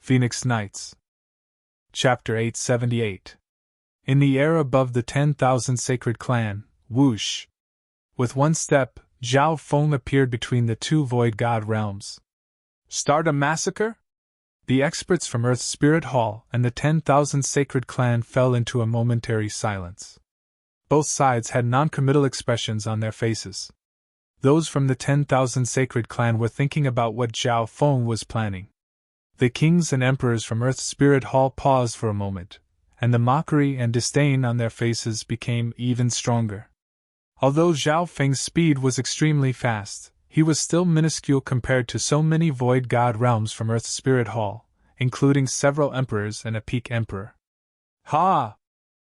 Phoenix Nights. Chapter 878. In the air above the 10,000 sacred clan, whoosh! With one step, Zhao Feng appeared between the two void god realms. Start a massacre? The experts from Earth's Spirit Hall and the 10,000 sacred clan fell into a momentary silence. Both sides had non-committal expressions on their faces. Those from the 10,000 sacred clan were thinking about what Zhao Feng was planning. The kings and emperors from Earth's Spirit Hall paused for a moment, and the mockery and disdain on their faces became even stronger. Although Zhao Feng's speed was extremely fast, he was still minuscule compared to so many void god realms from Earth's Spirit Hall, including several emperors and a peak emperor. Ha!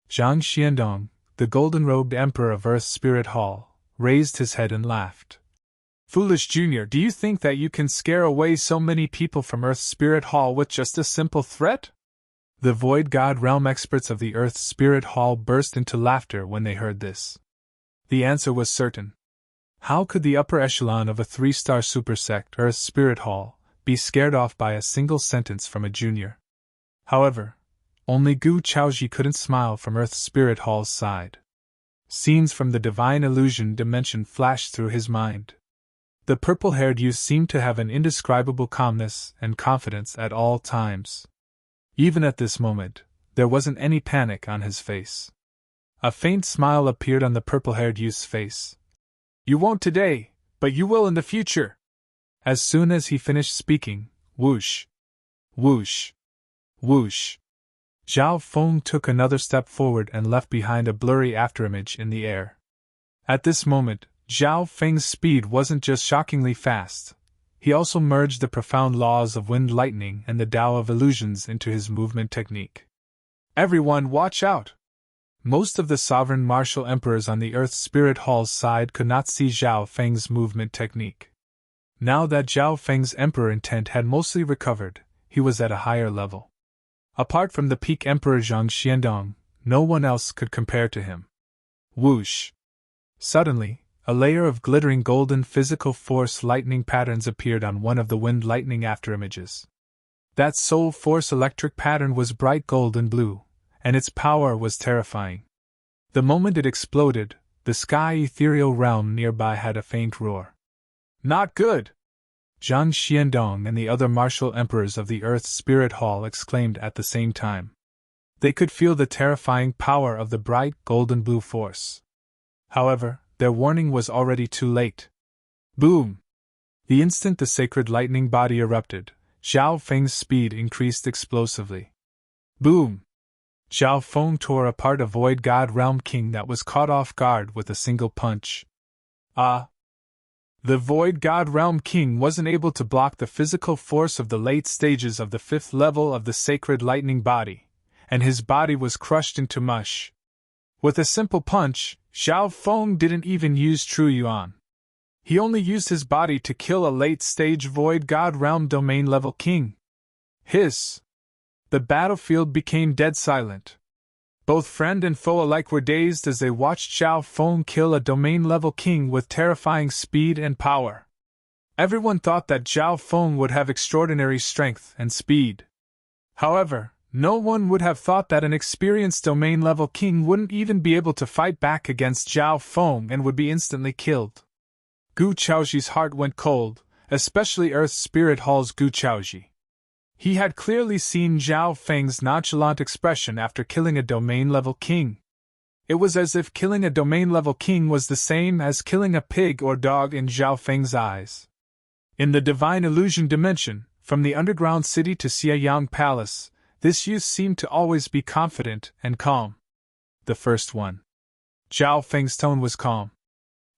Zhang Xiandong, the golden-robed emperor of Earth's Spirit Hall, raised his head and laughed. Foolish Junior, do you think that you can scare away so many people from Earth's Spirit Hall with just a simple threat? The void god realm experts of the Earth's Spirit Hall burst into laughter when they heard this. The answer was certain. How could the upper echelon of a 3-star supersect, Earth's Spirit Hall, be scared off by a single sentence from a junior? However, only Gu Chaoji couldn't smile from Earth's Spirit Hall's side. Scenes from the Divine Illusion dimension flashed through his mind. The purple-haired youth seemed to have an indescribable calmness and confidence at all times. Even at this moment, there wasn't any panic on his face. A faint smile appeared on the purple-haired youth's face. You won't today, but you will in the future. As soon as he finished speaking, whoosh, whoosh, whoosh, Zhao Feng took another step forward and left behind a blurry afterimage in the air. At this moment, Zhao Feng's speed wasn't just shockingly fast, he also merged the profound laws of wind lightning and the Tao of illusions into his movement technique. Everyone watch out! Most of the sovereign martial emperors on the Earth's Spirit Hall's side could not see Zhao Feng's movement technique. Now that Zhao Feng's emperor intent had mostly recovered, he was at a higher level. Apart from the peak emperor Zhang Xiandong, no one else could compare to him. Whoosh! Suddenly, a layer of glittering golden physical force lightning patterns appeared on one of the wind lightning afterimages. That soul force electric pattern was bright gold and blue, and its power was terrifying. The moment it exploded, the sky ethereal realm nearby had a faint roar. Not good! Zhang Xiandong and the other martial emperors of the Earth's Spirit Hall exclaimed at the same time. They could feel the terrifying power of the bright golden blue force. However, their warning was already too late. Boom! The instant the sacred lightning body erupted, Zhao Feng's speed increased explosively. Boom! Zhao Feng tore apart a void god realm king that was caught off guard with a single punch. Ah! The void god realm king wasn't able to block the physical force of the late stages of the 5th level of the sacred lightning body, and his body was crushed into mush. With a simple punch, Zhao Feng didn't even use True Yuan. He only used his body to kill a late-stage Void God Realm domain-level king. Hiss! The battlefield became dead silent. Both friend and foe alike were dazed as they watched Zhao Feng kill a domain-level king with terrifying speed and power. Everyone thought that Zhao Feng would have extraordinary strength and speed. However, no one would have thought that an experienced domain-level king wouldn't even be able to fight back against Zhao Feng and would be instantly killed. Gu Chaoji's heart went cold, especially Earth's Spirit Hall's Gu Chaoji. He had clearly seen Zhao Feng's nonchalant expression after killing a domain-level king. It was as if killing a domain-level king was the same as killing a pig or dog in Zhao Feng's eyes. In the Divine Illusion dimension, from the underground city to Xiayang Palace, this youth seemed to always be confident and calm. The first one. Zhao Feng's tone was calm.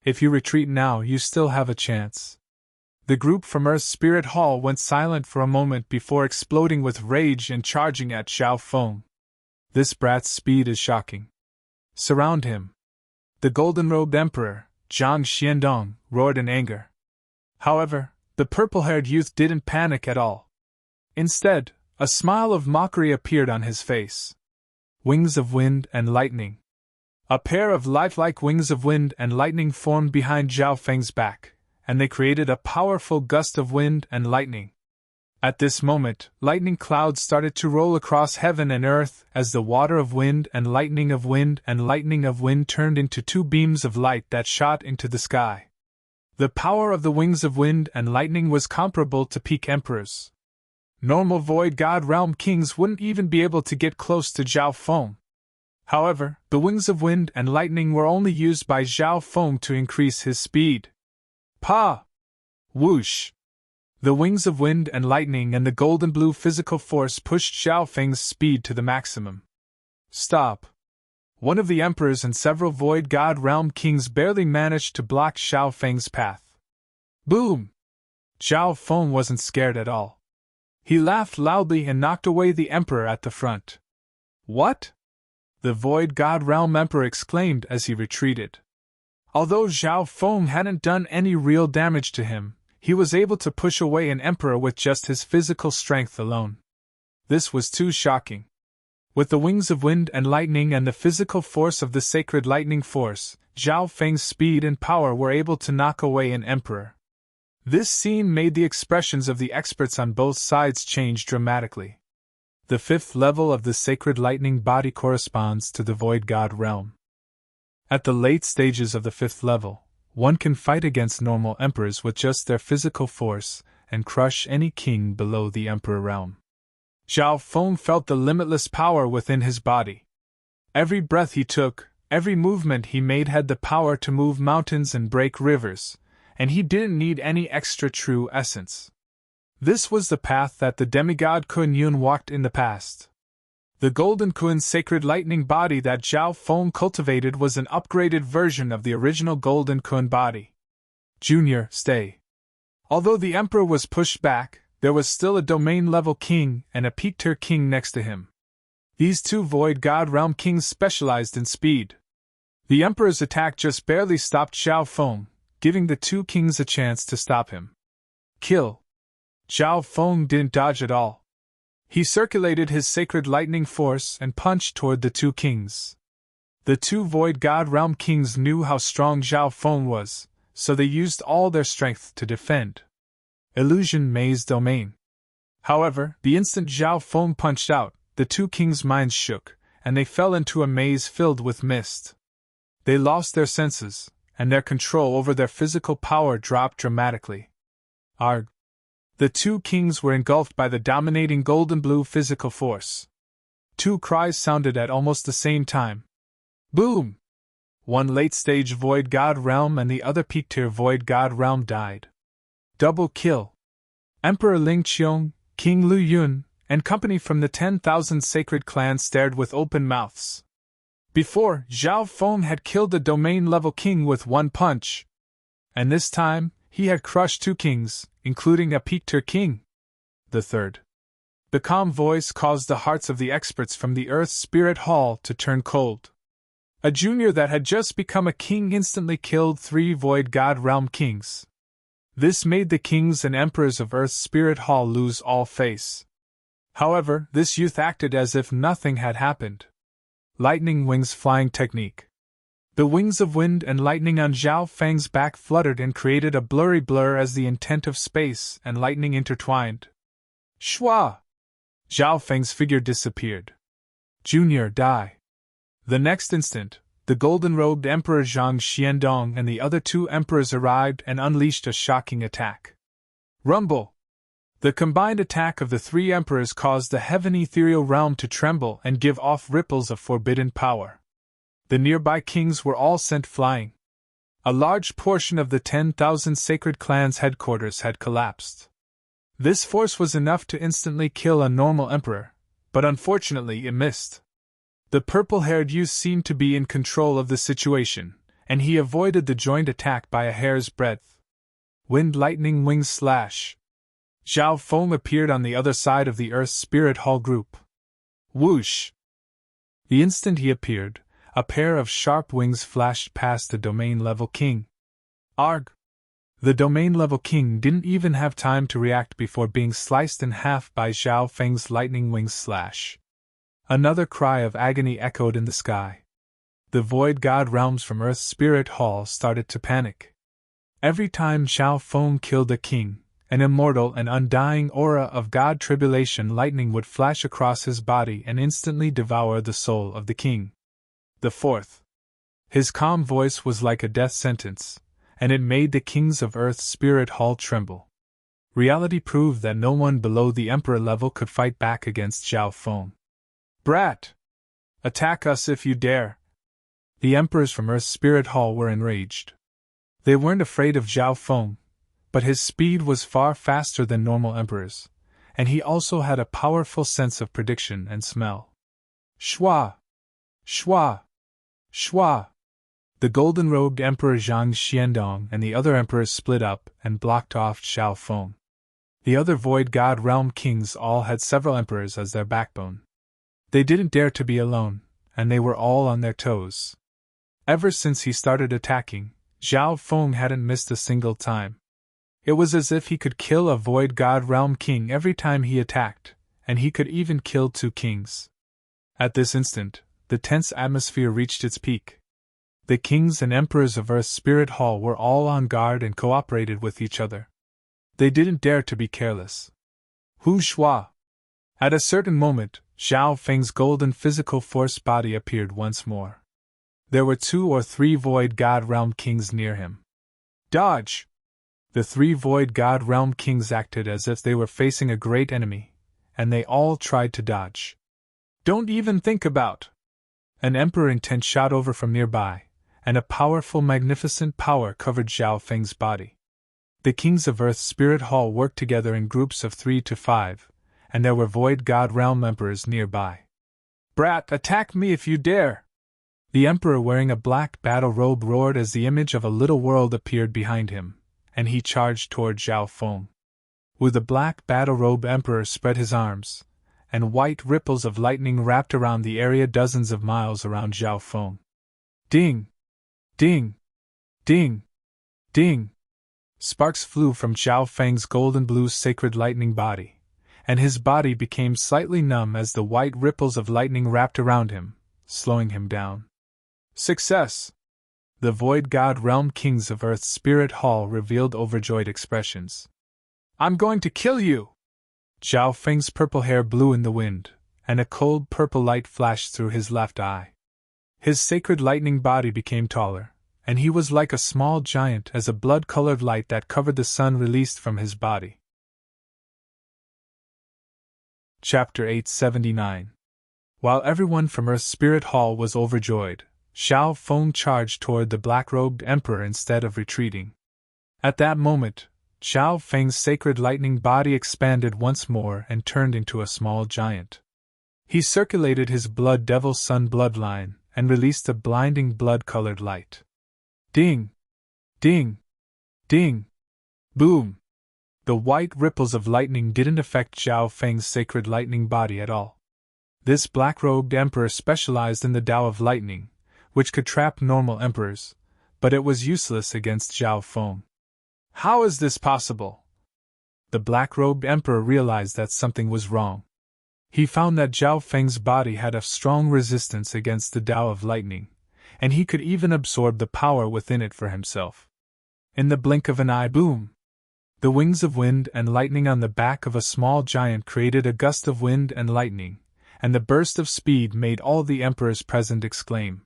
If you retreat now, you still have a chance. The group from Earth's Spirit Hall went silent for a moment before exploding with rage and charging at Zhao Feng. This brat's speed is shocking. Surround him. The golden-robed emperor, Zhang Xiandong, roared in anger. However, the purple-haired youth didn't panic at all. Instead, a smile of mockery appeared on his face. Wings of wind and lightning. A pair of lifelike wings of wind and lightning formed behind Zhao Feng's back, and they created a powerful gust of wind and lightning. At this moment, lightning clouds started to roll across heaven and earth as the water of wind and lightning of wind and lightning of wind turned into two beams of light that shot into the sky. The power of the wings of wind and lightning was comparable to peak emperors. Normal void god realm kings wouldn't even be able to get close to Zhao Feng. However, the wings of wind and lightning were only used by Zhao Feng to increase his speed. Pa! Whoosh! The wings of wind and lightning and the golden blue physical force pushed Zhao Feng's speed to the maximum. Stop! One of the emperors and several void god realm kings barely managed to block Zhao Feng's path. Boom! Zhao Feng wasn't scared at all. He laughed loudly and knocked away the emperor at the front. What? The void god realm emperor exclaimed as he retreated. Although Zhao Feng hadn't done any real damage to him, he was able to push away an emperor with just his physical strength alone. This was too shocking. With the wings of wind and lightning and the physical force of the sacred lightning force, Zhao Feng's speed and power were able to knock away an emperor. This scene made the expressions of the experts on both sides change dramatically. The fifth level of the sacred lightning body corresponds to the void god realm. At the late stages of the fifth level, one can fight against normal emperors with just their physical force and crush any king below the emperor realm. Zhao Feng felt the limitless power within his body. Every breath he took, every movement he made had the power to move mountains and break rivers, and he didn't need any extra true essence. This was the path that the demigod Kun Yun walked in the past. The Golden Kun sacred lightning body that Zhao Feng cultivated was an upgraded version of the original Golden Kun body. Junior, stay. Although the emperor was pushed back, there was still a domain-level king and a peak-tier king next to him. These two void god realm kings specialized in speed. The emperor's attack just barely stopped Zhao Feng, giving the two kings a chance to stop him. Kill. Zhao Feng didn't dodge at all. He circulated his sacred lightning force and punched toward the two kings. The two void god realm kings knew how strong Zhao Feng was, so they used all their strength to defend. Illusion Maze Domain. However, the instant Zhao Feng punched out, the two kings' minds shook, and they fell into a maze filled with mist. They lost their senses, and their control over their physical power dropped dramatically. Arg! The two kings were engulfed by the dominating golden blue physical force. Two cries sounded at almost the same time. Boom! One late-stage void god realm and the other peak-tier void god realm died. Double kill. Emperor Ling Qiong, King Lu Yun, and company from the 10,000 sacred clans stared with open mouths. Before, Zhao Feng had killed the domain-level king with one punch. And this time, he had crushed two kings, including a peak-tier king. The third. The calm voice caused the hearts of the experts from the Earth Spirit Hall to turn cold. A junior that had just become a king instantly killed 3 void god realm kings. This made the kings and emperors of Earth Spirit Hall lose all face. However, this youth acted as if nothing had happened. Lightning Wings Flying Technique. The wings of wind and lightning on Zhao Feng's back fluttered and created a blurry blur as the intent of space and lightning intertwined. Shwa! Zhao Feng's figure disappeared. Junior, die. The next instant, the golden-robed Emperor Zhang Xiandong and the other 2 emperors arrived and unleashed a shocking attack. Rumble! The combined attack of the 3 emperors caused the heaven ethereal realm to tremble and give off ripples of forbidden power. The nearby kings were all sent flying. A large portion of the 10,000 sacred clans' headquarters had collapsed. This force was enough to instantly kill a normal emperor, but unfortunately it missed. The purple-haired youth seemed to be in control of the situation, and he avoided the joint attack by a hair's breadth. Wind Lightning Wings Slash. Zhao Feng appeared on the other side of the Earth Spirit Hall group. Whoosh! The instant he appeared, a pair of sharp wings flashed past the domain-level king. Arg! The domain-level king didn't even have time to react before being sliced in half by Zhao Feng's lightning wings slash. Another cry of agony echoed in the sky. The void god realms from Earth's Spirit Hall started to panic. Every time Zhao Feng killed a king, An immortal and undying aura of God tribulation lightning would flash across his body and instantly devour the soul of the king. The fourth. His calm voice was like a death sentence, and it made the kings of Earth's spirit hall tremble. Reality proved that no one below the Emperor level could fight back against Zhao Feng. Brat! Attack us if you dare! The emperors from Earth's spirit hall were enraged. They weren't afraid of Zhao Feng, but his speed was far faster than normal emperors, and he also had a powerful sense of prediction and smell. Shua! Shua! Shua! The golden-robed Emperor Zhang Xiandong and the other emperors split up and blocked off Zhao Feng. The other Void God Realm kings all had several emperors as their backbone. They didn't dare to be alone, and they were all on their toes. Ever since he started attacking, Zhao Feng hadn't missed a single time. It was as if he could kill a Void God Realm king every time he attacked, and he could even kill 2 kings. At this instant, the tense atmosphere reached its peak. The kings and emperors of Earth's Spirit Hall were all on guard and cooperated with each other. They didn't dare to be careless. Hu Shua! At a certain moment, Zhao Feng's golden physical force body appeared once more. There were 2 or 3 Void God Realm kings near him. Dodge! The 3 Void God Realm kings acted as if they were facing a great enemy, and they all tried to dodge. Don't even think about! An emperor intent shot over from nearby, and a powerful, magnificent power covered Zhao Feng's body. The kings of Earth's Spirit Hall worked together in groups of 3 to 5, and there were Void God Realm emperors nearby. Brat, attack me if you dare! The emperor wearing a black battle robe roared as the image of a little world appeared behind him, and he charged toward Zhao Feng. With the black battle robe emperor spread his arms, and white ripples of lightning wrapped around the area dozens of miles around Zhao Feng. Ding! Ding! Ding! Ding! Sparks flew from Zhao Feng's golden blue sacred lightning body, and his body became slightly numb as the white ripples of lightning wrapped around him, slowing him down. Success! The Void God Realm kings of Earth's Spirit Hall revealed overjoyed expressions. I'm going to kill you! Zhao Feng's purple hair blew in the wind, and a cold purple light flashed through his left eye. His sacred lightning body became taller, and he was like a small giant as a blood-colored light that covered the sun released from his body. Chapter 879. While everyone from Earth's Spirit Hall was overjoyed, Zhao Feng charged toward the black-robed emperor instead of retreating. At that moment, Zhao Feng's sacred lightning body expanded once more and turned into a small giant. He circulated his blood devil sun bloodline and released a blinding blood-colored light. Ding! Ding! Ding! Boom! The white ripples of lightning didn't affect Zhao Feng's sacred lightning body at all. This black-robed emperor specialized in the Tao of lightning, which could trap normal emperors, but it was useless against Zhao Feng. How is this possible? The black-robed emperor realized that something was wrong. He found that Zhao Feng's body had a strong resistance against the Tao of lightning, and he could even absorb the power within it for himself. In the blink of an eye, boom! The wings of wind and lightning on the back of a small giant created a gust of wind and lightning, and the burst of speed made all the emperors present exclaim.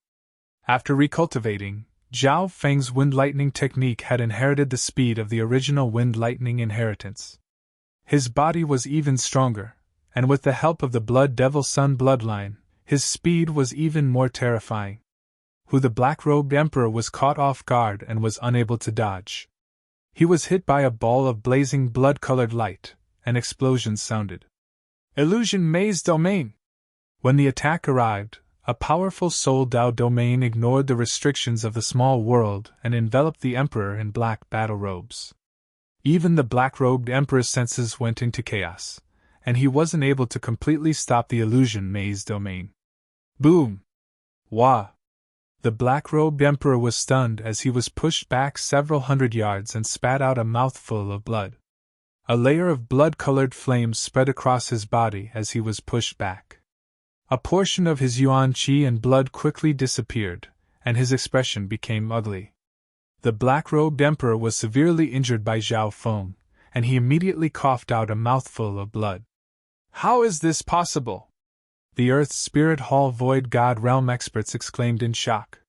After recultivating, Zhao Feng's wind lightning technique had inherited the speed of the original wind lightning inheritance. His body was even stronger, and with the help of the blood devil sun bloodline, his speed was even more terrifying. The black-robed emperor was caught off guard and was unable to dodge. He was hit by a ball of blazing blood-colored light, and explosions sounded. Illusion Maze Domain! When the attack arrived, a powerful Soul Tao domain ignored the restrictions of the small world and enveloped the emperor in black battle robes. Even the black-robed emperor's senses went into chaos, and he wasn't able to completely stop the illusion maze domain. Boom! Wah! The black-robed emperor was stunned as he was pushed back several hundred yards and spat out a mouthful of blood. A layer of blood-colored flames spread across his body as he was pushed back. A portion of his yuan qi and blood quickly disappeared, and his expression became ugly. The black-robed emperor was severely injured by Zhao Feng, and he immediately coughed out a mouthful of blood. "How is this possible?" the Earth's Spirit Hall Void God Realm experts exclaimed in shock.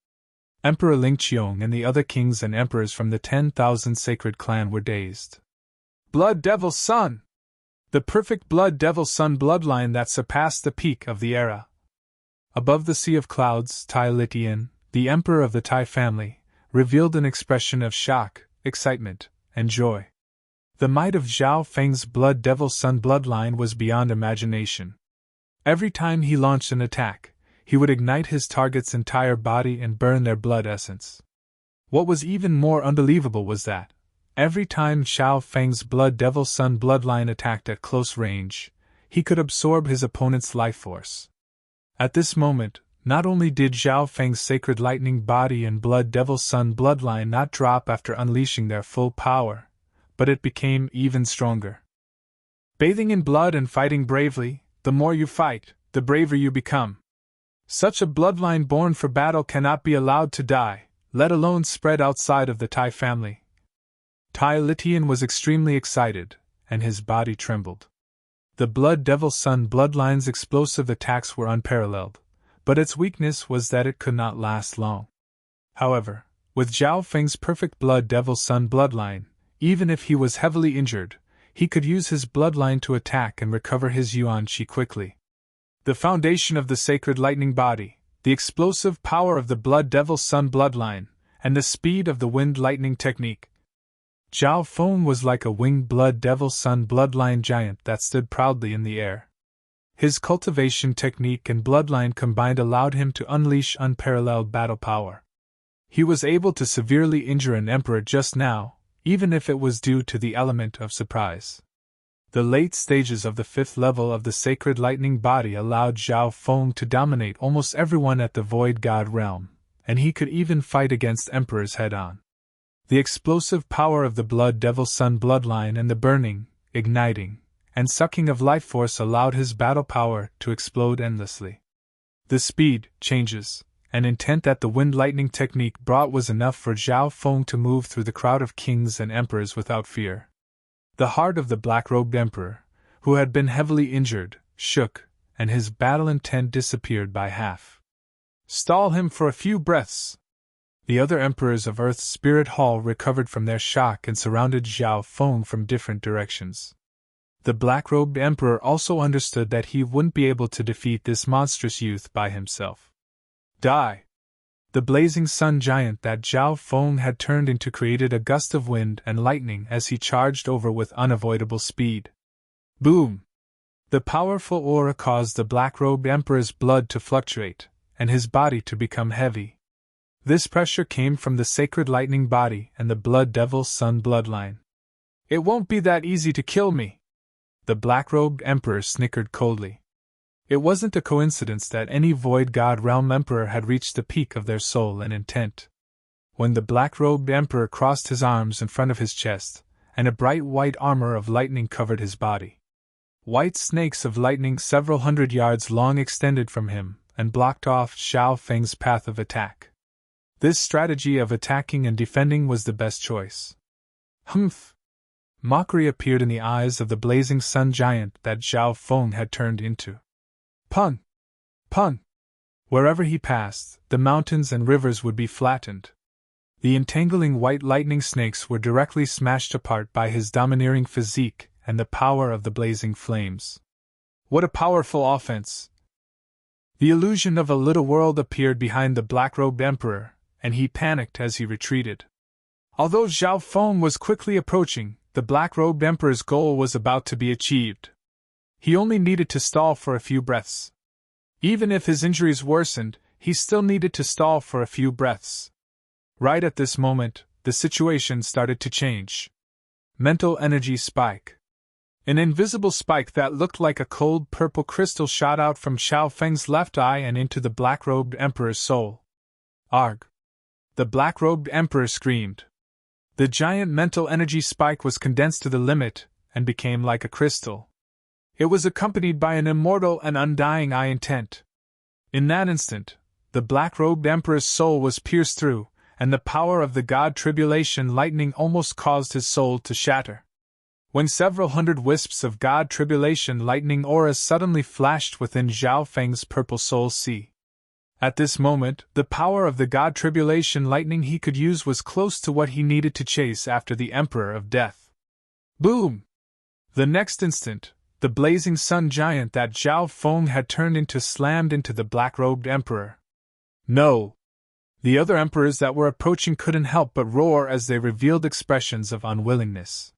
Emperor Lingqiong and the other kings and emperors from the 10,000 sacred clan were dazed. Blood Devil Sun! The perfect Blood Devil Sun bloodline that surpassed the peak of the era. Above the sea of clouds, Tai Litian, the emperor of the Tai family, revealed an expression of shock, excitement, and joy. The might of Zhao Feng's Blood Devil Sun bloodline was beyond imagination. Every time he launched an attack, he would ignite his target's entire body and burn their blood essence. What was even more unbelievable was that, every time Zhao Feng's Blood Devil Sun bloodline attacked at close range, he could absorb his opponent's life force. At this moment, not only did Zhao Feng's Sacred Lightning Body and Blood Devil Sun bloodline not drop after unleashing their full power, but it became even stronger. Bathing in blood and fighting bravely, the more you fight, the braver you become. Such a bloodline born for battle cannot be allowed to die, let alone spread outside of the Tai family. Tai Litian was extremely excited, and his body trembled. The Blood Devil Sun bloodline's explosive attacks were unparalleled, but its weakness was that it could not last long. However, with Zhao Feng's perfect Blood Devil Sun bloodline, even if he was heavily injured, he could use his bloodline to attack and recover his yuan qi quickly. The foundation of the Sacred Lightning Body, the explosive power of the Blood Devil Sun bloodline, and the speed of the Wind Lightning technique. Zhao Feng was like a winged Blood Devil Sun bloodline giant that stood proudly in the air. His cultivation technique and bloodline combined allowed him to unleash unparalleled battle power. He was able to severely injure an emperor just now, even if it was due to the element of surprise. The late stages of the 5th level of the Sacred Lightning Body allowed Zhao Feng to dominate almost everyone at the Void God realm, and he could even fight against emperors head-on. The explosive power of the Blood Devil Sun bloodline and the burning, igniting, and sucking of life force allowed his battle power to explode endlessly. The speed, changes, and intent that the Wind Lightning technique brought was enough for Zhao Feng to move through the crowd of kings and emperors without fear. The heart of the black-robed emperor, who had been heavily injured, shook, and his battle intent disappeared by half. "Stall him for a few breaths." The other emperors of Earth's Spirit Hall recovered from their shock and surrounded Zhao Feng from different directions. The black-robed emperor also understood that he wouldn't be able to defeat this monstrous youth by himself. Die! The blazing sun giant that Zhao Feng had turned into created a gust of wind and lightning as he charged over with unavoidable speed. Boom! The powerful aura caused the black-robed emperor's blood to fluctuate, and his body to become heavy. This pressure came from the Sacred Lightning Body and the Blood Devil Sun bloodline. "It won't be that easy to kill me," the black-robed emperor snickered coldly. It wasn't a coincidence that any Void God Realm emperor had reached the peak of their soul and intent. When the black-robed emperor crossed his arms in front of his chest, and a bright white armor of lightning covered his body. White snakes of lightning several hundred yards long extended from him and blocked off Zhao Feng's path of attack. This strategy of attacking and defending was the best choice. Humph! Mockery appeared in the eyes of the blazing sun giant that Zhao Feng had turned into. Pun! Pun! Wherever he passed, the mountains and rivers would be flattened. The entangling white lightning snakes were directly smashed apart by his domineering physique and the power of the blazing flames. What a powerful offense! The illusion of a little world appeared behind the black-robed emperor, and he panicked as he retreated. Although Zhao Feng was quickly approaching, the black-robed emperor's goal was about to be achieved. He only needed to stall for a few breaths. Even if his injuries worsened, he still needed to stall for a few breaths. Right at this moment, the situation started to change. Mental energy spike. An invisible spike that looked like a cold purple crystal shot out from Zhao Feng's left eye and into the black-robed emperor's soul. Arg! The black-robed emperor screamed. The giant mental energy spike was condensed to the limit and became like a crystal. It was accompanied by an immortal and undying eye intent. In that instant, the black-robed emperor's soul was pierced through, and the power of the god Tribulation Lightning almost caused his soul to shatter. when several hundred wisps of God Tribulation lightning auras suddenly flashed within Zhao Feng's purple soul sea. At this moment, the power of the God Tribulation lightning he could use was close to what he needed to chase after the Emperor of Death. Boom! The next instant, the blazing sun giant that Zhao Feng had turned into slammed into the black-robed emperor. No! The other emperors that were approaching couldn't help but roar as they revealed expressions of unwillingness.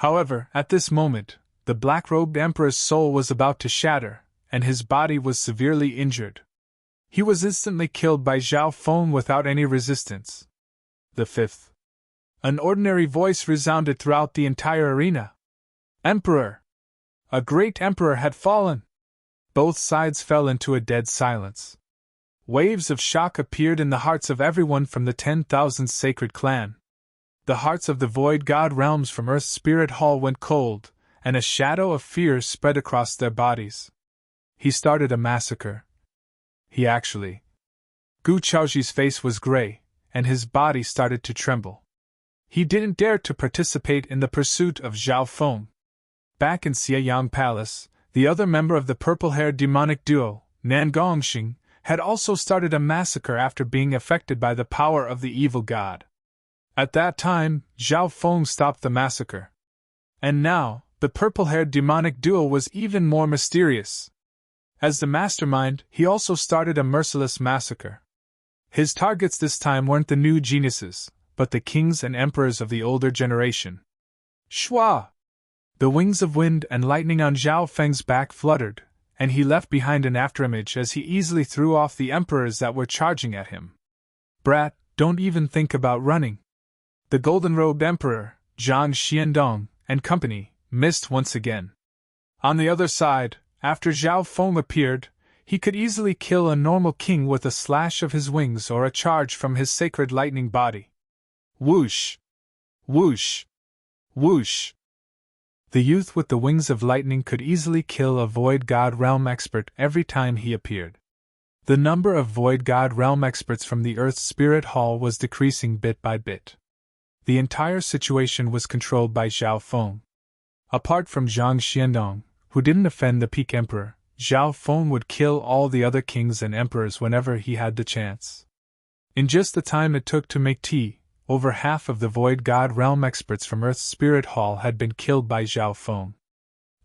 However, at this moment, the black-robed emperor's soul was about to shatter, and his body was severely injured. He was instantly killed by Zhao Feng without any resistance. The fifth. An ordinary voice resounded throughout the entire arena. Emperor! A great emperor had fallen! Both sides fell into a dead silence. Waves of shock appeared in the hearts of everyone from the 10,000 sacred clan. The hearts of the void god realms from Earth's Spirit Hall went cold, and a shadow of fear spread across their bodies. He started a massacre. He actually. Gu Chaoji's face was gray, and his body started to tremble. He didn't dare to participate in the pursuit of Zhao Feng. Back in Xieyang Palace, the other member of the purple-haired demonic duo, Nan Gongxing, had also started a massacre after being affected by the power of the evil god. At that time, Zhao Feng stopped the massacre. And now, the purple-haired demonic duo was even more mysterious. As the mastermind, he also started a merciless massacre. His targets this time weren't the new geniuses, but the kings and emperors of the older generation. Shua! The wings of wind and lightning on Zhao Feng's back fluttered, and he left behind an afterimage as he easily threw off the emperors that were charging at him. Brat, don't even think about running. The golden-robed emperor, Zhang Xiandong, and company, missed once again. On the other side, after Zhao Feng appeared, he could easily kill a normal king with a slash of his wings or a charge from his sacred lightning body. Whoosh! Whoosh! Whoosh! The youth with the wings of lightning could easily kill a Void God Realm expert every time he appeared. The number of Void God Realm experts from the Earth's Spirit Hall was decreasing bit by bit. The entire situation was controlled by Zhao Feng. Apart from Zhang Xiandong, who didn't offend the Peak Emperor, Zhao Feng would kill all the other kings and emperors whenever he had the chance. In just the time it took to make tea, over half of the Void God Realm experts from Earth's Spirit Hall had been killed by Zhao Feng.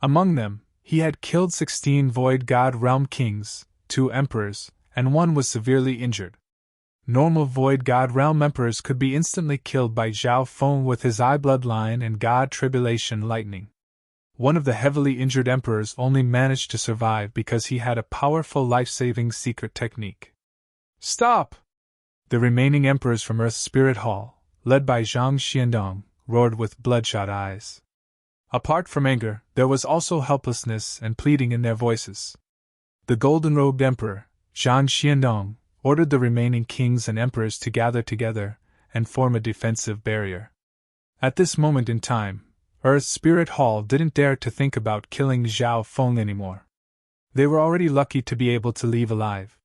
Among them, he had killed 16 Void God Realm kings, 2 emperors, and 1 was severely injured. Normal Void God Realm emperors could be instantly killed by Zhao Feng with his eye bloodline and God Tribulation lightning. One of the heavily injured emperors only managed to survive because he had a powerful life-saving secret technique. Stop! The remaining emperors from Earth's Spirit Hall, led by Zhang Xiandong, roared with bloodshot eyes. Apart from anger, there was also helplessness and pleading in their voices. The golden-robed emperor, Zhang Xiandong, ordered the remaining kings and emperors to gather together and form a defensive barrier. At this moment in time, Earth's Spirit Hall didn't dare to think about killing Zhao Feng anymore. They were already lucky to be able to leave alive.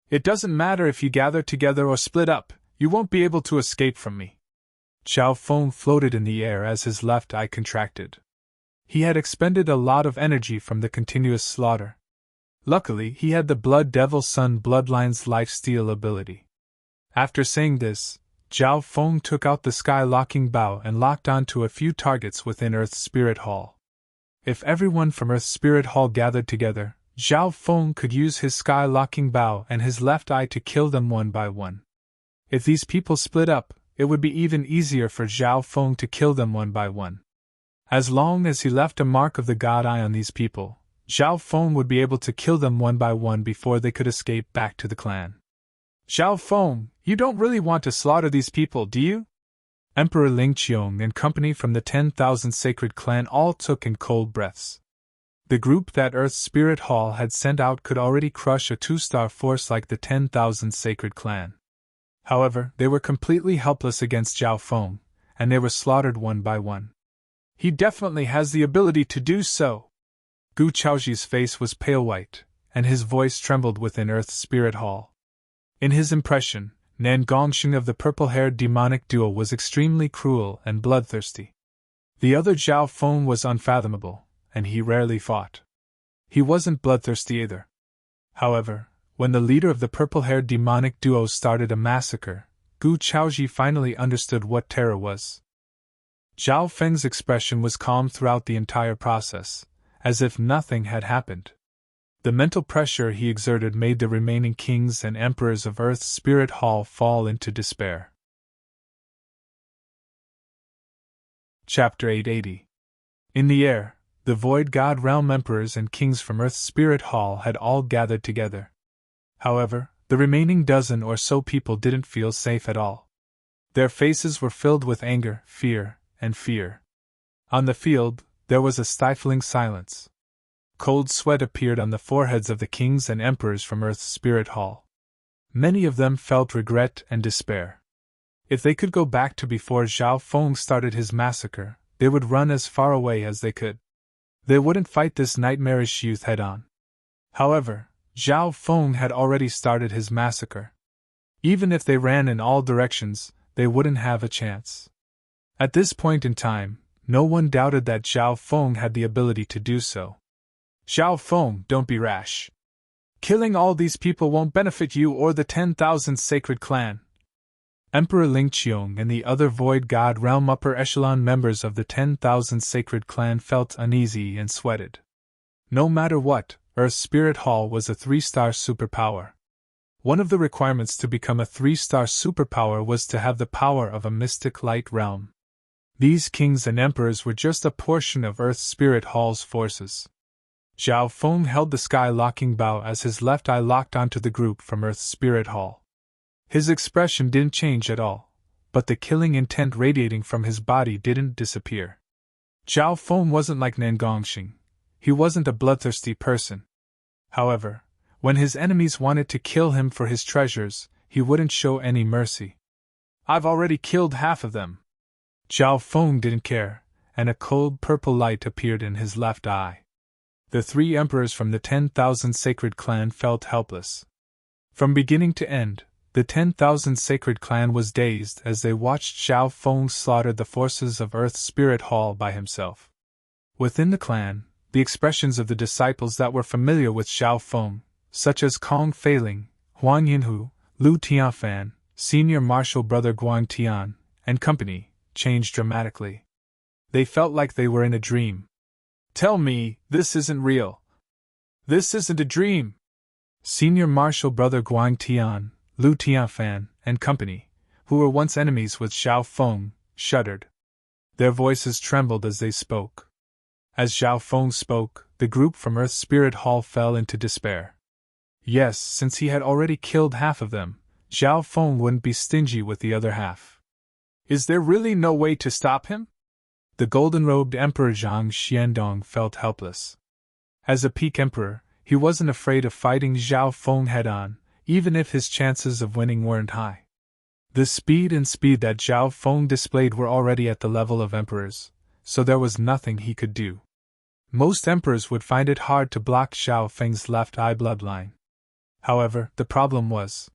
It doesn't matter if you gather together or split up, you won't be able to escape from me. Zhao Feng floated in the air as his left eye contracted. He had expended a lot of energy from the continuous slaughter. Luckily, he had the Blood Devil Sun Bloodline's life-steal ability. After saying this, Zhao Feng took out the sky-locking bow and locked onto a few targets within Earth's Spirit Hall. If everyone from Earth's Spirit Hall gathered together, Zhao Feng could use his sky-locking bow and his left eye to kill them one by one. If these people split up, it would be even easier for Zhao Feng to kill them one by one. As long as he left a mark of the God Eye on these people, Zhao Feng would be able to kill them one by one before they could escape back to the clan. Zhao Feng, you don't really want to slaughter these people, do you? Emperor Ling Qiong and company from the 10,000 Sacred Clan all took in cold breaths. The group that Earth's Spirit Hall had sent out could already crush a 2-star force like the 10,000 Sacred Clan. However, they were completely helpless against Zhao Feng, and they were slaughtered one by one. He definitely has the ability to do so. Gu Chaoji's face was pale white, and his voice trembled within Earth's Spirit Hall. In his impression, Nan Gongxing of the purple-haired demonic duo was extremely cruel and bloodthirsty. The other Zhao Feng was unfathomable, and he rarely fought. He wasn't bloodthirsty either. However, when the leader of the purple-haired demonic duo started a massacre, Gu Chaoji finally understood what terror was. Zhao Feng's expression was calm throughout the entire process, as if nothing had happened. The mental pressure he exerted made the remaining kings and emperors of Earth's Spirit Hall fall into despair. Chapter 880. In the air, the Void God Realm emperors and kings from Earth's Spirit Hall had all gathered together. However, the remaining dozen or so people didn't feel safe at all. Their faces were filled with anger, fear, and fear. On the field, there was a stifling silence. Cold sweat appeared on the foreheads of the kings and emperors from Earth's Spirit Hall. Many of them felt regret and despair. If they could go back to before Zhao Feng started his massacre, they would run as far away as they could. They wouldn't fight this nightmarish youth head-on. However, Zhao Feng had already started his massacre. Even if they ran in all directions, they wouldn't have a chance. At this point in time, no one doubted that Zhao Feng had the ability to do so. Zhao Feng, don't be rash. Killing all these people won't benefit you or the 10,000 Sacred Clan. Emperor Ling Qiong and the other Void God Realm upper echelon members of the 10,000 Sacred Clan felt uneasy and sweated. No matter what, Earth's Spirit Hall was a 3-star superpower. One of the requirements to become a 3-star superpower was to have the power of a mystic light realm. These kings and emperors were just a portion of Earth's Spirit Hall's forces. Zhao Feng held the sky-locking bow as his left eye locked onto the group from Earth's Spirit Hall. His expression didn't change at all, but the killing intent radiating from his body didn't disappear. Zhao Feng wasn't like Nan Gongxing. He wasn't a bloodthirsty person. However, when his enemies wanted to kill him for his treasures, he wouldn't show any mercy. I've already killed half of them. Zhao Feng didn't care, and a cold purple light appeared in his left eye. The 3 emperors from the 10,000 Sacred Clan felt helpless. From beginning to end, the 10,000 Sacred Clan was dazed as they watched Zhao Feng slaughter the forces of Earth's Spirit Hall by himself. Within the clan, the expressions of the disciples that were familiar with Zhao Feng, such as Kong Feiling, Huang Yinhu, Lu Tianfan, Senior Marshal Brother Guang Tian, and company, changed dramatically. They felt like they were in a dream. Tell me, this isn't real. This isn't a dream. Senior Marshal Brother Guang Tian, Lu Tianfan, and company, who were once enemies with Zhao Feng, shuddered. Their voices trembled as they spoke. As Zhao Feng spoke, the group from Earth's Spirit Hall fell into despair. Yes, since he had already killed half of them, Zhao Feng wouldn't be stingy with the other half. Is there really no way to stop him? The golden-robed Emperor Zhang Xiandong felt helpless. As a peak emperor, he wasn't afraid of fighting Zhao Feng head-on, even if his chances of winning weren't high. The speed that Zhao Feng displayed were already at the level of emperors, so there was nothing he could do. Most emperors would find it hard to block Zhao Feng's left eye bloodline. However, the problem was,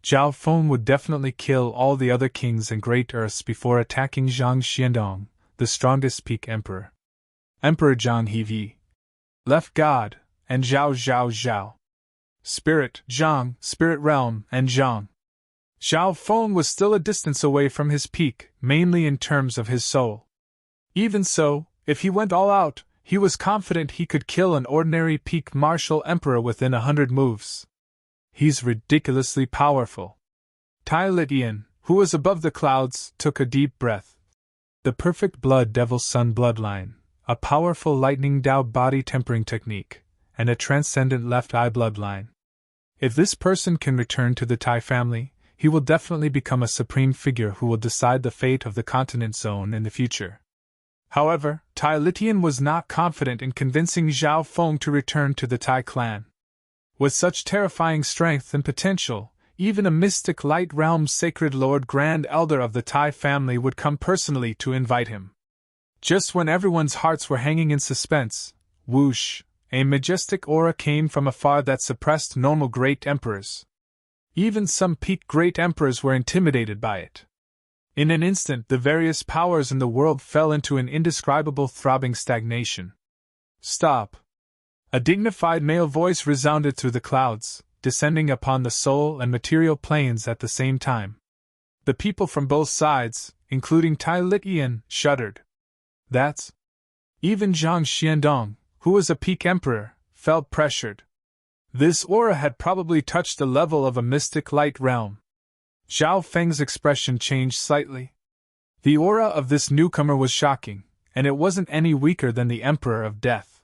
Zhao Feng would definitely kill all the other kings and great earths before attacking Zhang Xiandong, the strongest peak emperor. Emperor Zhang Hevi, Left God, and Zhao. Spirit, Zhang, Spirit Realm, and Zhang. Zhao Feng was still a distance away from his peak, mainly in terms of his soul. Even so, if he went all out, he was confident he could kill an ordinary peak martial emperor within 100 moves. He's ridiculously powerful. Tai Litian, who was above the clouds, took a deep breath. The perfect blood devil sun bloodline, a powerful lightning Dao body tempering technique, and a transcendent left eye bloodline. If this person can return to the Tai family, he will definitely become a supreme figure who will decide the fate of the continent zone in the future. However, Tai Litian was not confident in convincing Zhao Feng to return to the Tai clan. With such terrifying strength and potential, even a mystic light realm sacred Lord Grand Elder of the Tai family would come personally to invite him. Just when everyone's hearts were hanging in suspense, whoosh, a majestic aura came from afar that suppressed normal great emperors. Even some peak great emperors were intimidated by it. In an instant, the various powers in the world fell into an indescribable throbbing stagnation. Stop! A dignified male voice resounded through the clouds, descending upon the soul and material planes at the same time. The people from both sides, including Tai Litian, shuddered. That's... Even Zhang Xiandong, who was a peak emperor, felt pressured. This aura had probably touched the level of a mystic light realm. Zhao Feng's expression changed slightly. The aura of this newcomer was shocking, and it wasn't any weaker than the Emperor of Death.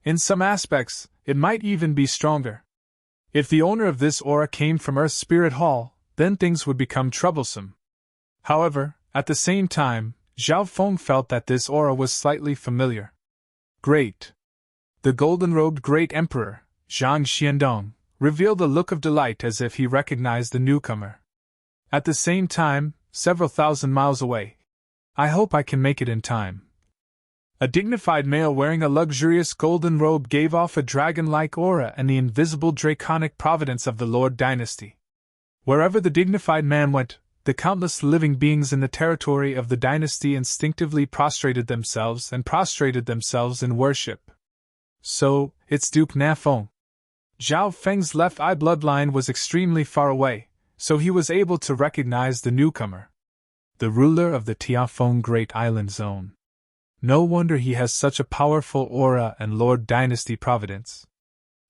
In some aspects, it might even be stronger. If the owner of this aura came from Earth's Spirit Hall, then things would become troublesome. However, at the same time, Zhao Feng felt that this aura was slightly familiar. Great! The golden-robed Great Emperor, Zhang Xiandong, revealed a look of delight as if he recognized the newcomer. At the same time, several thousand miles away. I hope I can make it in time. A dignified male wearing a luxurious golden robe gave off a dragon-like aura and the invisible draconic providence of the Lord Dynasty. Wherever the dignified man went, the countless living beings in the territory of the dynasty instinctively prostrated themselves in worship. So, it's Duke Nafeng. Zhao Feng's left eye bloodline was extremely far away, so he was able to recognize the newcomer. The ruler of the Tiafeng Great Island Zone. No wonder he has such a powerful aura and Lord Dynasty providence.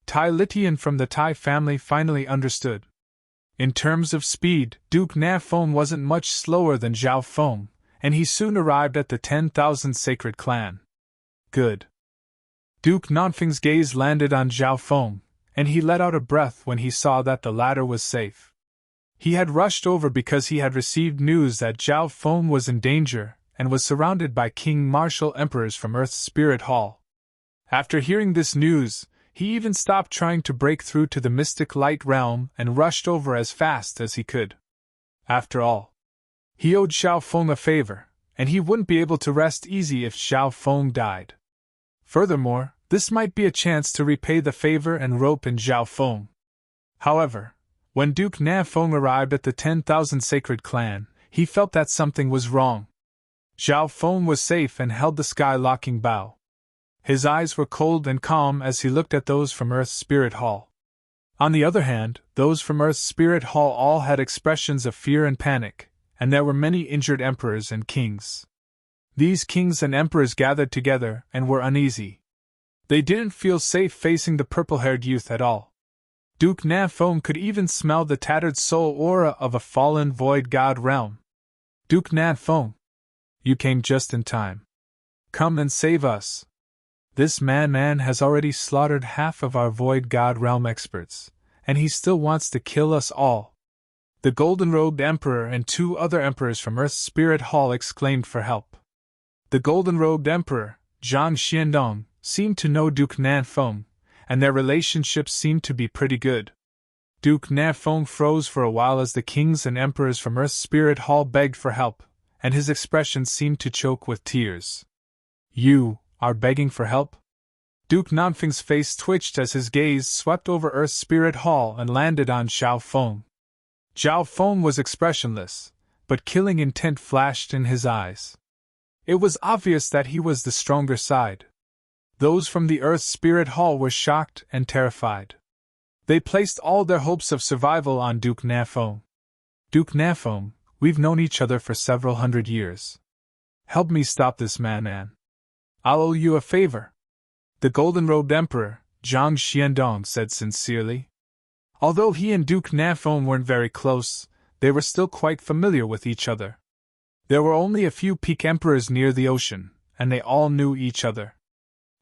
Tai Litian from the Tai family finally understood. In terms of speed, Duke Nafeng wasn't much slower than Zhao Feng, and he soon arrived at the 10,000 Sacred Clan. Good. Duke Nanfeng's gaze landed on Zhao Feng, and he let out a breath when he saw that the latter was safe. He had rushed over because he had received news that Zhao Feng was in danger and was surrounded by King Martial Emperors from Earth's Spirit Hall. After hearing this news, he even stopped trying to break through to the mystic light realm and rushed over as fast as he could. After all, he owed Zhao Feng a favor, and he wouldn't be able to rest easy if Zhao Feng died. Furthermore, this might be a chance to repay the favor and rope in Zhao Feng. However, when Duke Nafeng arrived at the 10,000 Sacred Clan, he felt that something was wrong. Zhao Feng was safe and held the sky-locking bow. His eyes were cold and calm as he looked at those from Earth's Spirit Hall. On the other hand, those from Earth's Spirit Hall all had expressions of fear and panic, and there were many injured emperors and kings. These kings and emperors gathered together and were uneasy. They didn't feel safe facing the purple-haired youth at all. Duke Nafeng could even smell the tattered soul aura of a fallen void god realm. Duke Nafeng, you came just in time. Come and save us. This man has already slaughtered half of our void god realm experts, and he still wants to kill us all. The golden-robed emperor and 2 other emperors from Earth's Spirit Hall exclaimed for help. The golden-robed emperor, Zhang Xiandong, seemed to know Duke Nafeng, and their relationship seemed to be pretty good. Duke Nafeng froze for a while as the kings and emperors from Earth's Spirit Hall begged for help, and his expression seemed to choke with tears. You are begging for help? Duke Nanfeng's face twitched as his gaze swept over Earth's Spirit Hall and landed on Zhao Feng. Zhao Feng was expressionless, but killing intent flashed in his eyes. It was obvious that he was the stronger side. Those from the Earth's Spirit Hall were shocked and terrified. They placed all their hopes of survival on Duke Nafeng. Duke Nafeng, we've known each other for several hundred years. Help me stop this man. I'll owe you a favor. The golden-robed emperor, Zhang Xiandong, said sincerely. Although he and Duke Nafeng weren't very close, they were still quite familiar with each other. There were only a few peak emperors near the ocean, and they all knew each other.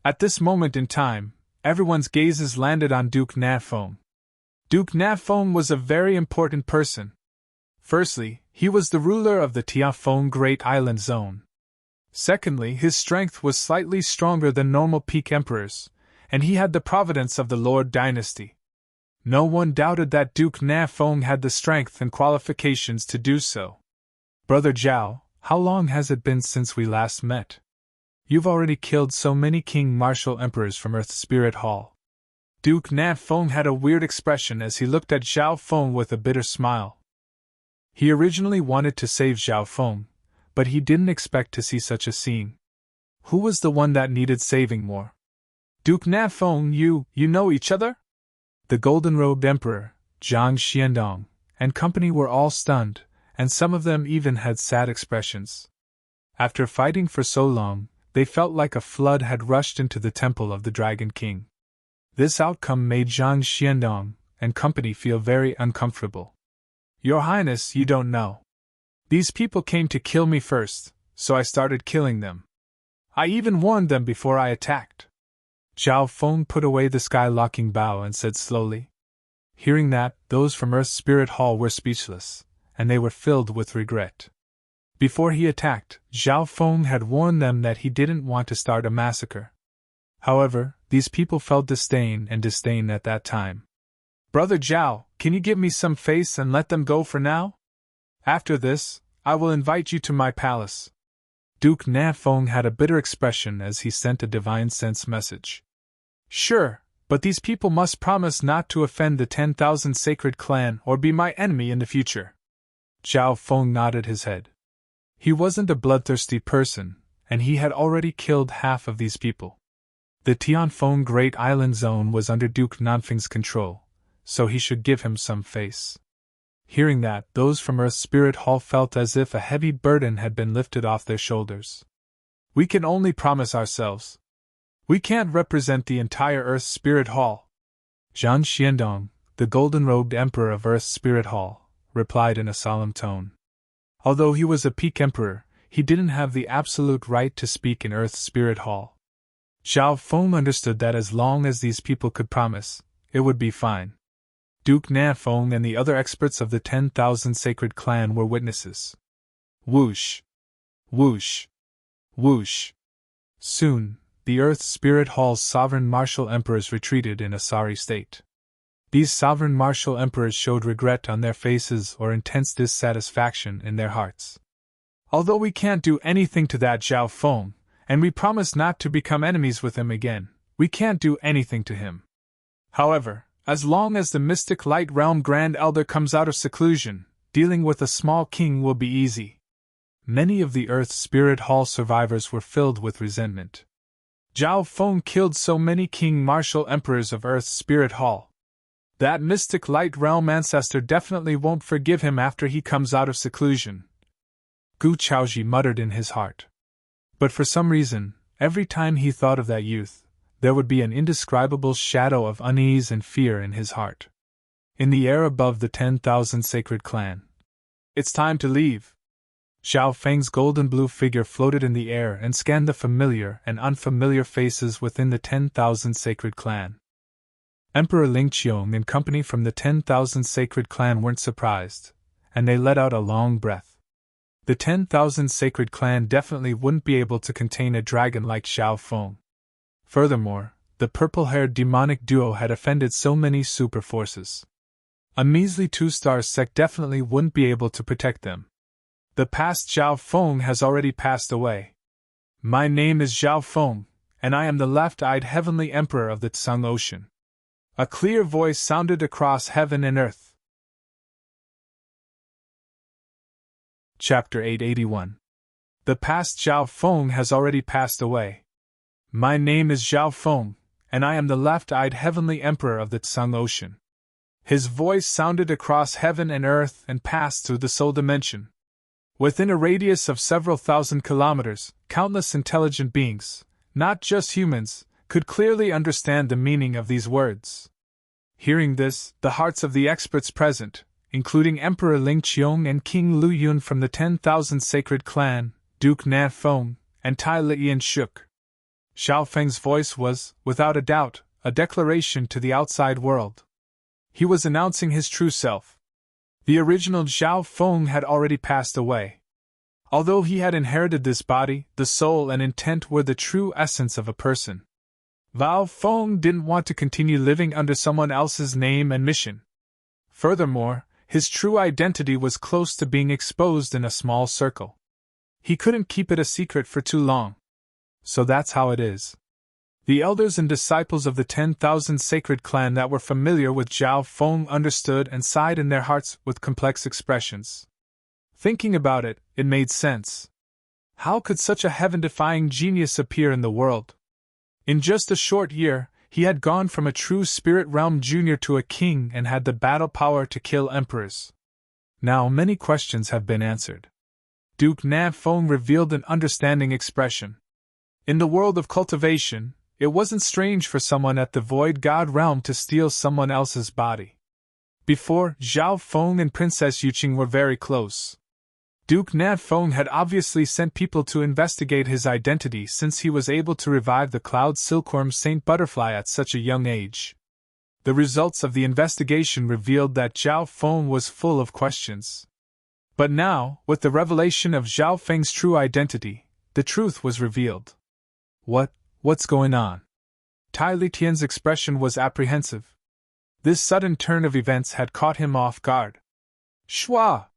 At this moment in time, everyone's gazes landed on Duke Nafeng. Duke Nafeng was a very important person. Firstly, he was the ruler of the Tiafeng Great Island Zone. Secondly, his strength was slightly stronger than normal peak emperors, and he had the providence of the Lord Dynasty. No one doubted that Duke Nafeng had the strength and qualifications to do so. Brother Zhao, how long has it been since we last met? You've already killed so many King Martial Emperors from Earth's Spirit Hall. Duke Nafeng had a weird expression as he looked at Zhao Feng with a bitter smile. He originally wanted to save Zhao Feng, but he didn't expect to see such a scene. Who was the one that needed saving more? Duke Na Feng, you know each other? The golden-robed emperor, Zhang Xiandong, and company were all stunned, and some of them even had sad expressions. After fighting for so long, they felt like a flood had rushed into the temple of the Dragon King. This outcome made Zhang Xiandong and company feel very uncomfortable. Your Highness, you don't know. These people came to kill me first, so I started killing them. I even warned them before I attacked. Zhao Feng put away the sky-locking bow and said slowly. Hearing that, those from Earth's Spirit Hall were speechless, and they were filled with regret. Before he attacked, Zhao Feng had warned them that he didn't want to start a massacre. However, these people felt disdain at that time. Brother Zhao, can you give me some face and let them go for now? After this, I will invite you to my palace. Duke Na Feng had a bitter expression as he sent a divine sense message. Sure, but these people must promise not to offend the 10,000 sacred clan or be my enemy in the future. Zhao Feng nodded his head. He wasn't a bloodthirsty person, and he had already killed half of these people. The Tianfeng Great Island Zone was under Duke Nanfeng's control, so he should give him some face. Hearing that, those from Earth's Spirit Hall felt as if a heavy burden had been lifted off their shoulders. We can only promise ourselves. We can't represent the entire Earth's Spirit Hall. Zhang Xiandong, the golden-robed emperor of Earth's Spirit Hall, replied in a solemn tone. Although he was a peak emperor, he didn't have the absolute right to speak in Earth's Spirit Hall. Zhao Feng understood that as long as these people could promise, it would be fine. Duke Na Feng and the other experts of the 10,000 sacred clan were witnesses. Whoosh! Whoosh! Whoosh! Soon, the Earth's Spirit Hall's sovereign martial emperors retreated in a sorry state. These sovereign martial emperors showed regret on their faces or intense dissatisfaction in their hearts. Although we can't do anything to that Zhao Feng, and we promise not to become enemies with him again, we can't do anything to him. However, as long as the Mystic Light Realm Grand Elder comes out of seclusion, dealing with a small king will be easy. Many of the Earth's Spirit Hall survivors were filled with resentment. Zhao Feng killed so many king martial emperors of Earth's Spirit Hall. That Mystic Light Realm ancestor definitely won't forgive him after he comes out of seclusion. Gu Chaoji muttered in his heart. But for some reason, every time he thought of that youth, there would be an indescribable shadow of unease and fear in his heart. In the air above the 10,000 sacred clan. It's time to leave. Zhao Feng's golden blue figure floated in the air and scanned the familiar and unfamiliar faces within the 10,000 sacred clan. Emperor Ling Qiong and company from the 10,000 sacred clan weren't surprised, and they let out a long breath. The 10,000 sacred clan definitely wouldn't be able to contain a dragon like Zhao Feng. Furthermore, the purple-haired demonic duo had offended so many super forces. A measly 2-star sect definitely wouldn't be able to protect them. The past Zhao Feng has already passed away. My name is Zhao Feng, and I am the left-eyed heavenly emperor of the Tsung Ocean. A clear voice sounded across heaven and earth. Chapter 881. The past Zhao Feng has already passed away. My name is Zhao Feng, and I am the left-eyed heavenly emperor of the Tsung Ocean. His voice sounded across heaven and earth and passed through the soul dimension. Within a radius of several thousand kilometers, countless intelligent beings, not just humans, could clearly understand the meaning of these words. Hearing this, the hearts of the experts present, including Emperor Ling Qiong and King Lu Yun from the 10,000 sacred clan, Duke Na Feng, and Tai Liyan shook. Zhao Feng's voice was, without a doubt, a declaration to the outside world. He was announcing his true self. The original Zhao Feng had already passed away. Although he had inherited this body, the soul and intent were the true essence of a person. Zhao Feng didn't want to continue living under someone else's name and mission. Furthermore, his true identity was close to being exposed in a small circle. He couldn't keep it a secret for too long. So that's how it is. The elders and disciples of the 10,000 sacred clan that were familiar with Zhao Feng understood and sighed in their hearts with complex expressions. Thinking about it, it made sense. How could such a heaven-defying genius appear in the world? In just a short year, he had gone from a true spirit realm junior to a king and had the battle power to kill emperors. Now many questions have been answered. Duke Nanfeng revealed an understanding expression. In the world of cultivation, it wasn't strange for someone at the Void God realm to steal someone else's body. Before, Zhao Feng and Princess Yuqing were very close. Duke Nanfeng had obviously sent people to investigate his identity since he was able to revive the cloud silkworm Saint Butterfly at such a young age. The results of the investigation revealed that Zhao Feng was full of questions. But now, with the revelation of Zhao Feng's true identity, the truth was revealed. What's going on? Tai Litian's expression was apprehensive. This sudden turn of events had caught him off guard. Shua!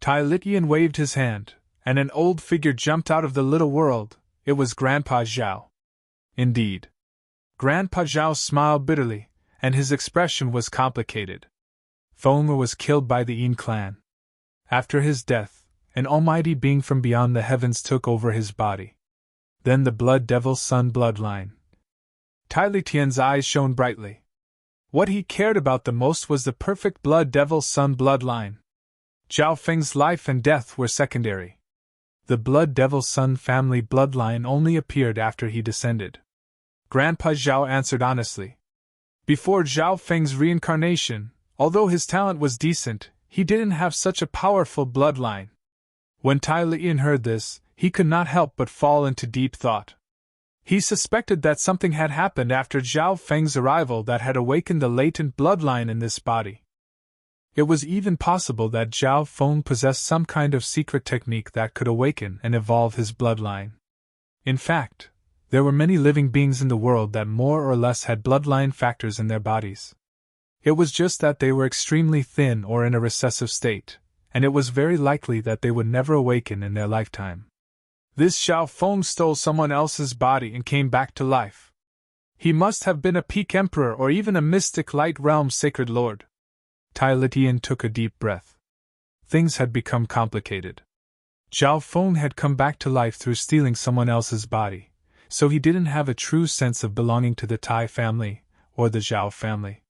Tai Litian waved his hand, and an old figure jumped out of the little world. It was Grandpa Zhao. Indeed. Grandpa Zhao smiled bitterly, and his expression was complicated. Feng was killed by the Yin clan. After his death, an almighty being from beyond the heavens took over his body. Then the Blood Devil Sun bloodline. Tai Litian's eyes shone brightly. What he cared about the most was the perfect Blood Devil Sun bloodline. Zhao Feng's life and death were secondary. The Blood Devil Sun family bloodline only appeared after he descended. Grandpa Zhao answered honestly. Before Zhao Feng's reincarnation, although his talent was decent, he didn't have such a powerful bloodline. When Tai Litian heard this, he could not help but fall into deep thought. He suspected that something had happened after Zhao Feng's arrival that had awakened the latent bloodline in this body. It was even possible that Zhao Feng possessed some kind of secret technique that could awaken and evolve his bloodline. In fact, there were many living beings in the world that more or less had bloodline factors in their bodies. It was just that they were extremely thin or in a recessive state, and it was very likely that they would never awaken in their lifetime. This Zhao Feng stole someone else's body and came back to life. He must have been a peak emperor or even a mystic light realm sacred lord. Tai Litian took a deep breath. Things had become complicated. Zhao Feng had come back to life through stealing someone else's body, so he didn't have a true sense of belonging to the Tai family or the Zhao family.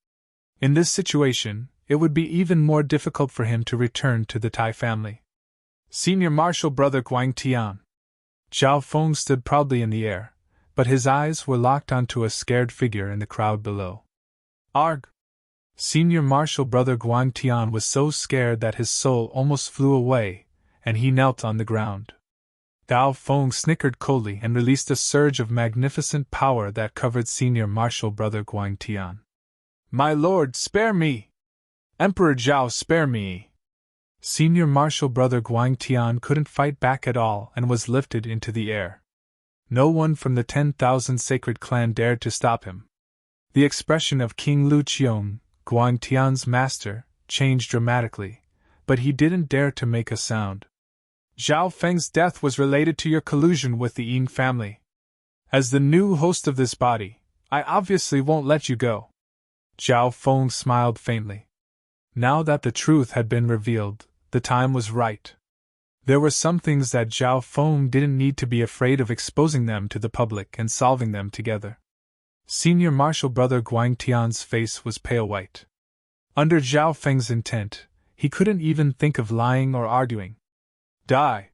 In this situation, it would be even more difficult for him to return to the Tai family. Senior Marshal Brother Guang Tian. Zhao Feng stood proudly in the air, but his eyes were locked onto a scared figure in the crowd below. Arg! Senior Marshal Brother Guang Tian was so scared that his soul almost flew away, and he knelt on the ground. Zhao Feng snickered coldly and released a surge of magnificent power that covered Senior Marshal Brother Guang Tian. My lord, spare me! Emperor Zhao, spare me! Senior Marshal Brother Guang Tian couldn't fight back at all and was lifted into the air. No one from the 10,000 sacred clan dared to stop him. The expression of King Lu Qiong, Guang Tian's master, changed dramatically, but he didn't dare to make a sound. Zhao Feng's death was related to your collusion with the Ying family. As the new host of this body, I obviously won't let you go. Zhao Feng smiled faintly. Now that the truth had been revealed, the time was right. There were some things that Zhao Feng didn't need to be afraid of exposing them to the public and solving them together. Senior Marshal Brother Guang Tian's face was pale white. Under Zhao Feng's intent, he couldn't even think of lying or arguing. Die!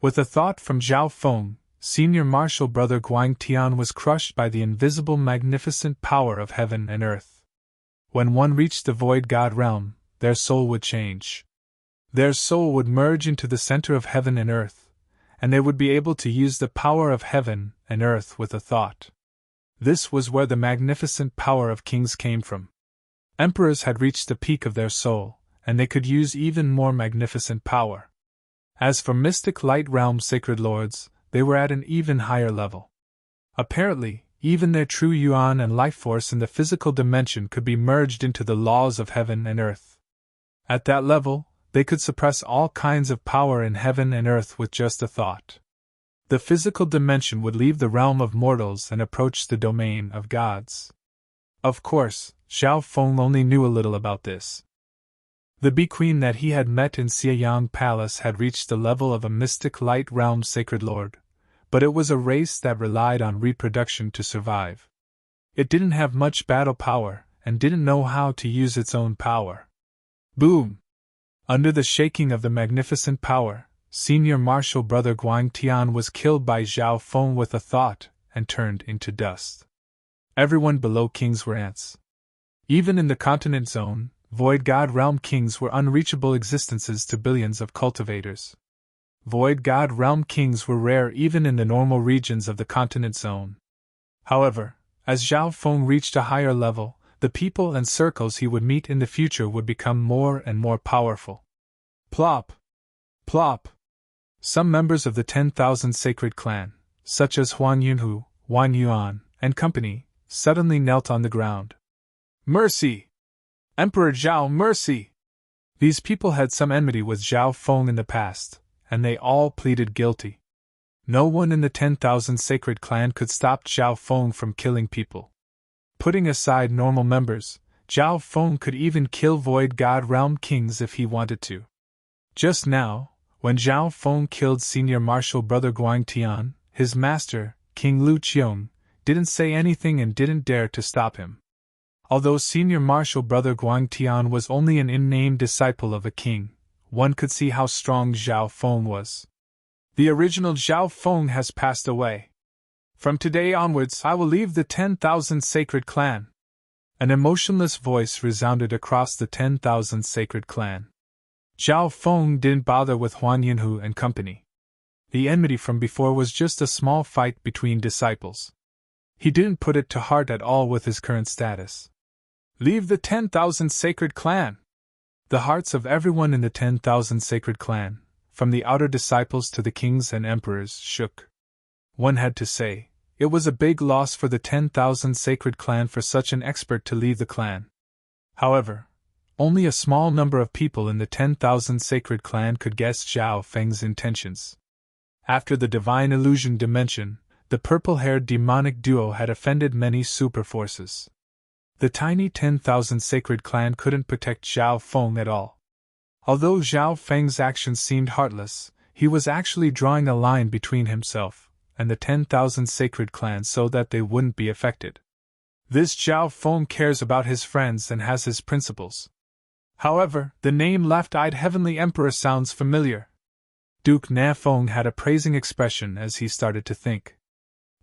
With a thought from Zhao Feng, Senior Marshal Brother Guang Tian was crushed by the invisible magnificent power of heaven and earth. When one reached the Void God realm, their soul would change. Their soul would merge into the center of heaven and earth, and they would be able to use the power of heaven and earth with a thought. This was where the magnificent power of kings came from. Emperors had reached the peak of their soul, and they could use even more magnificent power. As for mystic light realm sacred lords, they were at an even higher level. Apparently, even their true yuan and life force in the physical dimension could be merged into the laws of heaven and earth. At that level, they could suppress all kinds of power in heaven and earth with just a thought. The physical dimension would leave the realm of mortals and approach the domain of gods. Of course, Zhao Feng only knew a little about this. The Bee Queen that he had met in Xieyang Palace had reached the level of a mystic light realm sacred lord, but it was a race that relied on reproduction to survive. It didn't have much battle power, and didn't know how to use its own power. Boom! Under the shaking of the magnificent power, Senior Marshal Brother Guang Tian was killed by Zhao Feng with a thought, and turned into dust. Everyone below kings were ants. Even in the continent zone, Void God Realm kings were unreachable existences to billions of cultivators. Void God Realm kings were rare even in the normal regions of the continent zone. However, as Zhao Feng reached a higher level, the people and circles he would meet in the future would become more and more powerful. Plop! Plop! Some members of the 10,000 Sacred Clan, such as Huan Yunhu, Wan Yuan, and company, suddenly knelt on the ground. Mercy! Emperor Zhao, mercy! These people had some enmity with Zhao Feng in the past, and they all pleaded guilty. No one in the 10,000 Sacred Clan could stop Zhao Feng from killing people. Putting aside normal members, Zhao Feng could even kill Void God Realm kings if he wanted to. Just now, when Zhao Feng killed Senior Marshal Brother Guang Tian, his master, King Lu Qiong, didn't say anything and didn't dare to stop him. Although Senior Marshal Brother Guang Tian was only an in-name disciple of a king, one could see how strong Zhao Feng was. The original Zhao Feng has passed away. From today onwards I will leave the 10,000 Sacred Clan. An emotionless voice resounded across the 10,000 Sacred Clan. Zhao Feng didn't bother with Huan Yunhu and company. The enmity from before was just a small fight between disciples. He didn't put it to heart at all with his current status. Leave the 10,000 Sacred Clan! The hearts of everyone in the 10,000 Sacred Clan, from the outer disciples to the kings and emperors, shook. One had to say, it was a big loss for the 10,000 Sacred Clan for such an expert to leave the clan. However, only a small number of people in the 10,000 Sacred Clan could guess Zhao Feng's intentions. After the Divine Illusion Dimension, the purple-haired demonic duo had offended many super forces. The tiny 10,000 Sacred Clan couldn't protect Zhao Feng at all. Although Zhao Feng's actions seemed heartless, he was actually drawing a line between himself and the 10,000 Sacred Clan so that they wouldn't be affected. This Zhao Feng cares about his friends and has his principles. However, the name Left-Eyed Heavenly Emperor sounds familiar. Duke Na Feng had a praising expression as he started to think.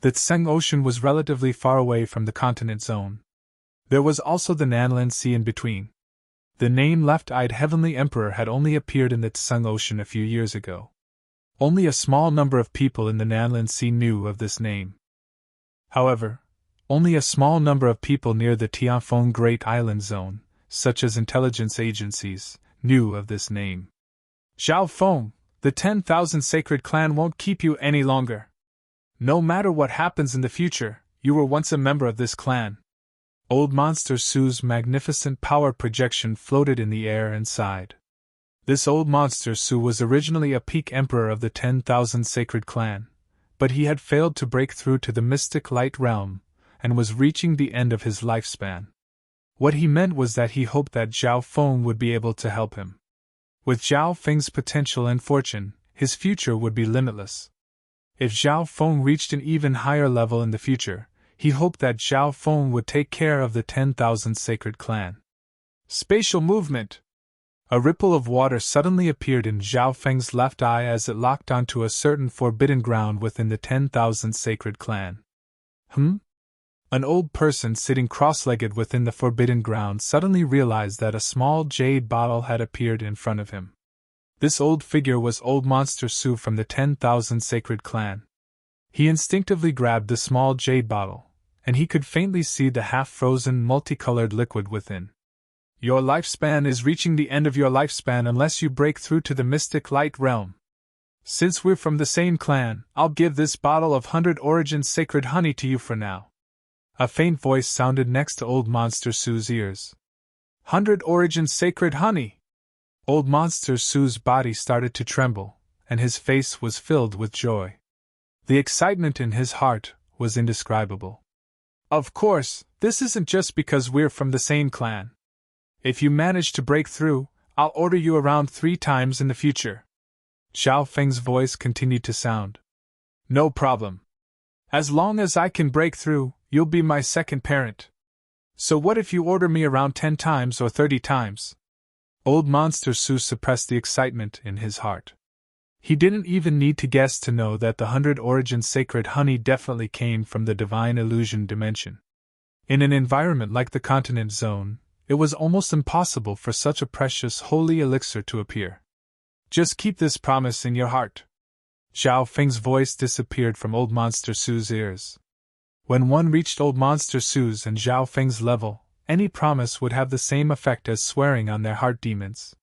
The Tseng Ocean was relatively far away from the continent zone. There was also the Nanlan Sea in between. The name Left-Eyed Heavenly Emperor had only appeared in the Tseng Ocean a few years ago. Only a small number of people in the Nanlan Sea knew of this name. However, only a small number of people near the Tianfeng Great Island Zone, such as intelligence agencies, knew of this name. Zhao Feng, the 10,000 Sacred Clan won't keep you any longer. No matter what happens in the future, you were once a member of this clan. Old Monster Su's magnificent power projection floated in the air and sighed. This old Monster Su was originally a peak emperor of the 10,000 Sacred Clan, but he had failed to break through to the mystic light realm, and was reaching the end of his lifespan. What he meant was that he hoped that Zhao Feng would be able to help him. With Zhao Feng's potential and fortune, his future would be limitless. If Zhao Feng reached an even higher level in the future, he hoped that Zhao Feng would take care of the 10,000 Sacred Clan. Spatial movement! A ripple of water suddenly appeared in Zhao Feng's left eye as it locked onto a certain forbidden ground within the 10,000 Sacred Clan. An old person sitting cross-legged within the forbidden ground suddenly realized that a small jade bottle had appeared in front of him. This old figure was Old Monster Su from the 10,000 Sacred Clan. He instinctively grabbed the small jade bottle, and he could faintly see the half-frozen, multicolored liquid within. Your lifespan is reaching the end of your lifespan unless you break through to the mystic light realm. Since we're from the same clan, I'll give this bottle of 100 Origin sacred honey to you for now. A faint voice sounded next to Old Monster Su's ears. 100 Origin sacred honey! Old Monster Su's body started to tremble, and his face was filled with joy. The excitement in his heart was indescribable. Of course, this isn't just because we're from the same clan. If you manage to break through, I'll order you around 3 times in the future. Zhao Feng's voice continued to sound. No problem. As long as I can break through, you'll be my second parent. So what if you order me around 10 times or 30 times? Old Monster Su suppressed the excitement in his heart. He didn't even need to guess to know that the 100 origin sacred honey definitely came from the divine illusion dimension. In an environment like the continent zone, it was almost impossible for such a precious holy elixir to appear. Just keep this promise in your heart. Zhao Feng's voice disappeared from Old Monster Su's ears. When one reached Old Monster Su's and Zhao Feng's level, any promise would have the same effect as swearing on their heart demons.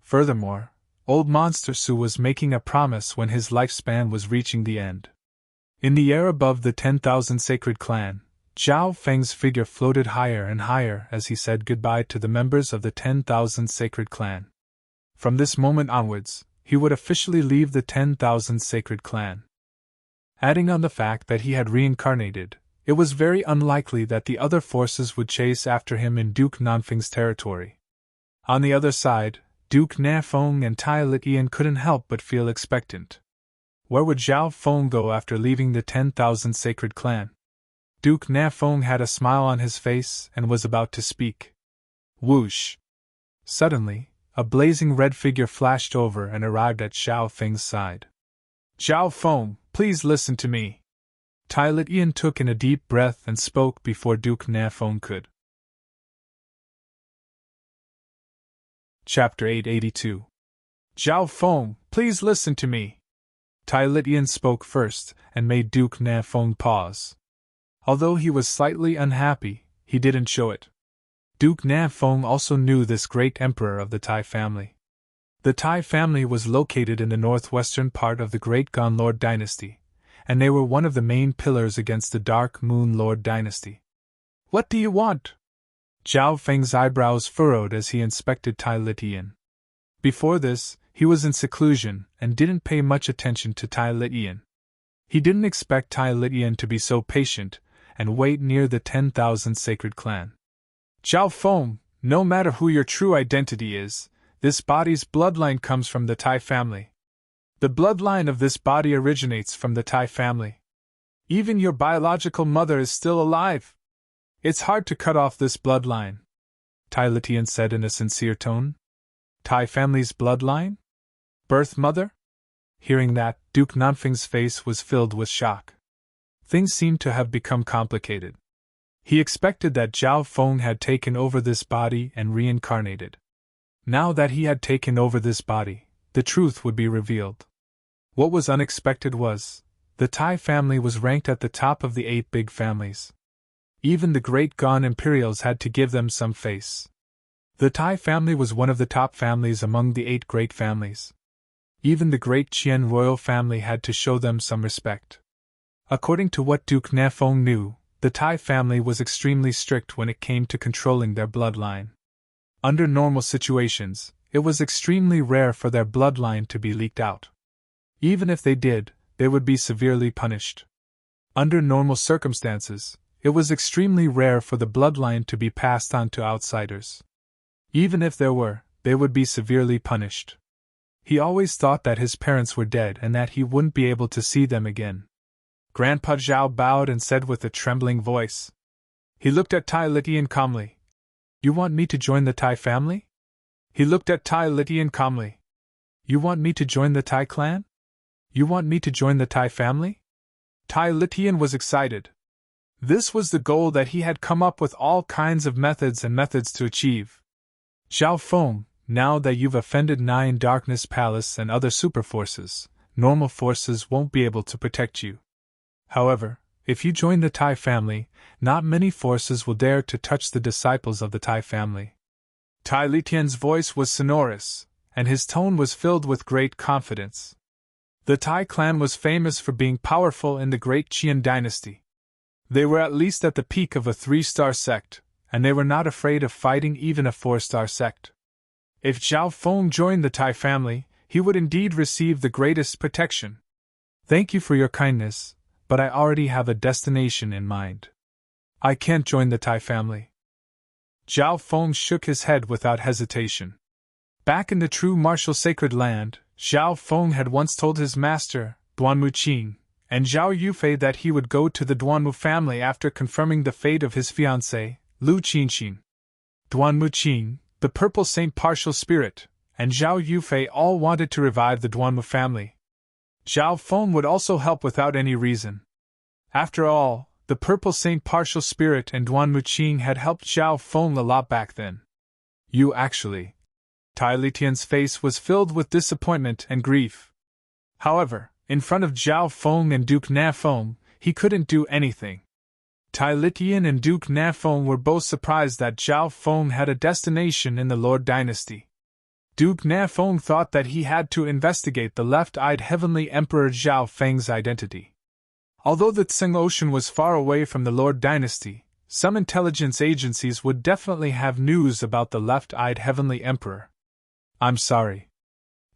Furthermore, Old Monster Su was making a promise when his lifespan was reaching the end. In the air above the 10,000 sacred clan, Zhao Feng's figure floated higher and higher as he said goodbye to the members of the 10,000 sacred clan. From this moment onwards, he would officially leave the 10,000 sacred clan. Adding on the fact that he had reincarnated, it was very unlikely that the other forces would chase after him in Duke Nanfeng's territory. On the other side, Duke Nafeng and Tai Litian couldn't help but feel expectant. Where would Zhao Feng go after leaving the 10,000 sacred clan? Duke Nafeng had a smile on his face and was about to speak. Whoosh! Suddenly, a blazing red figure flashed over and arrived at Zhao Feng's side. Zhao Feng, please listen to me. Tai Litian took in a deep breath and spoke before Duke Nafeng could. Chapter 882. Zhao Feng, please listen to me. Tai Litian spoke first and made Duke Nafeng pause. Although he was slightly unhappy, he didn't show it. Duke Nafeng also knew this great emperor of the Tai family. The Tai family was located in the northwestern part of the Great Gon Lord dynasty, and they were one of the main pillars against the Dark Moon Lord dynasty. What do you want? Zhao Feng's eyebrows furrowed as he inspected Tai Litian. Before this, he was in seclusion and didn't pay much attention to Tai Litian. He didn't expect Tai Litian to be so patient and wait near the 10,000 sacred clan. Zhao Feng, no matter who your true identity is, this body's bloodline comes from the Tai family. The bloodline of this body originates from the Tai family. Even your biological mother is still alive. It's hard to cut off this bloodline, Tai Litian said in a sincere tone. Tai family's bloodline? Birth mother? Hearing that, Duke Nanfeng's face was filled with shock. Things seemed to have become complicated. He expected that Zhao Feng had taken over this body and reincarnated. Now that he had taken over this body, the truth would be revealed. What was unexpected was, the Tai family was ranked at the top of the 8 big families. Even the Great Gon Imperials had to give them some face. The Tai family was one of the top families among the 8 great families. Even the Great Qian royal family had to show them some respect. According to what Duke Nafeng knew, the Tai family was extremely strict when it came to controlling their bloodline. Under normal situations, it was extremely rare for their bloodline to be leaked out. Even if they did, they would be severely punished. Under normal circumstances, it was extremely rare for the bloodline to be passed on to outsiders. Even if there were, they would be severely punished. He always thought that his parents were dead and that he wouldn't be able to see them again. Grandpa Zhao bowed and said with a trembling voice. He looked at Tai Litian calmly. You want me to join the Tai family? He looked at Tai Litian calmly. You want me to join the Tai clan? You want me to join the Tai family? Tai Litian was excited. This was the goal that he had come up with all kinds of methods to achieve. Zhao Feng, now that you've offended 9 Darkness Palace and other superforces, normal forces won't be able to protect you. However, if you join the Tai family, not many forces will dare to touch the disciples of the Tai family. Tai Litian's voice was sonorous, and his tone was filled with great confidence. The Tai clan was famous for being powerful in the Great Qian dynasty. They were at least at the peak of a 3-star sect, and they were not afraid of fighting even a 4-star sect. If Zhao Feng joined the Tai family, he would indeed receive the greatest protection. Thank you for your kindness, but I already have a destination in mind. I can't join the Tai family. Zhao Feng shook his head without hesitation. Back in the true martial sacred land, Zhao Feng had once told his master, Duanmu Qing, and Zhao Yufei that he would go to the Duanmu family after confirming the fate of his fiancée, Lu Qinxin. Duanmu Qing, the purple saint partial spirit, and Zhao Yufei all wanted to revive the Duanmu family. Zhao Feng would also help without any reason. After all, the purple saint partial spirit and Duanmu Qing had helped Zhao Feng a lot back then. You actually. Tai Litian's face was filled with disappointment and grief. However, in front of Zhao Feng and Duke Na Feng, he couldn't do anything. Tai Litian and Duke Na Feng were both surprised that Zhao Feng had a destination in the Lord Dynasty. Duke Na Feng thought that he had to investigate the left-eyed Heavenly Emperor Zhao Feng's identity. Although the Tsing Ocean was far away from the Lord Dynasty, some intelligence agencies would definitely have news about the left-eyed Heavenly Emperor. I'm sorry.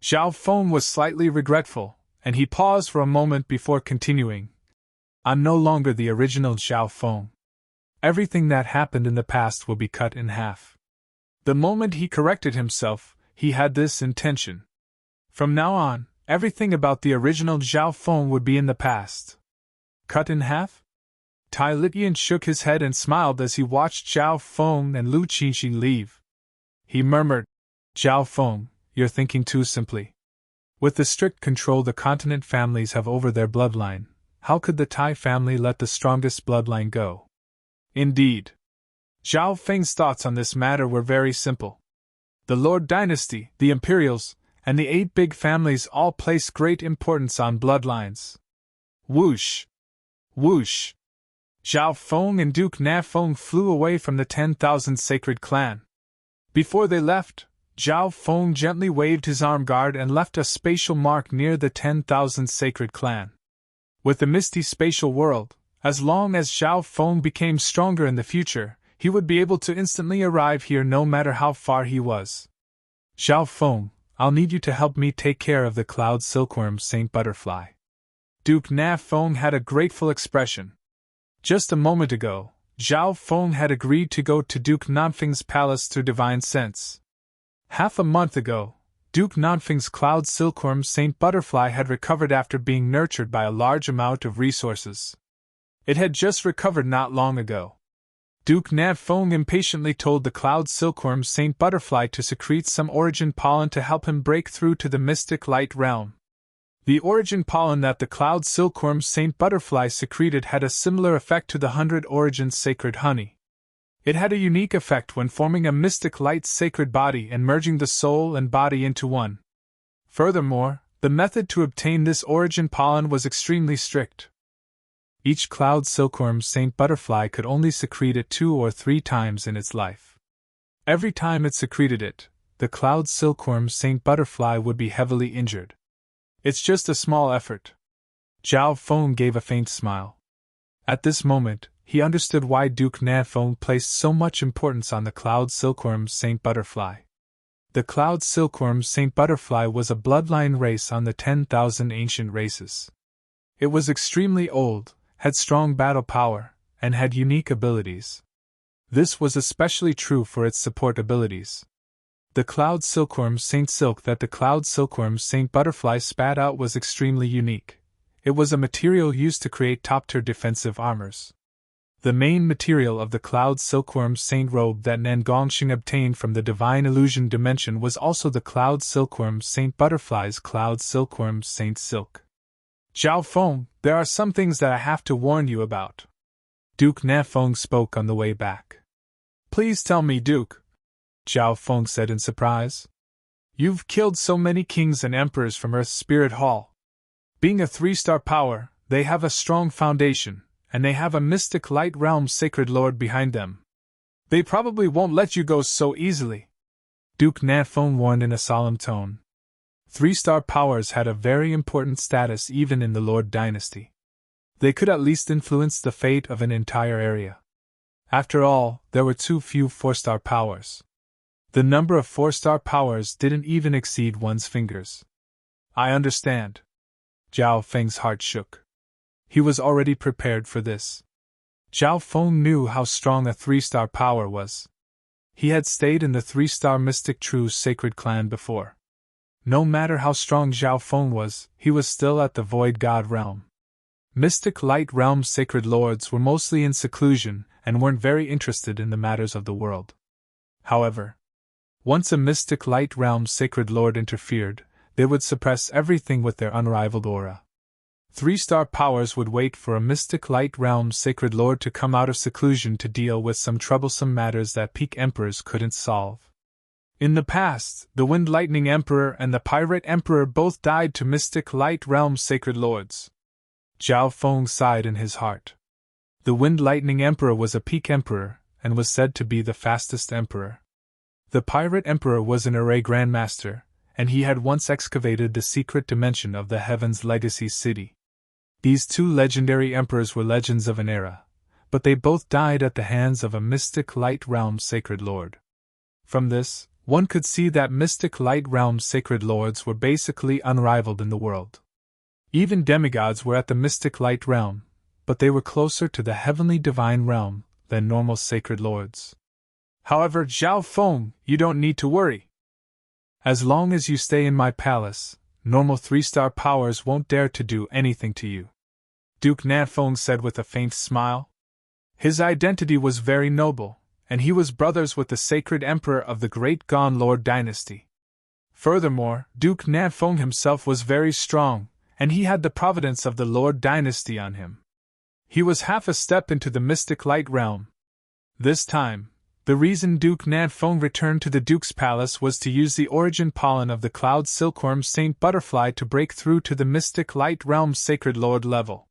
Zhao Feng was slightly regretful, and he paused for a moment before continuing. I'm no longer the original Zhao Feng. Everything that happened in the past will be cut in half. The moment he corrected himself, he had this intention. From now on, everything about the original Zhao Feng would be in the past. Cut in half? Tai Litian shook his head and smiled as he watched Zhao Feng and Lu Qinxin leave. He murmured, Zhao Feng, you're thinking too simply. With the strict control the continent families have over their bloodline, how could the Tai family let the strongest bloodline go? Indeed. Zhao Feng's thoughts on this matter were very simple. The Lord Dynasty, the Imperials, and the 8 big families all place great importance on bloodlines. Whoosh! Whoosh! Zhao Feng and Duke Na Feng flew away from the 10,000 sacred clan. Before they left, Zhao Feng gently waved his arm guard and left a spatial mark near the 10,000 sacred clan. With the misty spatial world, as long as Zhao Feng became stronger in the future, he would be able to instantly arrive here no matter how far he was. Zhao Feng, I'll need you to help me take care of the cloud silkworm Saint Butterfly. Duke Na Feng had a grateful expression. Just a moment ago, Zhao Feng had agreed to go to Duke Nanfeng's palace through divine sense. Half a month ago, Duke Nanfeng's cloud silkworm Saint Butterfly had recovered after being nurtured by a large amount of resources. It had just recovered not long ago. Duke Nanfeng impatiently told the cloud silkworm Saint Butterfly to secrete some origin pollen to help him break through to the mystic light realm. The origin pollen that the cloud silkworm Saint Butterfly secreted had a similar effect to the 100 origins sacred honey. It had a unique effect when forming a mystic light sacred body and merging the soul and body into one. Furthermore, the method to obtain this origin pollen was extremely strict. Each cloud silkworm Saint Butterfly could only secrete it 2 or 3 times in its life. Every time it secreted it, the cloud silkworm Saint Butterfly would be heavily injured. It's just a small effort. Zhao Feng gave a faint smile. At this moment, he understood why Duke Na Feng placed so much importance on the cloud silkworm Saint Butterfly. The cloud silkworm Saint Butterfly was a bloodline race on the 10,000 ancient races. It was extremely old, had strong battle power, and had unique abilities. This was especially true for its support abilities. The cloud silkworm Saint Silk that the cloud silkworm Saint Butterfly spat out was extremely unique. It was a material used to create top-tier defensive armors. The main material of the cloud silkworm Saint Robe that Nangongxing obtained from the divine illusion dimension was also the cloud silkworm Saint Butterfly's cloud silkworm Saint Silk. Zhao Feng, there are some things that I have to warn you about. Duke Na Feng spoke on the way back. Please tell me, Duke, Zhao Feng said in surprise. You've killed so many kings and emperors from Earth's Spirit Hall. Being a 3-star power, they have a strong foundation, and they have a mystic light realm sacred lord behind them. They probably won't let you go so easily. Duke Na Feng warned in a solemn tone. 3-star powers had a very important status even in the Lord Dynasty. They could at least influence the fate of an entire area. After all, there were too few 4-star powers. The number of 4-star powers didn't even exceed one's fingers. I understand. Zhao Feng's heart shook. He was already prepared for this. Zhao Feng knew how strong a 3-star power was. He had stayed in the 3-star Mystic True Sacred Clan before. No matter how strong Zhao Feng was, he was still at the Void God realm. Mystic Light Realm Sacred Lords were mostly in seclusion and weren't very interested in the matters of the world. However, once a Mystic Light Realm Sacred Lord interfered, they would suppress everything with their unrivaled aura. 3-star powers would wait for a Mystic Light Realm Sacred Lord to come out of seclusion to deal with some troublesome matters that peak emperors couldn't solve. In the past, the Wind Lightning Emperor and the Pirate Emperor both died to Mystic Light Realm Sacred Lords. Zhao Feng sighed in his heart. The Wind Lightning Emperor was a peak emperor, and was said to be the fastest emperor. The Pirate Emperor was an array grandmaster, and he had once excavated the secret dimension of the Heaven's Legacy City. These two legendary emperors were legends of an era, but they both died at the hands of a Mystic Light Realm Sacred Lord. From this, one could see that Mystic Light Realm Sacred Lords were basically unrivaled in the world. Even demigods were at the Mystic Light Realm, but they were closer to the Heavenly Divine Realm than normal Sacred Lords. However, Zhao Feng, you don't need to worry. As long as you stay in my palace, normal 3-star powers won't dare to do anything to you, Duke Nanfeng said with a faint smile. His identity was very noble, and he was brothers with the sacred emperor of the Great Gone Lord dynasty. Furthermore, Duke Nanfeng himself was very strong, and he had the providence of the Lord dynasty on him. He was half a step into the Mystic Light Realm. This time, the reason Duke Nanfeng returned to the Duke's palace was to use the origin pollen of the Cloud Silkworm Saint Butterfly to break through to the Mystic Light Realm Sacred Lord level.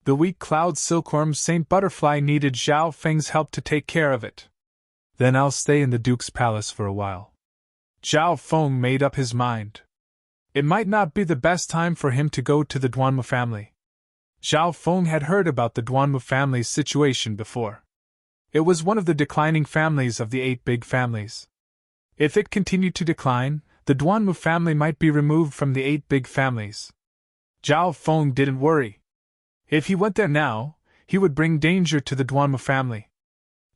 The weak Cloud Silkworm Saint Butterfly needed Zhao Feng's help to take care of it. Then I'll stay in the Duke's palace for a while. Zhao Feng made up his mind. It might not be the best time for him to go to the Duanmu family. Zhao Feng had heard about the Duanmu family's situation before. It was one of the declining families of the 8 big families. If it continued to decline, the Duanmu family might be removed from the 8 big families. Zhao Feng didn't worry. If he went there now, he would bring danger to the Duanmu family.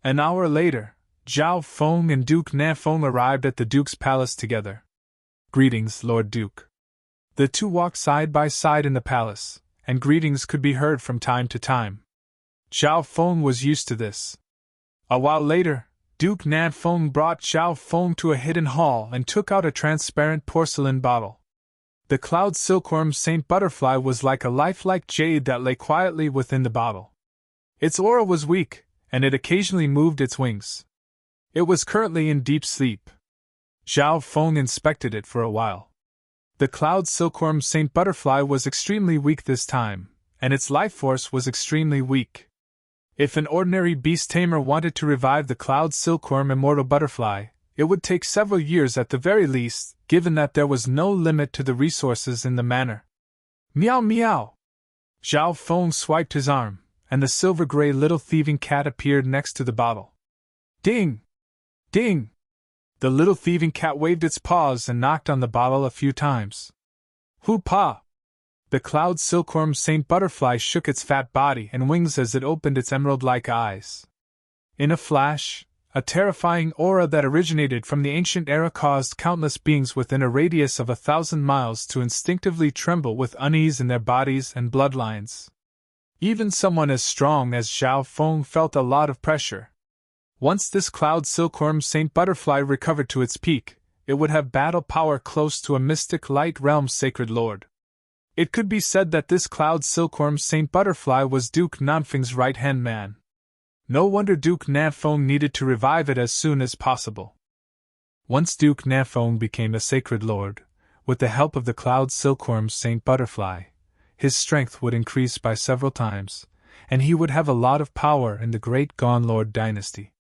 An hour later, Zhao Feng and Duke Nanfeng arrived at the Duke's palace together. Greetings, Lord Duke. The two walked side by side in the palace, and greetings could be heard from time to time. Zhao Feng was used to this. A while later, Duke Nanfeng brought Zhao Feng to a hidden hall and took out a transparent porcelain bottle. The Cloud Silkworm Saint Butterfly was like a lifelike jade that lay quietly within the bottle. Its aura was weak, and it occasionally moved its wings. It was currently in deep sleep. Zhao Feng inspected it for a while. The Cloud Silkworm Saint Butterfly was extremely weak this time, and its life force was extremely weak. If an ordinary beast tamer wanted to revive the Cloud Silkworm Immortal Butterfly, it would take several years at the very least, given that there was no limit to the resources in the manor. Meow meow! Zhao Feng swiped his arm, and the silver-gray little thieving cat appeared next to the bottle. Ding! Ding! The little thieving cat waved its paws and knocked on the bottle a few times. Hoo-pa! The Cloud Silkworm Saint Butterfly shook its fat body and wings as it opened its emerald-like eyes. In a flash, a terrifying aura that originated from the ancient era caused countless beings within a radius of 1,000 miles to instinctively tremble with unease in their bodies and bloodlines. Even someone as strong as Zhao Feng felt a lot of pressure. Once this Cloud Silkworm Saint Butterfly recovered to its peak, it would have battle power close to a Mystic Light Realm Sacred Lord. It could be said that this Cloud Silkworm Saint Butterfly was Duke Nanfeng's right-hand man. No wonder Duke Nanfeng needed to revive it as soon as possible. Once Duke Nanfeng became a Sacred Lord, with the help of the Cloud Silkworm Saint Butterfly, his strength would increase by several times, and he would have a lot of power in the Great Gone Lord dynasty.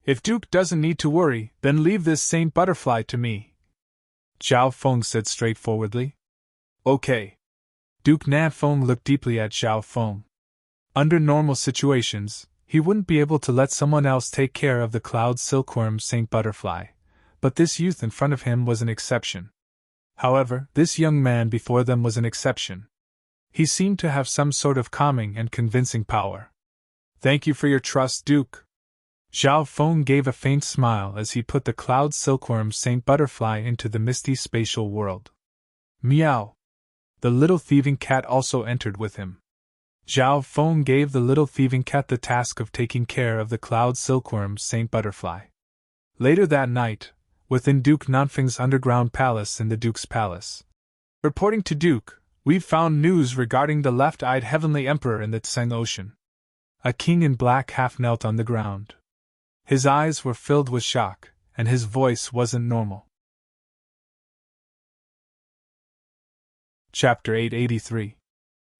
If Duke doesn't need to worry, then leave this Saint Butterfly to me, Zhao Feng said straightforwardly. Okay. Duke Nanfeng looked deeply at Zhao Feng. Under normal situations, he wouldn't be able to let someone else take care of the Cloud Silkworm Saint Butterfly, but this youth in front of him was an exception. However, this young man before them was an exception. He seemed to have some sort of calming and convincing power. Thank you for your trust, Duke. Zhao Feng gave a faint smile as he put the cloud silkworm Saint Butterfly into the misty spatial world. Meow! The little thieving cat also entered with him. Zhao Feng gave the little thieving cat the task of taking care of the cloud silkworm Saint Butterfly. Later that night, within Duke Nanfeng's underground palace in the Duke's palace. Reporting to Duke, we've found news regarding the left-eyed heavenly emperor in the Tseng Ocean. A king in black half knelt on the ground. His eyes were filled with shock, and his voice wasn't normal. Chapter 883.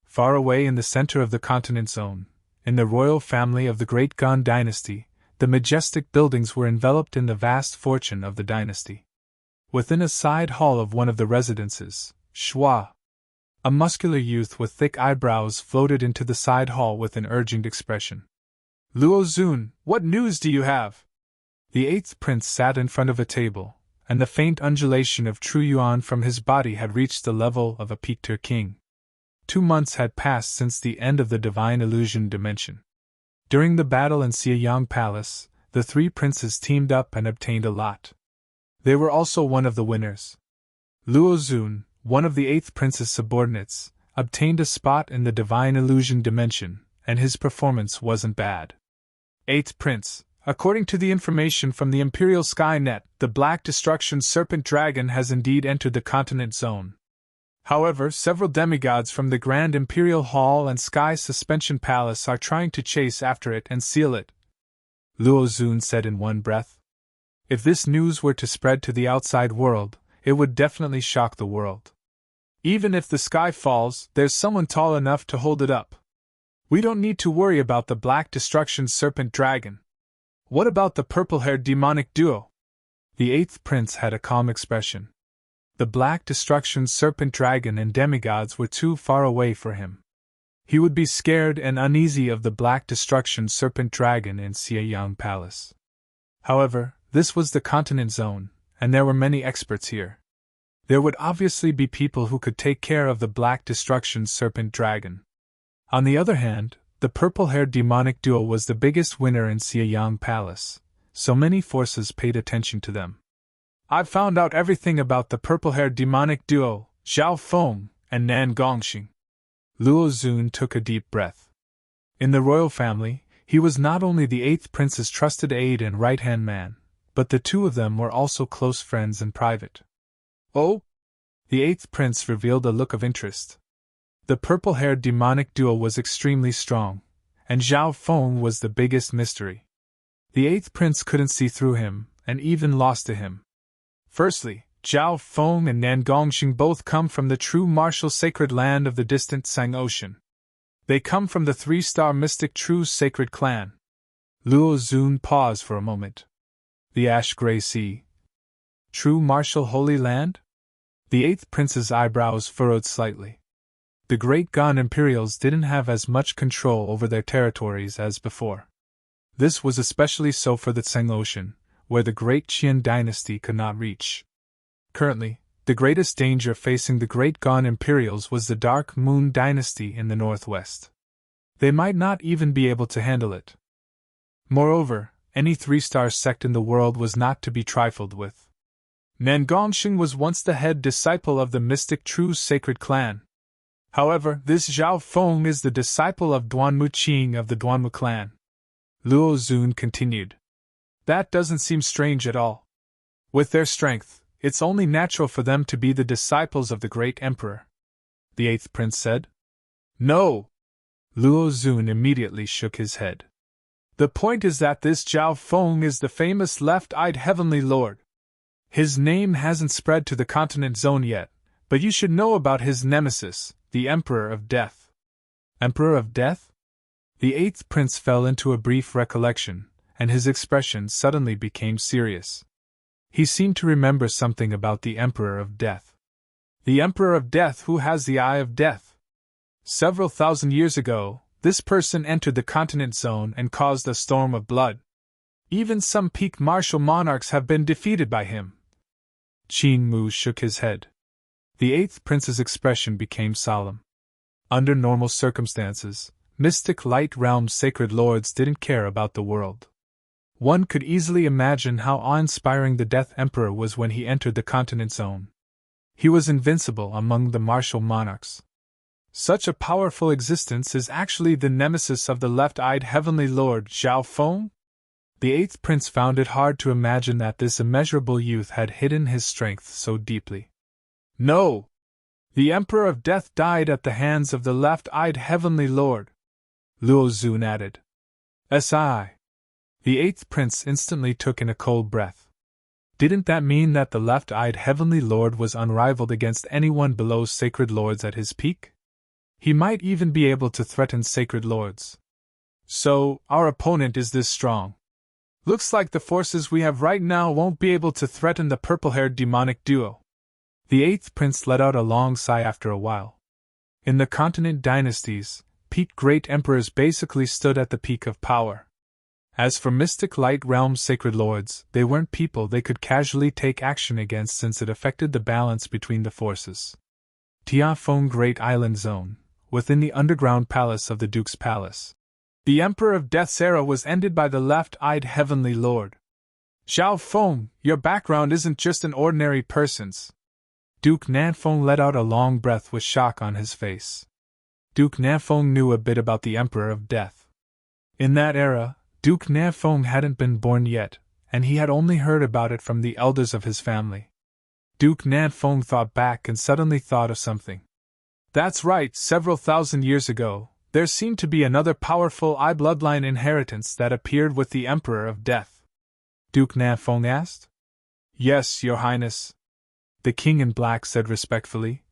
Far away in the center of the continent zone, in the royal family of the Great Gan dynasty, the majestic buildings were enveloped in the vast fortune of the dynasty. Within a side hall of one of the residences, Shua, a muscular youth with thick eyebrows, floated into the side hall with an urgent expression. Luo Zun, what news do you have? The eighth prince sat in front of a table, and the faint undulation of true yuan from his body had reached the level of a peaked king. 2 months had passed since the end of the divine illusion dimension. During the battle in Xieyang Palace, the 3 princes teamed up and obtained a lot. They were also one of the winners. Luo Zun, one of the 8th prince's subordinates, obtained a spot in the divine illusion dimension, and his performance wasn't bad. 8th prince, according to the information from the Imperial Skynet, the Black Destruction Serpent Dragon has indeed entered the continent zone. However, several demigods from the Grand Imperial Hall and Sky Suspension Palace are trying to chase after it and seal it, Luo Zun said in one breath. If this news were to spread to the outside world, it would definitely shock the world. Even if the sky falls, there's someone tall enough to hold it up. We don't need to worry about the Black Destruction Serpent Dragon. What about the purple-haired demonic duo? The 8th prince had a calm expression. The Black Destruction Serpent Dragon and demigods were too far away for him. He would be scared and uneasy of the Black Destruction Serpent Dragon in Xieyang Palace. However, this was the continent zone, and there were many experts here. There would obviously be people who could take care of the Black Destruction Serpent Dragon. On the other hand, the purple-haired demonic duo was the biggest winner in Xieyang Palace, so many forces paid attention to them. I've found out everything about the purple-haired demonic duo, Zhao Feng and Nan Gongxing. Luo Zun took a deep breath. In the royal family, he was not only the 8th prince's trusted aide and right-hand man, but the 2 of them were also close friends in private. Oh? The 8th prince revealed a look of interest. The purple-haired demonic duo was extremely strong, and Zhao Feng was the biggest mystery. The 8th prince couldn't see through him, and even lost to him. Firstly, Zhao Feng and Nan Gongxing both come from the true martial sacred land of the distant Tseng Ocean. They come from the 3-star mystic true sacred clan. Luo Zun paused for a moment. The Ash-Gray Sea. True martial holy land? The 8th prince's eyebrows furrowed slightly. The Great Gan Imperials didn't have as much control over their territories as before. This was especially so for the Tseng Ocean, where the Great Qian dynasty could not reach. Currently, the greatest danger facing the Great Gan Imperials was the Dark Moon dynasty in the northwest. They might not even be able to handle it. Moreover, any 3-star sect in the world was not to be trifled with. Nan Gongxing was once the head disciple of the mystic true sacred clan. However, this Zhao Feng is the disciple of Duanmu Qing of the Duanmu clan. Luo Zun continued. That doesn't seem strange at all. With their strength, it's only natural for them to be the disciples of the great emperor. The 8th prince said. No! Luo Zun immediately shook his head. The point is that this Zhao Feng is the famous left-eyed heavenly lord. His name hasn't spread to the continent zone yet, but you should know about his nemesis, the Emperor of Death. Emperor of Death? The 8th prince fell into a brief recollection, and his expression suddenly became serious. He seemed to remember something about the Emperor of Death. The Emperor of Death who has the Eye of Death. Several thousand years ago, this person entered the continent zone and caused a storm of blood. Even some peak martial monarchs have been defeated by him. Qin Mu shook his head. The 8th prince's expression became solemn. Under normal circumstances, mystic light realm sacred lords didn't care about the world. One could easily imagine how awe-inspiring the Death Emperor was when he entered the continent zone. He was invincible among the martial monarchs. Such a powerful existence is actually the nemesis of the left-eyed heavenly lord Zhao Feng? The eighth prince found it hard to imagine that this immeasurable youth had hidden his strength so deeply. No! The Emperor of Death died at the hands of the left-eyed heavenly lord, Luo Zun added. Si. The eighth prince instantly took in a cold breath. Didn't that mean that the left-eyed heavenly lord was unrivaled against anyone below sacred lords at his peak? He might even be able to threaten sacred lords. So, our opponent is this strong. Looks like the forces we have right now won't be able to threaten the purple-haired demonic duo. The eighth prince let out a long sigh after a while. In the continent dynasties, peak great emperors basically stood at the peak of power. As for mystic light realm sacred lords, they weren't people they could casually take action against since it affected the balance between the forces. Tiafeng Great Island Zone, within the underground palace of the Duke's Palace. The Emperor of Death's era was ended by the left-eyed heavenly lord. Zhao Feng, your background isn't just an ordinary person's. Duke Nanfeng let out a long breath with shock on his face. Duke Nanfeng knew a bit about the Emperor of Death. In that era, Duke Nanfeng hadn't been born yet, and he had only heard about it from the elders of his family. Duke Nanfeng thought back and suddenly thought of something. That's right, several thousand years ago, there seemed to be another powerful bloodline inheritance that appeared with the Emperor of Death. Duke Nanfeng asked. Yes, Your Highness. The King in Black said respectfully.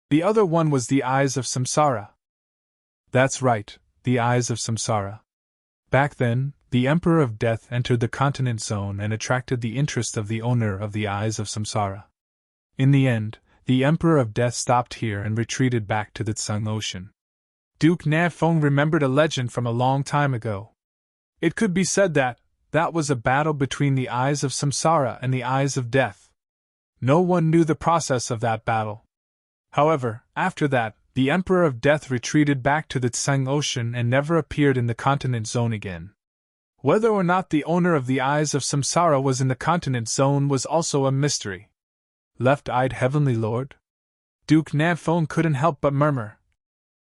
The other one was the Eyes of Samsara. That's right, the Eyes of Samsara. Back then, the Emperor of Death entered the continent zone and attracted the interest of the owner of the Eyes of Samsara. In the end, the Emperor of Death stopped here and retreated back to the Tsung Ocean. Duke Nanfeng remembered a legend from a long time ago. It could be said that was a battle between the Eyes of Samsara and the Eyes of Death. No one knew the process of that battle. However, after that, the Emperor of Death retreated back to the Tsung Ocean and never appeared in the continent zone again. Whether or not the owner of the Eyes of Samsara was in the continent zone was also a mystery. Left-eyed heavenly lord? Duke Nanfeng couldn't help but murmur.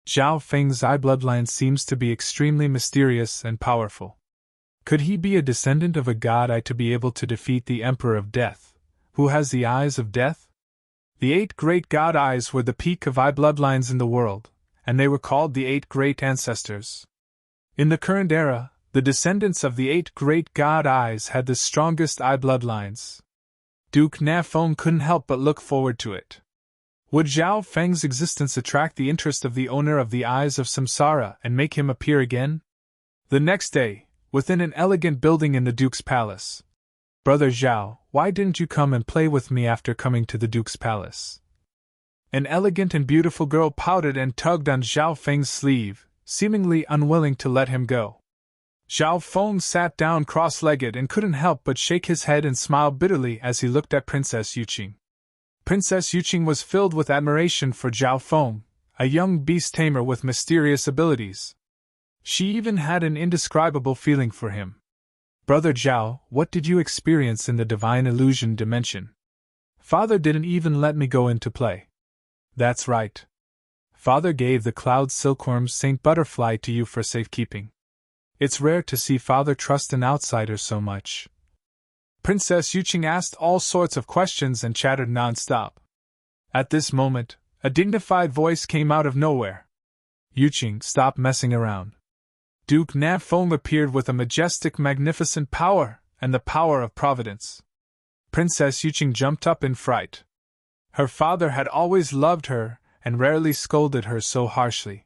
Zhao Feng's eye bloodline seems to be extremely mysterious and powerful. Could he be a descendant of a god eye to be able to defeat the Emperor of Death, who has the Eyes of Death? The 8 great god eyes were the peak of eye bloodlines in the world, and they were called the 8 great ancestors. In the current era, the descendants of the 8 great god eyes had the strongest eye bloodlines. Duke Nanfeng couldn't help but look forward to it. Would Zhao Feng's existence attract the interest of the owner of the Eyes of Samsara and make him appear again? The next day, within an elegant building in the Duke's Palace. Brother Zhao, why didn't you come and play with me after coming to the Duke's Palace? An elegant and beautiful girl pouted and tugged on Zhao Feng's sleeve, seemingly unwilling to let him go. Zhao Feng sat down cross-legged and couldn't help but shake his head and smile bitterly as he looked at Princess Yuqing. Princess Yuqing was filled with admiration for Zhao Feng, a young beast tamer with mysterious abilities. She even had an indescribable feeling for him. Brother Zhao, what did you experience in the divine illusion dimension? Father didn't even let me go in to play. That's right. Father gave the cloud silkworm's Saint Butterfly to you for safekeeping. It's rare to see Father trust an outsider so much. Princess Yuqing asked all sorts of questions and chattered non-stop. At this moment, a dignified voice came out of nowhere. Yuqing, stop messing around. Duke Nanfeng appeared with a majestic, magnificent power, and the power of providence. Princess Yuqing jumped up in fright. Her father had always loved her, and rarely scolded her so harshly.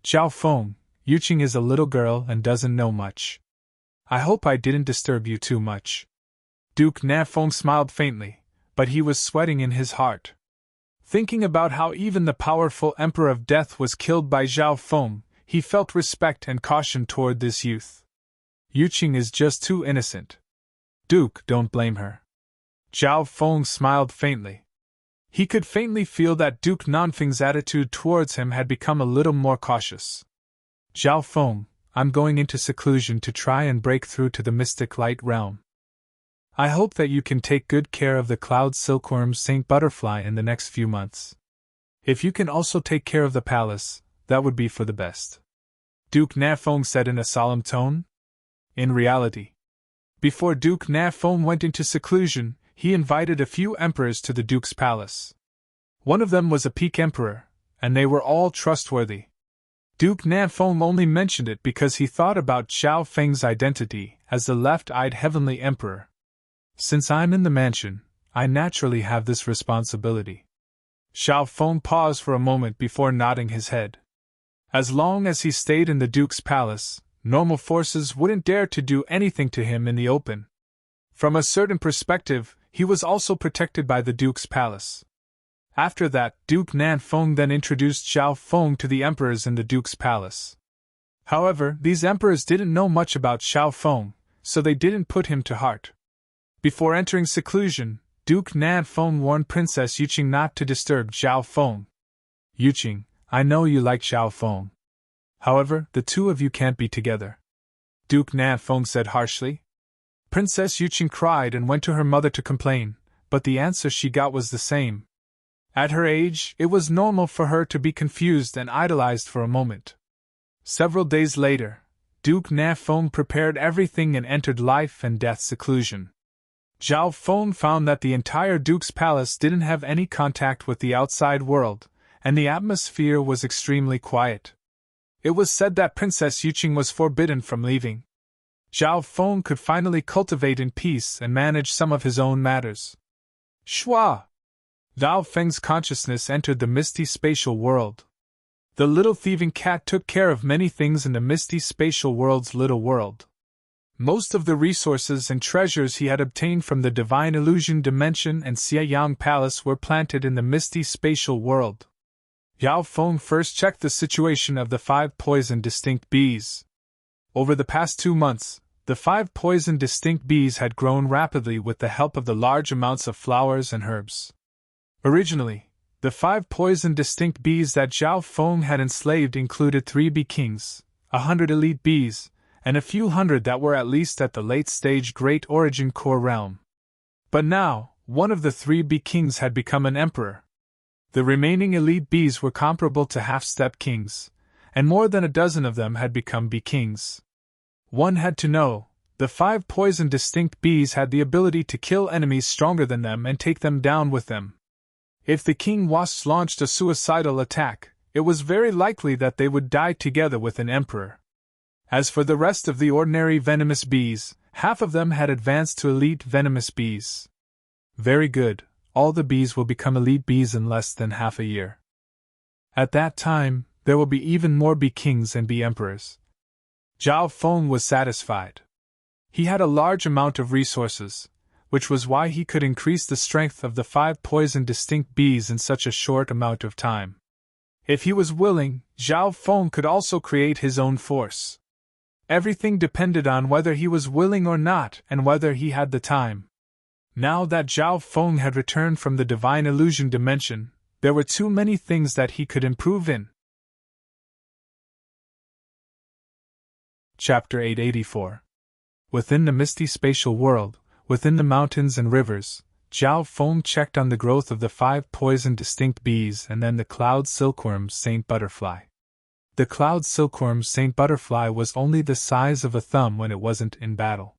Zhao Feng, Yuqing is a little girl and doesn't know much. I hope I didn't disturb you too much. Duke Nanfeng smiled faintly, but he was sweating in his heart. Thinking about how even the powerful Emperor of Death was killed by Zhao Feng, he felt respect and caution toward this youth. Yuqing is just too innocent. Duke, don't blame her. Zhao Feng smiled faintly. He could faintly feel that Duke Nanfeng's attitude towards him had become a little more cautious. Zhao Feng, I'm going into seclusion to try and break through to the mystic light realm. I hope that you can take good care of the cloud silkworm Saint Butterfly in the next few months. If you can also take care of the palace, that would be for the best. Duke Nafong said in a solemn tone. In reality, before Duke Nafong went into seclusion, he invited a few emperors to the Duke's palace. One of them was a peak emperor, and they were all trustworthy. Duke Nafong only mentioned it because he thought about Xiao Feng's identity as the left-eyed heavenly emperor. Since I'm in the mansion, I naturally have this responsibility. Xiao Feng paused for a moment before nodding his head. As long as he stayed in the Duke's palace, normal forces wouldn't dare to do anything to him in the open. From a certain perspective, he was also protected by the Duke's palace. After that, Duke Nanfeng then introduced Xiao Feng to the emperors in the Duke's palace. However, these emperors didn't know much about Xiao Feng, so they didn't put him to heart. Before entering seclusion, Duke Nanfeng warned Princess Yuqing not to disturb Xiao Feng. Yuqing, I know you like Xiao Feng. However, the two of you can't be together, Duke Nanfeng said harshly. Princess Yuqing cried and went to her mother to complain, but the answer she got was the same. At her age, it was normal for her to be confused and idolized for a moment. Several days later, Duke Nafeng prepared everything and entered life and death seclusion. Zhao Feng found that the entire Duke's palace didn't have any contact with the outside world, and the atmosphere was extremely quiet. It was said that Princess Yuqing was forbidden from leaving. Zhao Feng could finally cultivate in peace and manage some of his own matters. Shua! Zhao Feng's consciousness entered the misty spatial world. The little thieving cat took care of many things in the misty spatial world's little world. Most of the resources and treasures he had obtained from the Divine Illusion Dimension and Xiayang Palace were planted in the misty spatial world. Yao Feng first checked the situation of the 5 poison distinct bees. Over the past 2 months, the 5 poison distinct bees had grown rapidly with the help of the large amounts of flowers and herbs. Originally, the 5 poison distinct bees that Zhao Feng had enslaved included 3 bee kings, 100 elite bees, and a few hundred that were at least at the late-stage Great Origin Core realm. But now, one of the 3 bee kings had become an emperor. The remaining elite bees were comparable to half-step kings, and more than a dozen of them had become bee kings. One had to know, the 5 poison distinct bees had the ability to kill enemies stronger than them and take them down with them. If the king wasps launched a suicidal attack, it was very likely that they would die together with an emperor. As for the rest of the ordinary venomous bees, half of them had advanced to elite venomous bees. Very good, all the bees will become elite bees in less than half a year. At that time, there will be even more bee kings and bee emperors. Zhao Feng was satisfied. He had a large amount of resources, which was why he could increase the strength of the 5 poison distinct bees in such a short amount of time. If he was willing, Zhao Feng could also create his own force. Everything depended on whether he was willing or not and whether he had the time. Now that Zhao Feng had returned from the Divine Illusion Dimension, there were too many things that he could improve in. Chapter 884. Within the misty spatial world, within the mountains and rivers, Zhao Feng checked on the growth of the 5 poison distinct bees and then the cloud silkworm Saint Butterfly. The cloud silkworm Saint Butterfly was only the size of a thumb when it wasn't in battle.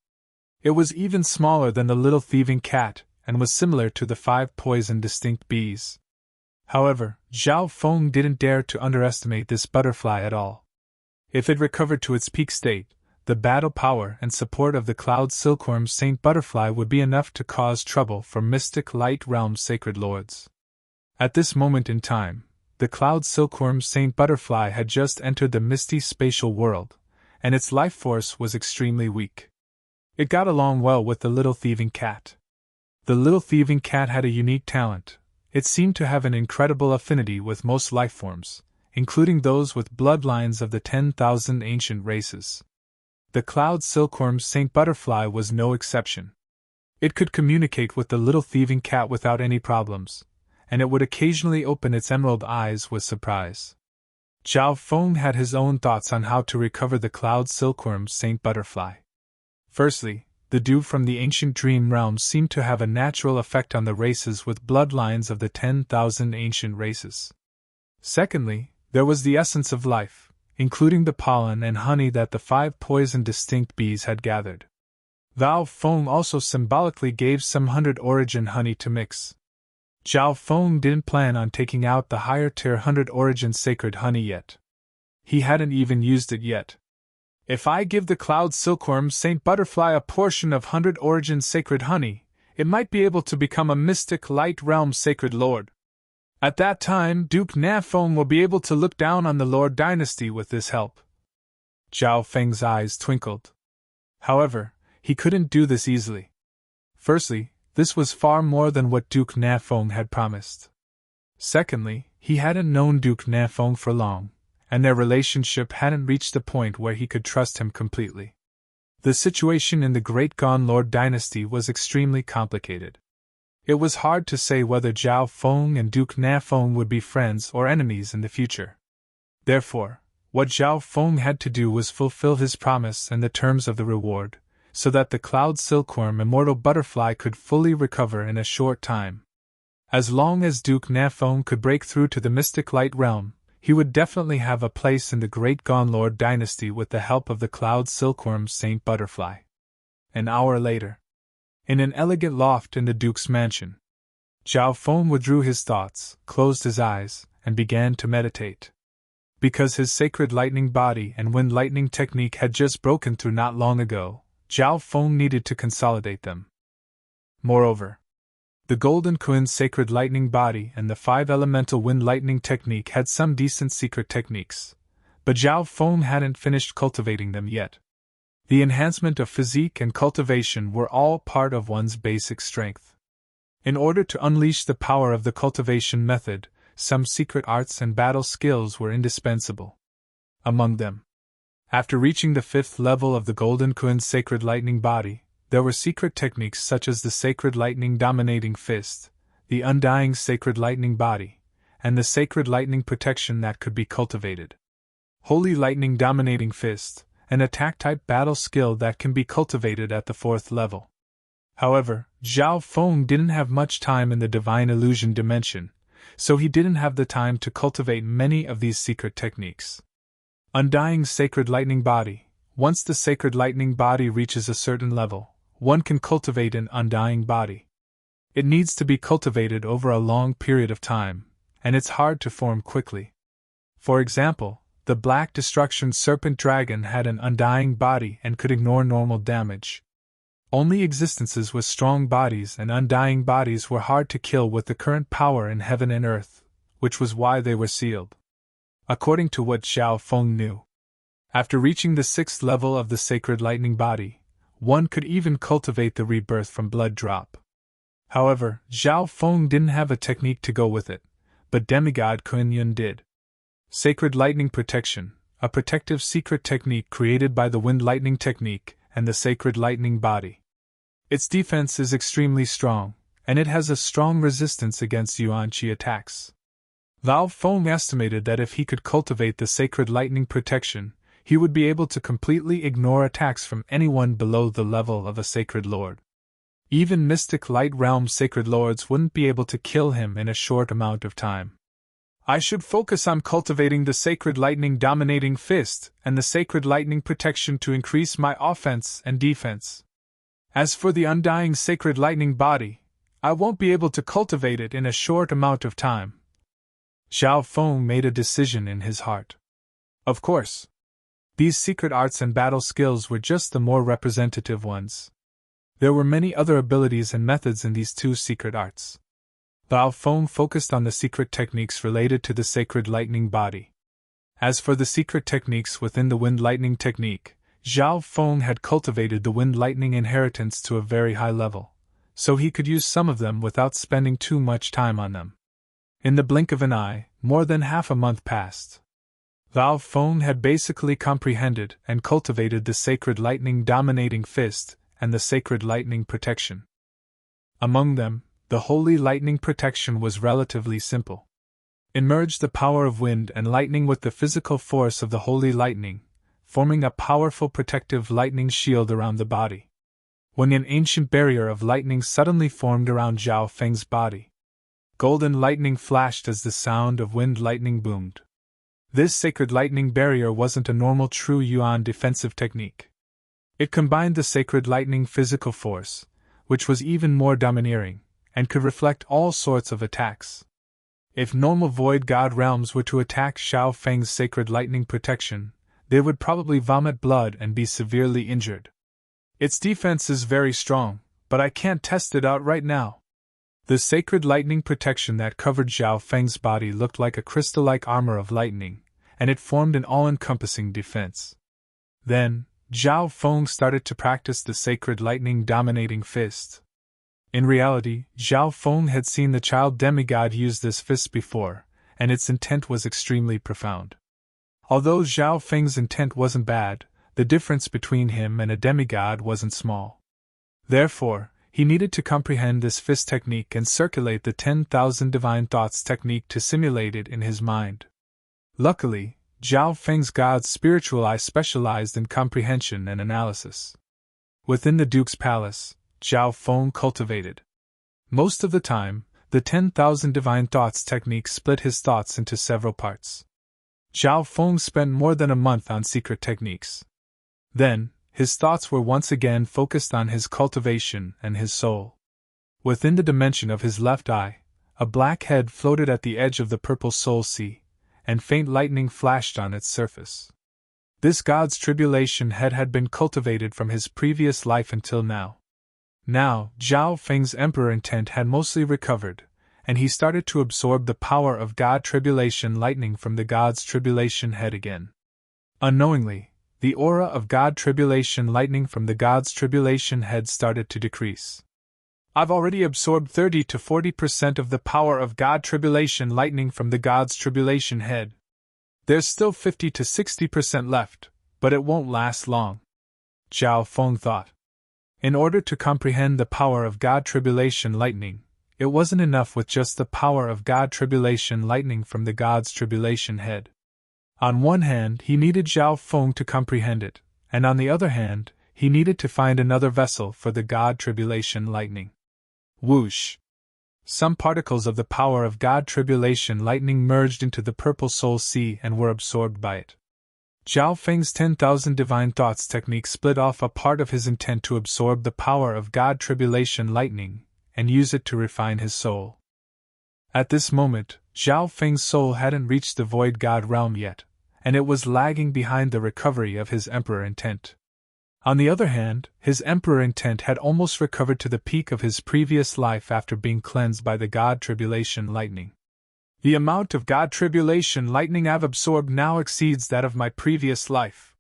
It was even smaller than the little thieving cat, and was similar to the 5 poison distinct bees. However, Zhao Feng didn't dare to underestimate this butterfly at all. If it recovered to its peak state, the battle power and support of the cloud silkworm Saint Butterfly would be enough to cause trouble for mystic light realm's sacred lords. At this moment in time, the cloud silkworm Saint Butterfly had just entered the misty spatial world, and its life force was extremely weak. It got along well with the little thieving cat. The little thieving cat had a unique talent. It seemed to have an incredible affinity with most life forms, including those with bloodlines of the 10,000 ancient races. The cloud silkworm Saint Butterfly was no exception. It could communicate with the little thieving cat without any problems, and it would occasionally open its emerald eyes with surprise. Zhao Feng had his own thoughts on how to recover the cloud silkworm Saint Butterfly. Firstly, the dew from the ancient dream realm seemed to have a natural effect on the races with bloodlines of the 10,000 ancient races. Secondly, there was the essence of life, including the pollen and honey that the 5 poison distinct bees had gathered. Zhao Feng also symbolically gave some 100 origin honey to mix. Zhao Feng didn't plan on taking out the higher tier 100 origin sacred honey yet. He hadn't even used it yet. If I give the cloud silkworm Saint Butterfly a portion of 100 origin sacred honey, it might be able to become a mystic light realm sacred lord. At that time, Duke Nafeng will be able to look down on the Lord dynasty with this help. Zhao Feng's eyes twinkled. However, he couldn't do this easily. Firstly, this was far more than what Duke Nafeng had promised. Secondly, he hadn't known Duke Nafeng for long, and their relationship hadn't reached a point where he could trust him completely. The situation in the Great Gone Lord dynasty was extremely complicated. It was hard to say whether Zhao Feng and Duke Nafeng would be friends or enemies in the future. Therefore, what Zhao Feng had to do was fulfill his promise and the terms of the reward, so that the cloud silkworm immortal butterfly could fully recover in a short time. As long as Duke Nafeng could break through to the mystic light realm, he would definitely have a place in the Great Gone Lord dynasty with the help of the cloud silkworm Saint Butterfly. An hour later, in an elegant loft in the Duke's mansion, Zhao Feng withdrew his thoughts, closed his eyes, and began to meditate. Because his sacred lightning body and wind lightning technique had just broken through not long ago, Zhao Feng needed to consolidate them. Moreover, the Golden Queen's sacred lightning body and the 5 elemental wind lightning technique had some decent secret techniques, but Zhao Feng hadn't finished cultivating them yet. The enhancement of physique and cultivation were all part of one's basic strength. In order to unleash the power of the cultivation method, some secret arts and battle skills were indispensable. Among them, after reaching the 5th level of the Golden Queen's sacred lightning body, there were secret techniques such as the Sacred Lightning Dominating Fist, the Undying Sacred Lightning Body, and the Sacred Lightning Protection that could be cultivated. Holy Lightning Dominating Fist, an attack-type battle skill that can be cultivated at the 4th level. However, Zhao Feng didn't have much time in the Divine Illusion dimension, so he didn't have the time to cultivate many of these secret techniques. Undying Sacred Lightning Body. Once the Sacred Lightning Body reaches a certain level, one can cultivate an Undying Body. It needs to be cultivated over a long period of time, and it's hard to form quickly. For example, the Black Destruction Serpent Dragon had an undying body and could ignore normal damage. Only existences with strong bodies and undying bodies were hard to kill with the current power in heaven and earth, which was why they were sealed. According to what Zhao Feng knew, after reaching the 6th level of the Sacred Lightning Body, one could even cultivate the rebirth from blood drop. However, Zhao Feng didn't have a technique to go with it, but Demigod Kun Yun did. Sacred Lightning Protection, a protective secret technique created by the Wind Lightning Technique and the Sacred Lightning Body. Its defense is extremely strong, and it has a strong resistance against Yuan Qi attacks. Zhao Feng estimated that if he could cultivate the Sacred Lightning Protection, he would be able to completely ignore attacks from anyone below the level of a Sacred Lord. Even Mystic Light Realm Sacred Lords wouldn't be able to kill him in a short amount of time. I should focus on cultivating the Sacred Lightning Dominating Fist and the Sacred Lightning Protection to increase my offense and defense. As for the Undying Sacred Lightning Body, I won't be able to cultivate it in a short amount of time. Zhao Feng made a decision in his heart. Of course, these secret arts and battle skills were just the more representative ones. There were many other abilities and methods in these 2 secret arts. Zhao Feng focused on the secret techniques related to the Sacred Lightning Body. As for the secret techniques within the Wind Lightning Technique, Zhao Feng had cultivated the Wind Lightning Inheritance to a very high level, so he could use some of them without spending too much time on them. In the blink of an eye, more than half a month passed. Zhao Feng had basically comprehended and cultivated the Sacred Lightning Dominating Fist and the Sacred Lightning Protection. Among them, the Holy Lightning Protection was relatively simple. It merged the power of wind and lightning with the physical force of the holy lightning, forming a powerful protective lightning shield around the body. When an ancient barrier of lightning suddenly formed around Zhao Feng's body. Golden lightning flashed as the sound of wind lightning boomed. This sacred lightning barrier wasn't a normal true Yuan defensive technique. It combined the sacred lightning physical force, which was even more domineering, and could reflect all sorts of attacks. If normal void god realms were to attack Zhao Feng's sacred lightning protection, they would probably vomit blood and be severely injured. Its defense is very strong, but I can't test it out right now. The sacred lightning protection that covered Zhao Feng's body looked like a crystal-like armor of lightning, and it formed an all-encompassing defense. Then, Zhao Feng started to practice the sacred lightning dominating fist. In reality, Zhao Feng had seen the child demigod use this fist before, and its intent was extremely profound. Although Zhao Feng's intent wasn't bad, the difference between him and a demigod wasn't small. Therefore, he needed to comprehend this fist technique and circulate the 10,000 divine thoughts technique to simulate it in his mind. Luckily, Zhao Feng's god's spiritual eye specialized in comprehension and analysis. Within the Duke's palace, Zhao Feng cultivated. Most of the time, the 10,000 divine thoughts technique split his thoughts into several parts. Zhao Feng spent more than a month on secret techniques. Then, his thoughts were once again focused on his cultivation and his soul. Within the dimension of his left eye, a black head floated at the edge of the purple soul sea, and faint lightning flashed on its surface. This god's tribulation head had been cultivated from his previous life until now. Now, Zhao Feng's emperor intent had mostly recovered, and he started to absorb the power of God tribulation lightning from the god's tribulation head again. Unknowingly, the aura of God tribulation lightning from the god's tribulation head started to decrease. I've already absorbed 30 to 40% of the power of God tribulation lightning from the god's tribulation head. There's still 50 to 60% left, but it won't last long. Zhao Feng thought. In order to comprehend the power of God tribulation lightning, it wasn't enough with just the power of God tribulation lightning from the god's tribulation head. On one hand, he needed Zhao Feng to comprehend it, and on the other hand, he needed to find another vessel for the God tribulation lightning. Whoosh! Some particles of the power of God tribulation lightning merged into the purple soul sea and were absorbed by it. Zhao Feng's 10,000 divine thoughts technique split off a part of his intent to absorb the power of God tribulation lightning and use it to refine his soul. At this moment, Zhao Feng's soul hadn't reached the void god realm yet, and it was lagging behind the recovery of his emperor intent. On the other hand, his emperor intent had almost recovered to the peak of his previous life after being cleansed by the God tribulation lightning. The amount of God tribulation lightning I've absorbed now exceeds that of my previous life.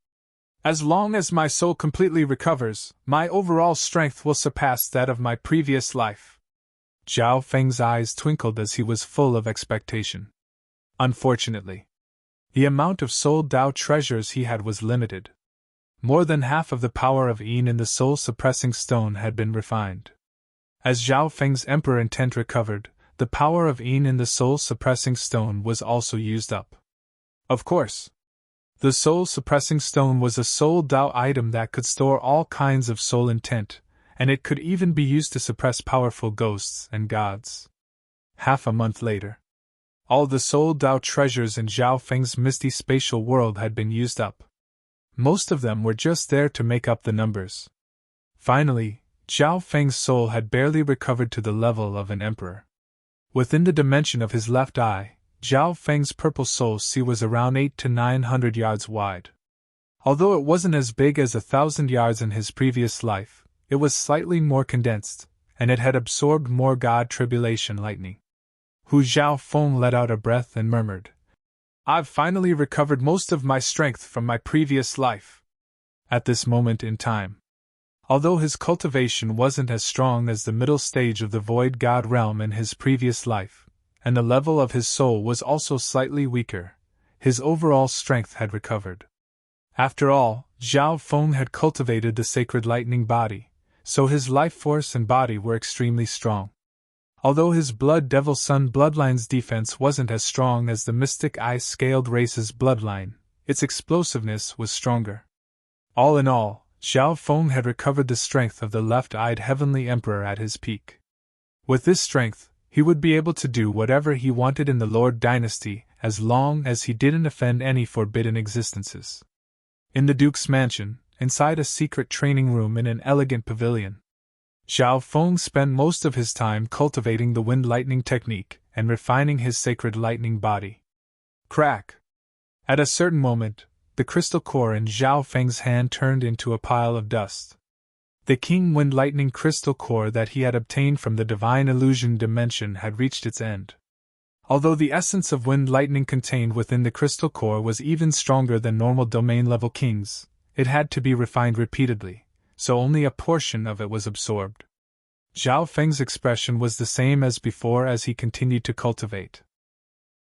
As long as my soul completely recovers, my overall strength will surpass that of my previous life. Zhao Feng's eyes twinkled as he was full of expectation. Unfortunately, the amount of soul Dao treasures he had was limited. More than half of the power of Yin in the soul-suppressing stone had been refined. As Zhao Feng's emperor intent recovered, the power of Yin in the soul-suppressing stone was also used up. Of course, the soul-suppressing stone was a soul Dao item that could store all kinds of soul intent, and it could even be used to suppress powerful ghosts and gods. Half a month later, all the soul Dao treasures in Zhao Feng's misty spatial world had been used up. Most of them were just there to make up the numbers. Finally, Zhao Feng's soul had barely recovered to the level of an emperor. Within the dimension of his left eye, Zhao Feng's purple soul sea was around 800 to 900 yards wide. Although it wasn't as big as 1,000 yards in his previous life, it was slightly more condensed, and it had absorbed more God tribulation lightning. Hu Zhao Feng let out a breath and murmured, I've finally recovered most of my strength from my previous life. At this moment in time, although his cultivation wasn't as strong as the middle stage of the void god realm in his previous life, and the level of his soul was also slightly weaker, his overall strength had recovered. After all, Zhao Feng had cultivated the sacred lightning body, so his life force and body were extremely strong. Although his Blood Devil Sun bloodline's defense wasn't as strong as the Mystic Ice-Scaled race's bloodline, its explosiveness was stronger. All in all, Zhao Feng had recovered the strength of the left-eyed Heavenly Emperor at his peak. With this strength, he would be able to do whatever he wanted in the Lord Dynasty, as long as he didn't offend any forbidden existences. In the Duke's mansion, inside a secret training room in an elegant pavilion, Zhao Feng spent most of his time cultivating the wind lightning technique and refining his sacred lightning body. Crack! At a certain moment, the crystal core in Zhao Feng's hand turned into a pile of dust. The King Wind Lightning crystal core that he had obtained from the Divine Illusion dimension had reached its end. Although the essence of wind lightning contained within the crystal core was even stronger than normal domain-level kings, it had to be refined repeatedly, so only a portion of it was absorbed. Zhao Feng's expression was the same as before as he continued to cultivate.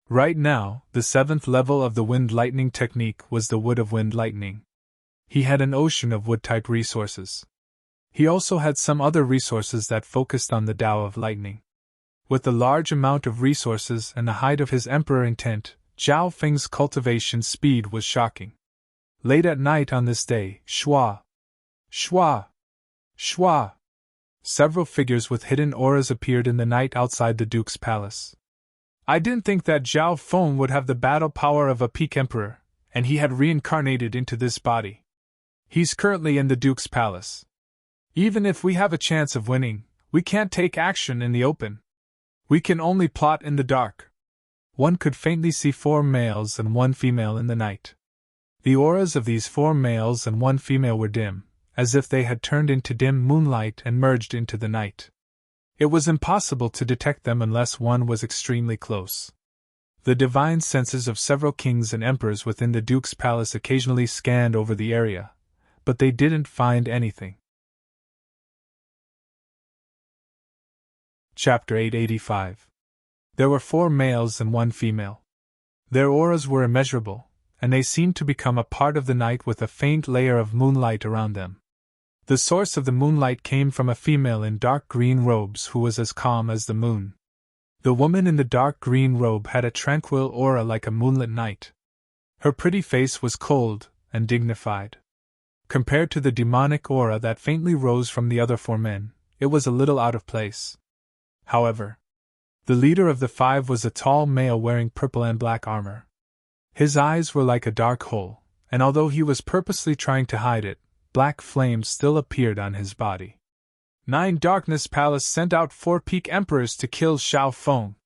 Right now, the 7th level of the wind lightning technique was the wood of wind lightning. He had an ocean of wood-type resources. He also had some other resources that focused on the Tao of lightning. With the large amount of resources and the height of his emperor intent, Zhao Feng's cultivation speed was shocking. Late at night on this day, shwa, shwa, shwa, several figures with hidden auras appeared in the night outside the Duke's palace. I didn't think that Zhao Feng would have the battle power of a peak emperor, and he had reincarnated into this body. He's currently in the Duke's palace. Even if we have a chance of winning, we can't take action in the open. We can only plot in the dark. One could faintly see 4 males and 1 female in the night. The auras of these 4 males and 1 female were dim, as if they had turned into dim moonlight and merged into the night. It was impossible to detect them unless one was extremely close. The divine senses of several kings and emperors within the Duke's palace occasionally scanned over the area, but they didn't find anything. Chapter 885. There were 4 males and 1 female. Their auras were immeasurable, and they seemed to become a part of the night with a faint layer of moonlight around them. The source of the moonlight came from a female in dark green robes who was as calm as the moon. The woman in the dark green robe had a tranquil aura like a moonlit night. Her pretty face was cold and dignified. Compared to the demonic aura that faintly rose from the other 4 men, it was a little out of place. However, the leader of the 5 was a tall male wearing purple and black armor. His eyes were like a dark hole, and although he was purposely trying to hide it, black flames still appeared on his body. 9 Darkness Palace sent out 4 peak emperors to kill Zhao Feng.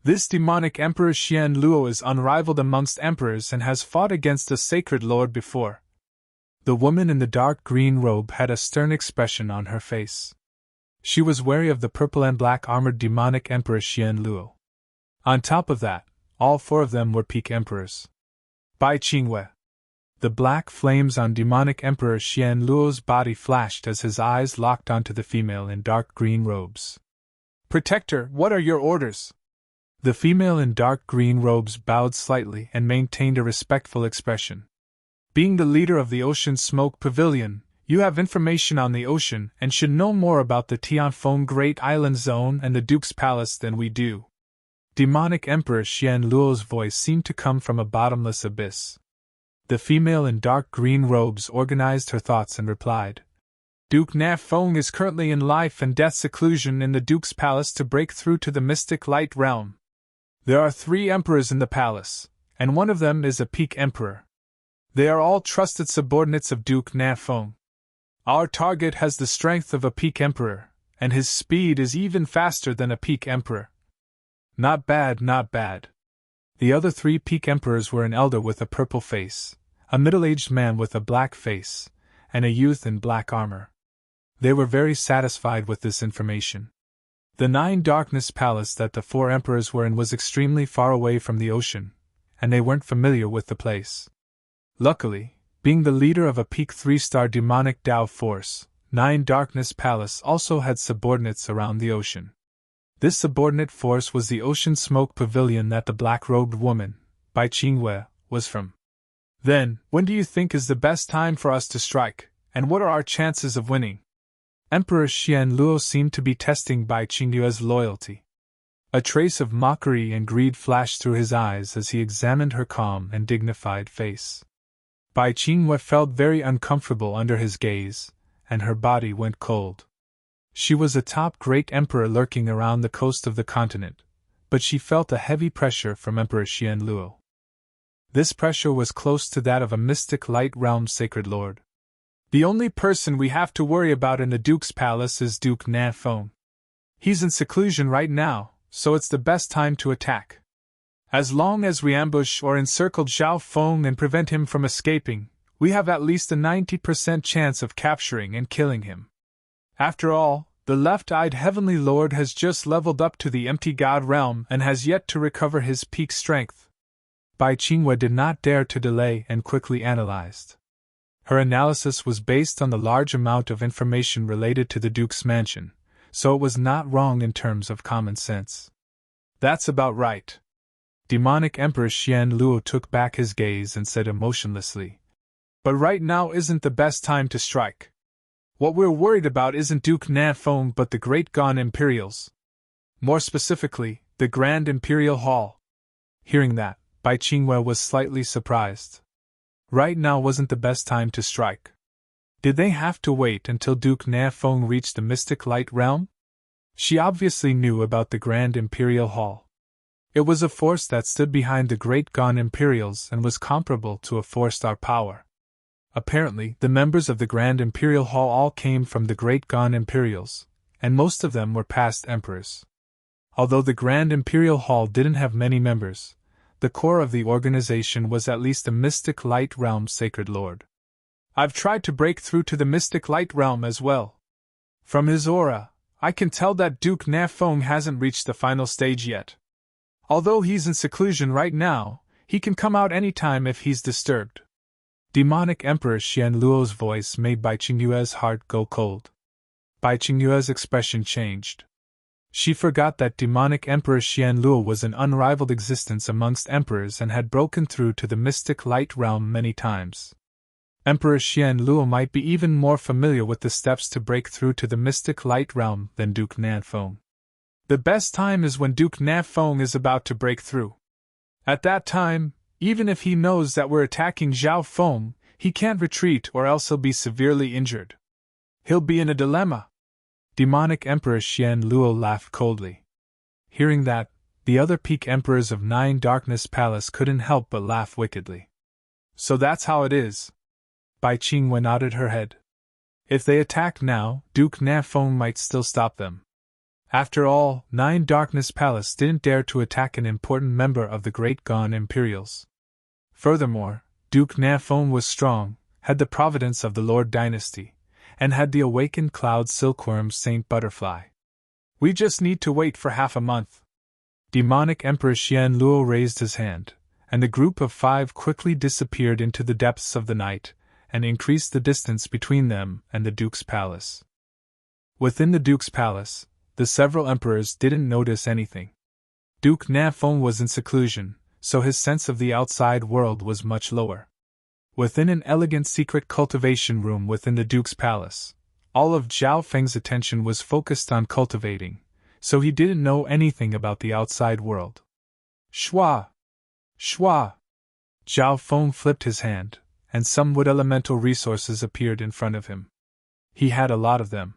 This demonic emperor Xian Luo is unrivaled amongst emperors and has fought against a sacred lord before. The woman in the dark green robe had a stern expression on her face. She was wary of the purple and black armored demonic emperor Xian Luo. On top of that, all 4 of them were peak emperors. Bai Qingwei. The black flames on demonic Emperor Xian Luo's body flashed as his eyes locked onto the female in dark green robes. Protector, what are your orders? The female in dark green robes bowed slightly and maintained a respectful expression. Being the leader of the Ocean Smoke Pavilion, you have information on the ocean and should know more about the Tianfeng Great Island Zone and the Duke's Palace than we do. Demonic Emperor Xian Luo's voice seemed to come from a bottomless abyss. The female in dark green robes organized her thoughts and replied, Duke Na Feng is currently in life and death seclusion in the Duke's palace to break through to the mystic light realm. There are 3 emperors in the palace, and one of them is a peak emperor. They are all trusted subordinates of Duke Na Feng. Our target has the strength of a peak emperor, and his speed is even faster than a peak emperor. Not bad, not bad. The other 3 peak emperors were an elder with a purple face, a middle-aged man with a black face, and a youth in black armor. They were very satisfied with this information. The 9 Darkness Palace that the 4 emperors were in was extremely far away from the ocean, and they weren't familiar with the place. Luckily, being the leader of a peak 3-star demonic Tao force, 9 Darkness Palace also had subordinates around the ocean. This subordinate force was the Ocean Smoke Pavilion that the black-robed woman, Bai Qingwei, was from. Then, when do you think is the best time for us to strike, and what are our chances of winning? Emperor Xianluo seemed to be testing Bai Qingyue's loyalty. A trace of mockery and greed flashed through his eyes as he examined her calm and dignified face. Bai Qingyue felt very uncomfortable under his gaze, and her body went cold. She was a top great emperor lurking around the coast of the continent, but she felt a heavy pressure from Emperor Xianluo. This pressure was close to that of a mystic light realm sacred lord. The only person we have to worry about in the Duke's palace is Duke Nanfeng. He's in seclusion right now, so it's the best time to attack. As long as we ambush or encircle Zhao Feng and prevent him from escaping, we have at least a 90% chance of capturing and killing him. After all, the left-eyed Heavenly Lord has just leveled up to the empty God realm and has yet to recover his peak strength. Bai Qingyue did not dare to delay and quickly analyzed. Her analysis was based on the large amount of information related to the Duke's mansion, so it was not wrong in terms of common sense. That's about right. Demonic Emperor Xianluo took back his gaze and said emotionlessly, "But right now isn't the best time to strike. What we're worried about isn't Duke Nanfeng but the Great Gan Imperials. More specifically, the Grand Imperial Hall." Hearing that, Bai Qingyue was slightly surprised. Right now wasn't the best time to strike. Did they have to wait until Duke Nanfeng reached the Mystic Light Realm? She obviously knew about the Grand Imperial Hall. It was a force that stood behind the Great Gan Imperials and was comparable to a 4-star power. Apparently, the members of the Grand Imperial Hall all came from the Great Gan Imperials, and most of them were past emperors. Although the Grand Imperial Hall didn't have many members, the core of the organization was at least a Mystic Light Realm Sacred Lord. I've tried to break through to the Mystic Light Realm as well. From his aura, I can tell that Duke Nanfeng hasn't reached the final stage yet. Although he's in seclusion right now, he can come out anytime if he's disturbed. Demonic Emperor Xianluo's voice made Bai Qingyue's heart go cold. Bai Qingyue's expression changed. She forgot that demonic Emperor Xianluo was an unrivaled existence amongst emperors and had broken through to the Mystic Light Realm many times. Emperor Xianluo might be even more familiar with the steps to break through to the Mystic Light Realm than Duke Nanfeng. The best time is when Duke Nanfeng is about to break through. At that time, even if he knows that we're attacking Zhao Feng, he can't retreat or else he'll be severely injured. He'll be in a dilemma. Demonic Emperor Xianluo laughed coldly. Hearing that, the other peak emperors of 9 Darkness Palace couldn't help but laugh wickedly. So that's how it is. Bai Qingyue nodded her head. If they attack now, Duke Nanfeng might still stop them. After all, 9 Darkness Palace didn't dare to attack an important member of the Great Gan Imperials. Furthermore, Duke Nanfeng was strong, had the providence of the Lord Dynasty, and had the awakened cloud silkworm Saint Butterfly. We just need to wait for half a month. Demonic Emperor Xianluo raised his hand, and the group of 5 quickly disappeared into the depths of the night, and increased the distance between them and the Duke's palace. Within the Duke's palace, the several emperors didn't notice anything. Duke Nanfeng was in seclusion, so his sense of the outside world was much lower. Within an elegant secret cultivation room within the Duke's palace, all of Zhao Feng's attention was focused on cultivating, so he didn't know anything about the outside world. Shwa! Shwa! Zhao Feng flipped his hand, and some wood elemental resources appeared in front of him. He had a lot of them.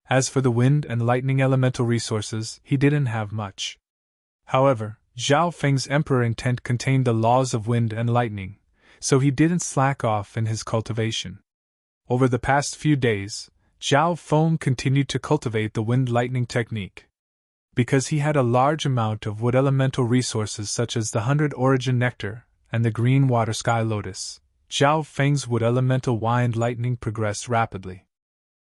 As for the wind and lightning elemental resources, he didn't have much. However, Zhao Feng's emperor intent contained the laws of wind and lightning, so he didn't slack off in his cultivation. Over the past few days, Zhao Feng continued to cultivate the wind-lightning technique. Because he had a large amount of wood elemental resources such as the 100 origin nectar and the green water sky lotus, Zhao Feng's wood elemental wind-lightning progressed rapidly.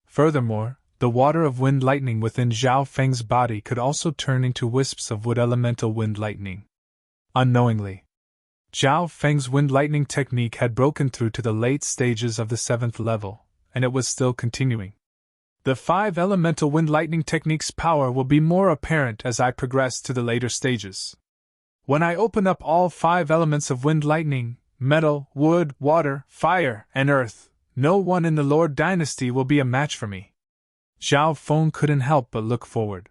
Furthermore, the water of wind-lightning within Zhao Feng's body could also turn into wisps of wood elemental wind-lightning. Unknowingly, Zhao Feng's wind-lightning technique had broken through to the late stages of the 7th level, and it was still continuing. The 5 elemental wind-lightning technique's power will be more apparent as I progress to the later stages. When I open up all 5 elements of wind-lightning, metal, wood, water, fire, and earth, no one in the Lord Dynasty will be a match for me. Zhao Feng couldn't help but look forward.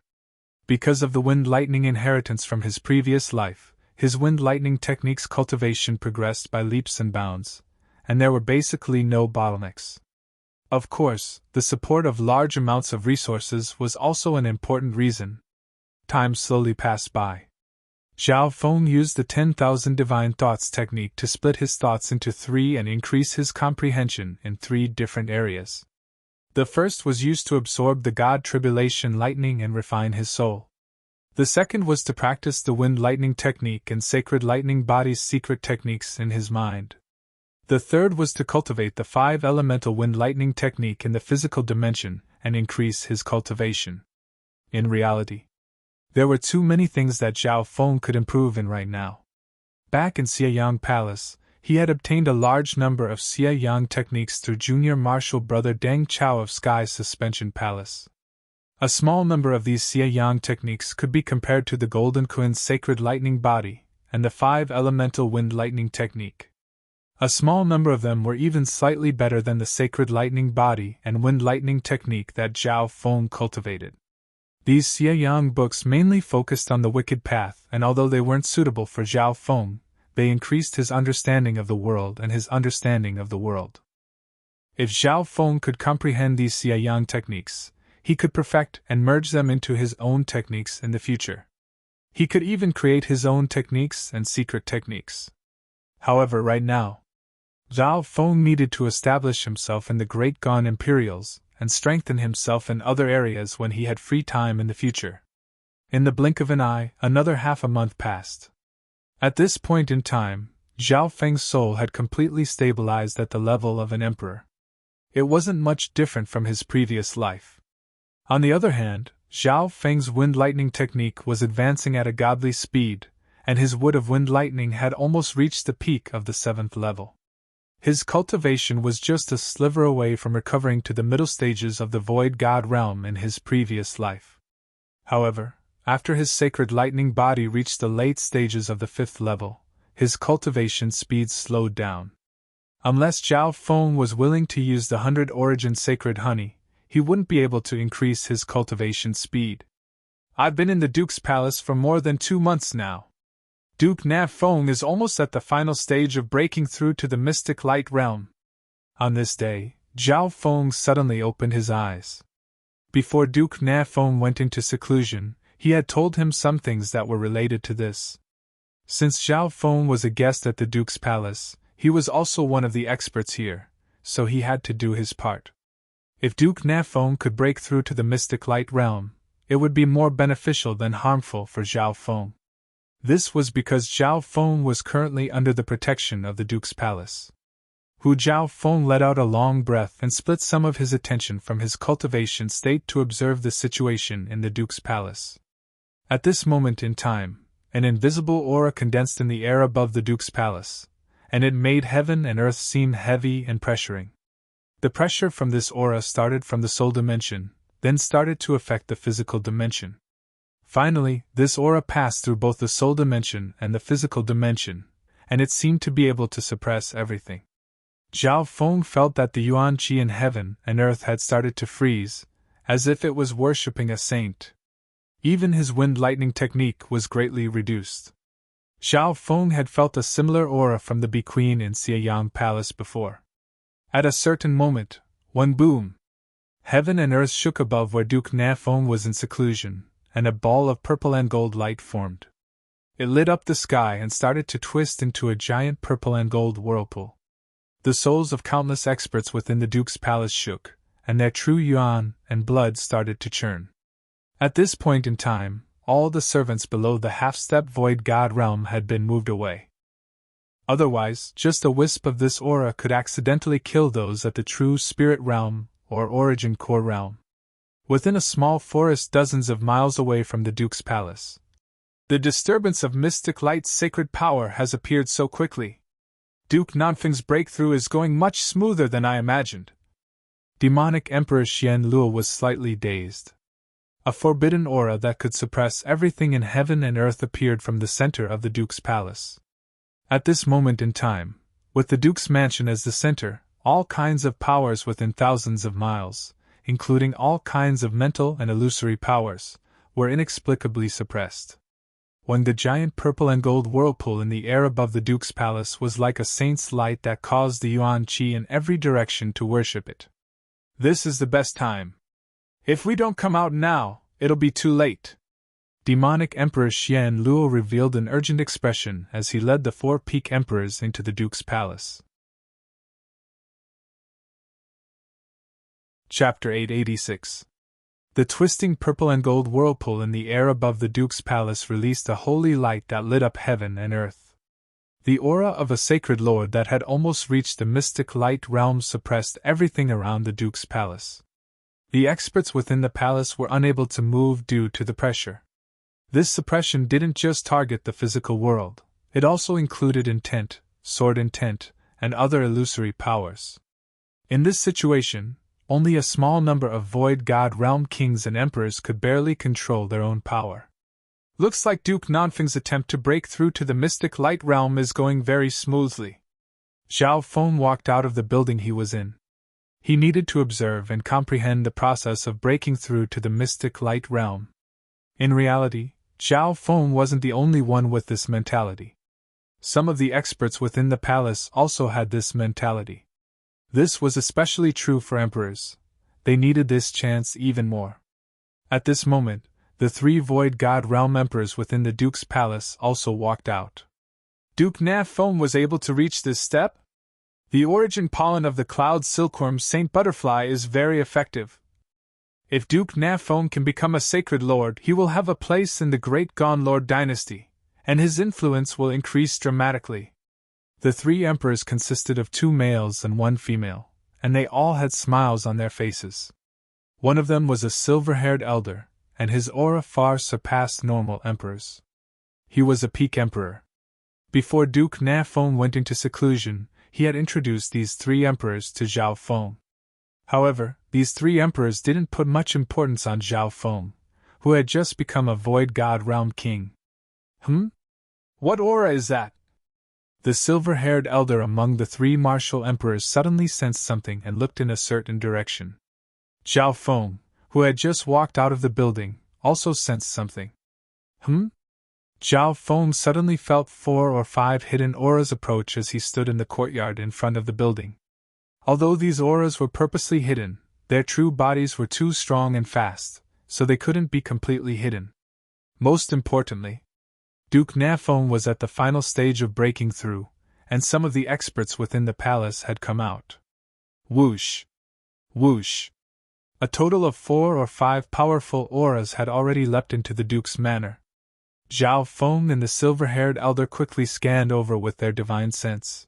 Because of the wind lightning inheritance from his previous life, his wind lightning technique's cultivation progressed by leaps and bounds, and there were basically no bottlenecks. Of course, the support of large amounts of resources was also an important reason. Time slowly passed by. Zhao Feng used the 10,000 divine thoughts technique to split his thoughts into 3 and increase his comprehension in 3 different areas. The first was used to absorb the God Tribulation lightning and refine his soul. The second was to practice the wind lightning technique and sacred lightning body's secret techniques in his mind. The third was to cultivate the 5 elemental wind lightning technique in the physical dimension and increase his cultivation. In reality, there were too many things that Zhao Feng could improve in right now. Back in Xieyang Palace, he had obtained a large number of Xieyang techniques through junior martial brother Deng Chao of Sky Suspension Palace. A small number of these Xieyang techniques could be compared to the Golden Queen's Sacred Lightning Body and the 5 Elemental Wind Lightning Technique. A small number of them were even slightly better than the Sacred Lightning Body and Wind Lightning Technique that Zhao Feng cultivated. These Xieyang books mainly focused on the wicked path, and although they weren't suitable for Zhao Feng, they increased his understanding of the world and his understanding of the world. If Zhao Feng could comprehend these Xieyang techniques, he could perfect and merge them into his own techniques in the future. He could even create his own techniques and secret techniques. However, right now, Zhao Feng needed to establish himself in the Great Gone Imperials and strengthen himself in other areas when he had free time in the future. In the blink of an eye, another half a month passed. At this point in time, Zhao Feng's soul had completely stabilized at the level of an emperor. It wasn't much different from his previous life. On the other hand, Zhao Feng's wind lightning technique was advancing at a godly speed, and his wood of wind lightning had almost reached the peak of the 7th level. His cultivation was just a sliver away from recovering to the middle stages of the Void God realm in his previous life. However, after his sacred lightning body reached the late stages of the 5th level, his cultivation speed slowed down. Unless Zhao Feng was willing to use the 100 origin sacred honey, he wouldn't be able to increase his cultivation speed. I've been in the Duke's palace for more than 2 months now. Duke Na Feng is almost at the final stage of breaking through to the mystic light realm. On this day, Zhao Feng suddenly opened his eyes. Before Duke Na Feng went into seclusion, he had told him some things that were related to this. Since Zhao Feng was a guest at the Duke's palace, he was also one of the experts here, so he had to do his part. If Duke Na Feng could break through to the mystic light realm, it would be more beneficial than harmful for Zhao Feng. This was because Zhao Feng was currently under the protection of the Duke's palace. Zhao Feng let out a long breath and split some of his attention from his cultivation state to observe the situation in the Duke's palace. At this moment in time, an invisible aura condensed in the air above the Duke's palace, and it made heaven and earth seem heavy and pressuring. The pressure from this aura started from the soul dimension, then started to affect the physical dimension. Finally, this aura passed through both the soul dimension and the physical dimension, and it seemed to be able to suppress everything. Zhao Feng felt that the Yuan Qi in heaven and earth had started to freeze, as if it was worshipping a saint. Even his wind lightning technique was greatly reduced. Zhao Feng had felt a similar aura from the Bee Queen in Xieyang Palace before. At a certain moment, one boom! Heaven and earth shook above where Duke Na Feng was in seclusion, and a ball of purple and gold light formed. It lit up the sky and started to twist into a giant purple and gold whirlpool. The souls of countless experts within the Duke's palace shook, and their true yuan and blood started to churn. At this point in time, all the servants below the half-step void god realm had been moved away. Otherwise, just a wisp of this aura could accidentally kill those at the true spirit realm or origin core realm. Within a small forest dozens of miles away from the Duke's palace, the disturbance of mystic light's sacred power has appeared so quickly. Duke Nanfeng's breakthrough is going much smoother than I imagined. Demonic Emperor Xian Luo was slightly dazed. A forbidden aura that could suppress everything in heaven and earth appeared from the center of the Duke's palace. At this moment in time, with the Duke's mansion as the center, all kinds of powers within thousands of miles, including all kinds of mental and illusory powers, were inexplicably suppressed. When the giant purple and gold whirlpool in the air above the Duke's palace was like a saint's light that caused the Yuan Qi in every direction to worship it. This is the best time. If we don't come out now, it'll be too late. Demonic Emperor Xian Luo revealed an urgent expression as he led the 4 peak emperors into the Duke's palace. Chapter 886. The twisting purple and gold whirlpool in the air above the Duke's palace released a holy light that lit up heaven and earth. The aura of a sacred lord that had almost reached the mystic light realm suppressed everything around the Duke's palace. The experts within the palace were unable to move due to the pressure. This suppression didn't just target the physical world, it also included intent, sword intent, and other illusory powers. In this situation, only a small number of Void God Realm kings and emperors could barely control their own power. Looks like Duke Nanfeng's attempt to break through to the mystic light realm is going very smoothly. Zhao Feng walked out of the building he was in. He needed to observe and comprehend the process of breaking through to the mystic light realm. In reality, Zhao Feng wasn't the only one with this mentality. Some of the experts within the palace also had this mentality. This was especially true for emperors. They needed this chance even more. At this moment, the 3 Void God Realm emperors within the Duke's palace also walked out. Duke Na Feng was able to reach this step? The origin pollen of the cloud silkworm Saint Butterfly is very effective. If Duke Na Feng can become a sacred lord, he will have a place in the Great Gon Lord dynasty, and his influence will increase dramatically. The 3 emperors consisted of 2 males and 1 female, and they all had smiles on their faces. One of them was a silver-haired elder, and his aura far surpassed normal emperors. He was a peak emperor. Before Duke Na Feng went into seclusion, he had introduced these 3 emperors to Zhao Feng. However, these 3 emperors didn't put much importance on Zhao Feng, who had just become a Void God Realm king. What aura is that? The silver-haired elder among the 3 martial emperors suddenly sensed something and looked in a certain direction. Zhao Feng, who had just walked out of the building, also sensed something. Zhao Feng suddenly felt 4 or 5 hidden auras approach as he stood in the courtyard in front of the building. Although these auras were purposely hidden, their true bodies were too strong and fast, so they couldn't be completely hidden. Most importantly, Duke Na Feng was at the final stage of breaking through, and some of the experts within the palace had come out. Whoosh! Whoosh! A total of 4 or 5 powerful auras had already leapt into the Duke's manor. Zhao Feng and the silver-haired elder quickly scanned over with their divine sense.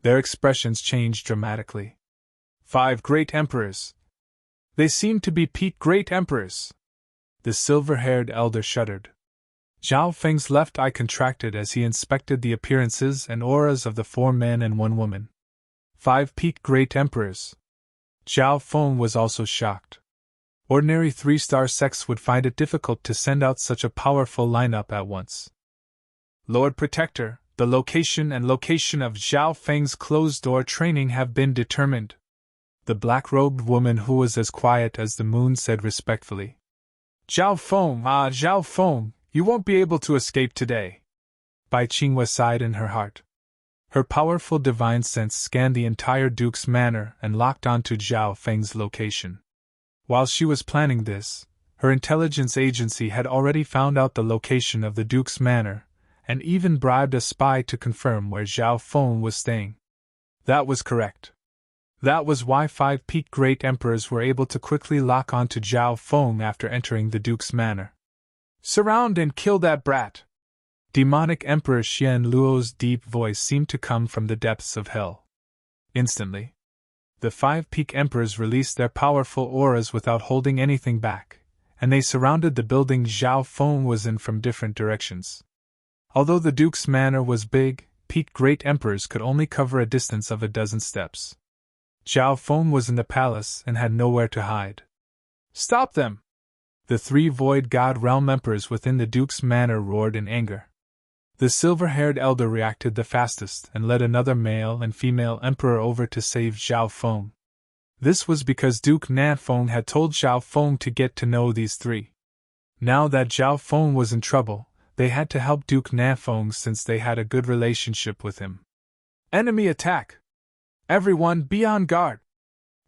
Their expressions changed dramatically. 5 great emperors! They seemed to be peak great emperors! The silver-haired elder shuddered. Zhao Feng's left eye contracted as he inspected the appearances and auras of the 4 men and 1 woman. 5 peak great emperors. Zhao Feng was also shocked. Ordinary 3-star sects would find it difficult to send out such a powerful lineup at once. Lord Protector, the location and location of Zhao Feng's closed-door training have been determined. The black-robed woman who was as quiet as the moon said respectfully. Zhao Feng, you won't be able to escape today. Bai Qinghua sighed in her heart. Her powerful divine sense scanned the entire Duke's manor and locked onto Zhao Feng's location. While she was planning this, her intelligence agency had already found out the location of the Duke's manor, and even bribed a spy to confirm where Zhao Feng was staying. That was correct. That was why 5 peak great emperors were able to quickly lock onto Zhao Feng after entering the Duke's manor. Surround and kill that brat! Demonic Emperor Xian Luo's deep voice seemed to come from the depths of hell. Instantly, the 5 peak emperors released their powerful auras without holding anything back, and they surrounded the building Zhao Feng was in from different directions. Although the Duke's manor was big, peak great emperors could only cover a distance of a dozen steps. Zhao Feng was in the palace and had nowhere to hide. Stop them! The 3 Void God Realm emperors within the Duke's manor roared in anger. The silver-haired elder reacted the fastest and led another male and female emperor over to save Zhao Feng. This was because Duke Nanfeng had told Zhao Feng to get to know these three. Now that Zhao Feng was in trouble, they had to help Duke Nanfeng since they had a good relationship with him. Enemy attack! Everyone be on guard!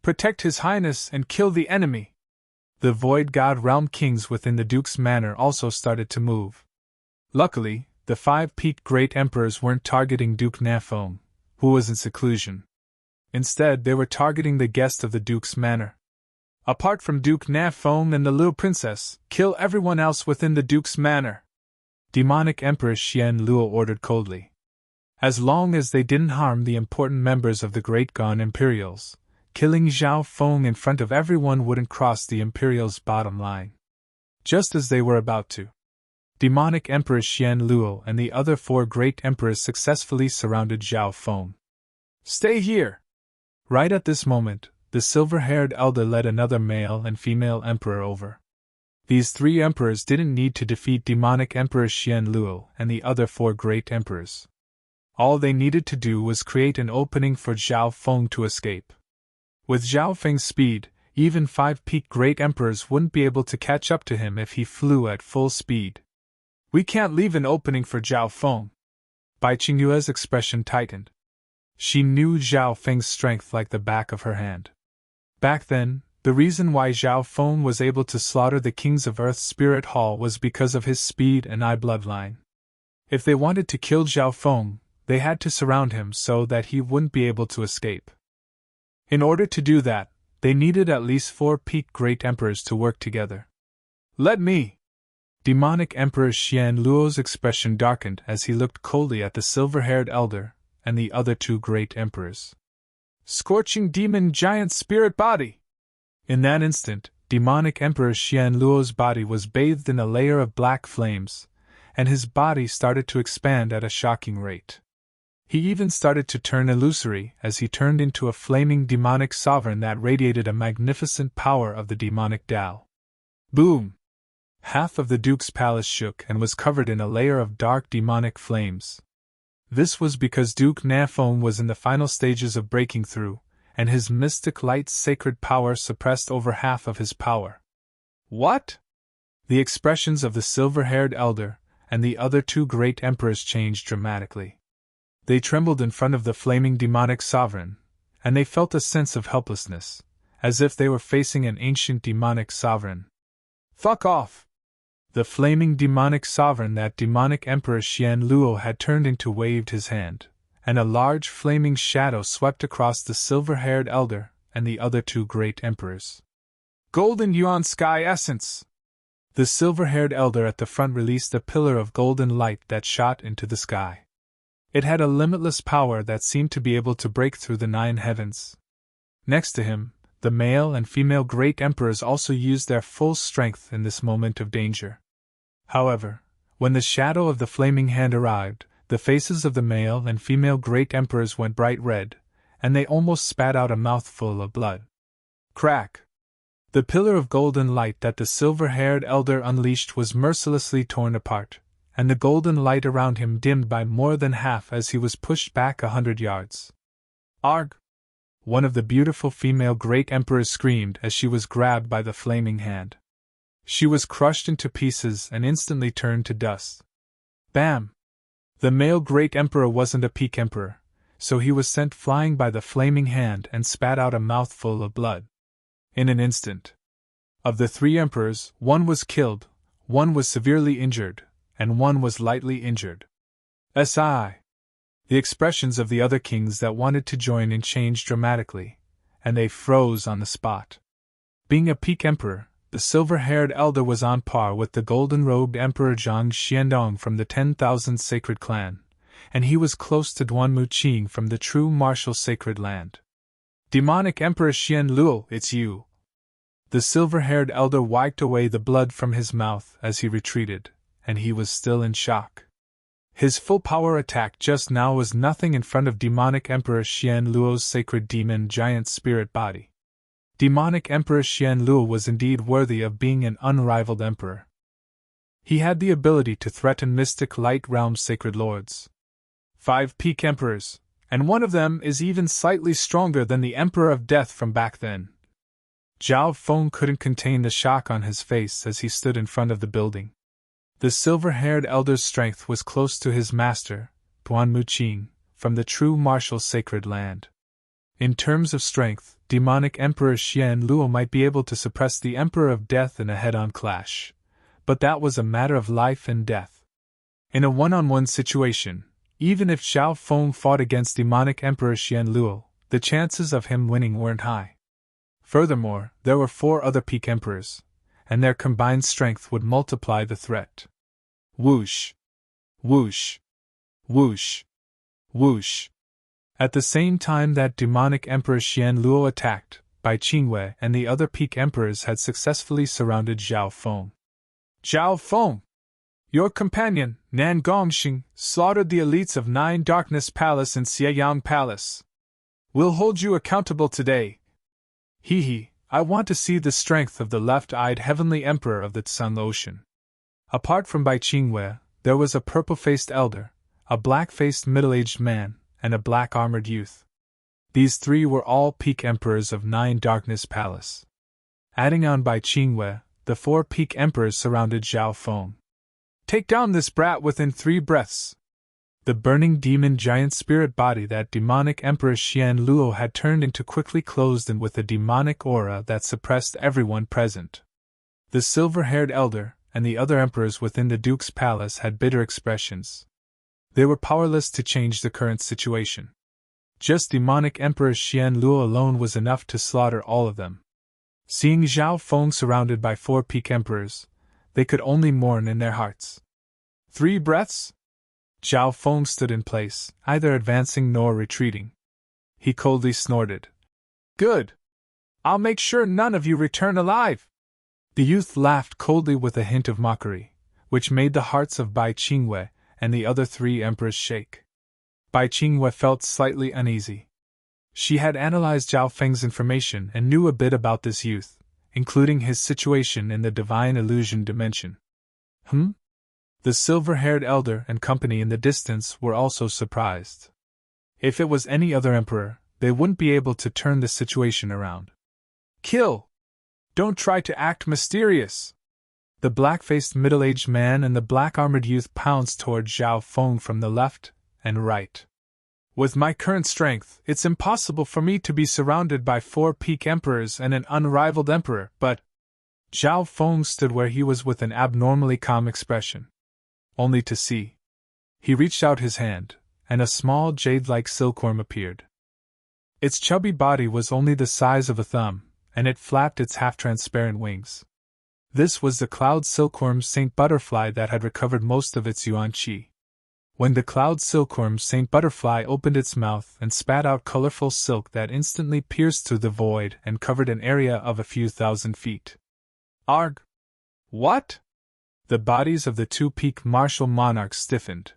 Protect His Highness and kill the enemy! The Void God Realm kings within the Duke's manor also started to move. Luckily, the 5 peaked Great Emperors weren't targeting Duke Nanfeng, who was in seclusion. Instead, they were targeting the guest of the Duke's manor. Apart from Duke Nanfeng and the little princess, kill everyone else within the Duke's manor! Demonic Empress Xian Luo ordered coldly. As long as they didn't harm the important members of the Great Gan Imperials, killing Zhao Feng in front of everyone wouldn't cross the Imperials' bottom line. Just as they were about to, Demonic Empress Xian Luo and the other 4 Great Emperors successfully surrounded Zhao Feng. Stay here! Right at this moment, the silver-haired elder led another male and female emperor over. These 3 emperors didn't need to defeat Demonic Emperor Xian Luo and the other 4 Great Emperors. All they needed to do was create an opening for Zhao Feng to escape. With Zhao Feng's speed, even 5-peaked Great Emperors wouldn't be able to catch up to him if he flew at full speed. We can't leave an opening for Zhao Feng. Bai Qingyue's expression tightened. She knew Zhao Feng's strength like the back of her hand. Back then, the reason why Zhao Feng was able to slaughter the kings of Earth's Spirit Hall was because of his speed and eye bloodline. If they wanted to kill Zhao Feng, they had to surround him so that he wouldn't be able to escape. In order to do that, they needed at least 4-peaked Great Emperors to work together. Let me! Demonic Emperor Xian Luo's expression darkened as he looked coldly at the silver-haired elder and the other 2 Great Emperors. Scorching demon giant spirit body! In that instant, Demonic Emperor Xian Luo's body was bathed in a layer of black flames, and his body started to expand at a shocking rate. He even started to turn illusory as he turned into a flaming demonic sovereign that radiated a magnificent power of the demonic Tao. Boom! Half of the Duke's palace shook and was covered in a layer of dark demonic flames. This was because Duke Nanfeng was in the final stages of breaking through, and his mystic light's sacred power suppressed over half of his power. What? The expressions of the silver-haired elder and the other 2 Great Emperors changed dramatically. They trembled in front of the flaming demonic sovereign, and they felt a sense of helplessness, as if they were facing an ancient demonic sovereign. Fuck off! The flaming demonic sovereign that Demonic Emperor Xian Luo had turned into waved his hand, and a large flaming shadow swept across the silver-haired elder and the other 2 Great Emperors. Golden Yuan Sky Essence! The silver-haired elder at the front released a pillar of golden light that shot into the sky. It had a limitless power that seemed to be able to break through the 9 heavens. Next to him, the male and female Great Emperors also used their full strength in this moment of danger. However, when the shadow of the flaming hand arrived, the faces of the male and female Great Emperors went bright red, and they almost spat out a mouthful of blood. Crack! The pillar of golden light that the silver-haired elder unleashed was mercilessly torn apart, and the golden light around him dimmed by more than half as he was pushed back 100 yards. Arg! One of the beautiful female Great Emperors screamed as she was grabbed by the flaming hand. She was crushed into pieces and instantly turned to dust. Bam! The male Great Emperor wasn't a peak emperor, so he was sent flying by the flaming hand and spat out a mouthful of blood. In an instant. Of the 3 emperors, 1 was killed, 1 was severely injured, and 1 was lightly injured. SI. The expressions of the other kings that wanted to join in changed dramatically, and they froze on the spot. Being a peak emperor, the silver-haired elder was on par with the golden-robed Emperor Zhang Xiandong from the 10,000 Sacred Clan, and he was close to Duan Muqing from the true martial Sacred Land. Demonic Emperor Xian Luo, it's you! The silver-haired elder wiped away the blood from his mouth as he retreated, and he was still in shock. His full-power attack just now was nothing in front of Demonic Emperor Xian Luo's sacred demon giant spirit body. Demonic Emperor Xian Luo was indeed worthy of being an unrivaled emperor. He had the ability to threaten mystic light realm sacred lords. 5 peak emperors, And one of them is even slightly stronger than the Emperor of Death from back then. Zhao Feng couldn't contain the shock on his face as he stood in front of the building. The silver-haired elder's strength was close to his master, Tuan Muqing, from the true martial sacred land. In terms of strength, demonic Emperor Xian Luo might be able to suppress the Emperor of Death in a head-on clash, but that was a matter of life and death. In a one-on-one situation, even if Zhao Feng fought against demonic Emperor Xian Luo, the chances of him winning weren't high. Furthermore, there were 4 other peak emperors, and their combined strength would multiply the threat. Whoosh! Whoosh! Whoosh! Whoosh! At the same time that demonic Emperor Xian Luo attacked, Bai Qingwei and the other peak emperors had successfully surrounded Zhao Feng. Zhao Feng! Your companion, Nan Gongxing, slaughtered the elites of 9 Darkness Palace and Xieyang Palace. We'll hold you accountable today. I want to see the strength of the left-eyed heavenly emperor of the Sun Ocean. Apart from Bai Qingwei, there was a purple-faced elder, a black-faced middle-aged man, and a black-armored youth. These 3 were all peak emperors of 9 Darkness Palace. Adding on Bai Qingwei, the 4 peak emperors surrounded Zhao Feng. Take down this brat within 3 breaths. The burning demon giant spirit body that demonic Emperor Xian Luo had turned into quickly closed in with a demonic aura that suppressed everyone present. The silver-haired elder and the other emperors within the Duke's palace had bitter expressions. They were powerless to change the current situation. Just demonic Emperor Xian Luo alone was enough to slaughter all of them. Seeing Zhao Feng surrounded by 4 peak emperors, they could only mourn in their hearts. 3 breaths? Zhao Feng stood in place, neither advancing nor retreating. He coldly snorted. Good! I'll make sure none of you return alive! The youth laughed coldly with a hint of mockery, which made the hearts of Bai Qingwei and the other 3 emperors shake. Bai Qingwei felt slightly uneasy. She had analyzed Zhao Feng's information and knew a bit about this youth, including his situation in the divine illusion dimension. The silver-haired elder and company in the distance were also surprised. If it was any other emperor, they wouldn't be able to turn the situation around. Kill! Don't try to act mysterious! The black-faced middle-aged man and the black-armored youth pounced toward Zhao Feng from the left and right. With my current strength, it's impossible for me to be surrounded by 4 peak emperors and an unrivaled emperor, but… Zhao Feng stood where he was with an abnormally calm expression. Only to see. He reached out his hand, and a small jade-like silkworm appeared. Its chubby body was only the size of a thumb, and it flapped its half-transparent wings. This was the cloud silkworm Saint Butterfly that had recovered most of its yuan qi. When the cloud silkworm Saint Butterfly opened its mouth and spat out colorful silk that instantly pierced through the void and covered an area of a few thousand feet. Arg! What? The bodies of the 2 peak martial monarchs stiffened.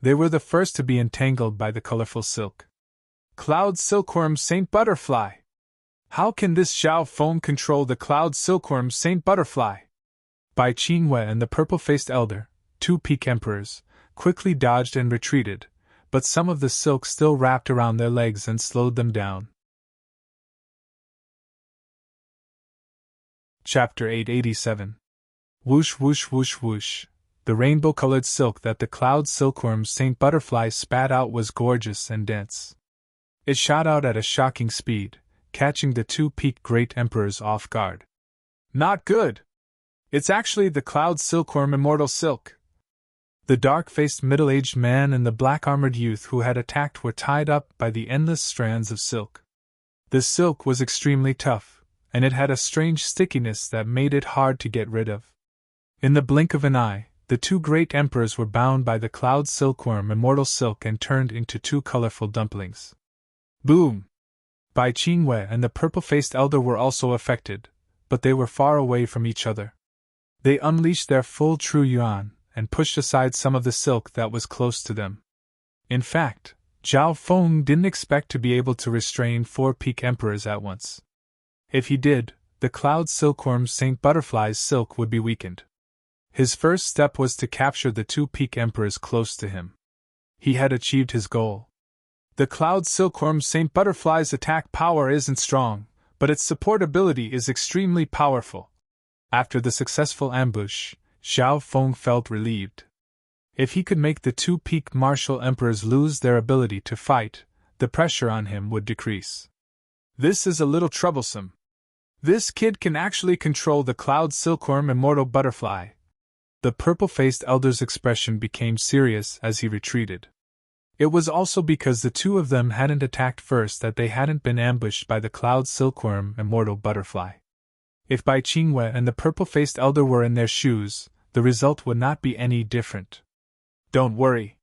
They were the first to be entangled by the colorful silk. Cloud silkworm Saint Butterfly! How can this Zhao Feng control the cloud silkworm Saint Butterfly? Bai Qingwei and the purple-faced elder, 2 peak emperors, quickly dodged and retreated, but some of the silk still wrapped around their legs and slowed them down. Chapter 887. Whoosh whoosh whoosh whoosh. The rainbow-colored silk that the cloud silkworm Saint Butterfly spat out was gorgeous and dense. It shot out at a shocking speed, catching the 2 peak great emperors off guard. Not good! It's actually the cloud silkworm immortal silk. The dark-faced middle-aged man and the black-armored youth who had attacked were tied up by the endless strands of silk. The silk was extremely tough, and it had a strange stickiness that made it hard to get rid of. In the blink of an eye, the 2 great emperors were bound by the cloud silkworm immortal silk and turned into 2 colorful dumplings. Boom! Bai Qingwei and the purple-faced elder were also affected, but they were far away from each other. They unleashed their full true yuan and pushed aside some of the silk that was close to them. In fact, Zhao Feng didn't expect to be able to restrain 4 peak emperors at once. If he did, the cloud silkworm Saint Butterfly's silk would be weakened. His first step was to capture the 2 peak emperors close to him. He had achieved his goal. The cloud silkworm Saint Butterfly's attack power isn't strong, but its support ability is extremely powerful. After the successful ambush, Xiao Feng felt relieved. If he could make the two peak martial emperors lose their ability to fight, the pressure on him would decrease. This is a little troublesome. This kid can actually control the cloud silkworm immortal butterfly. The purple-faced elder's expression became serious as he retreated. It was also because the two of them hadn't attacked first that they hadn't been ambushed by the cloud silkworm immortal butterfly. If Bai Qingwei and the purple-faced elder were in their shoes, the result would not be any different. Don't worry.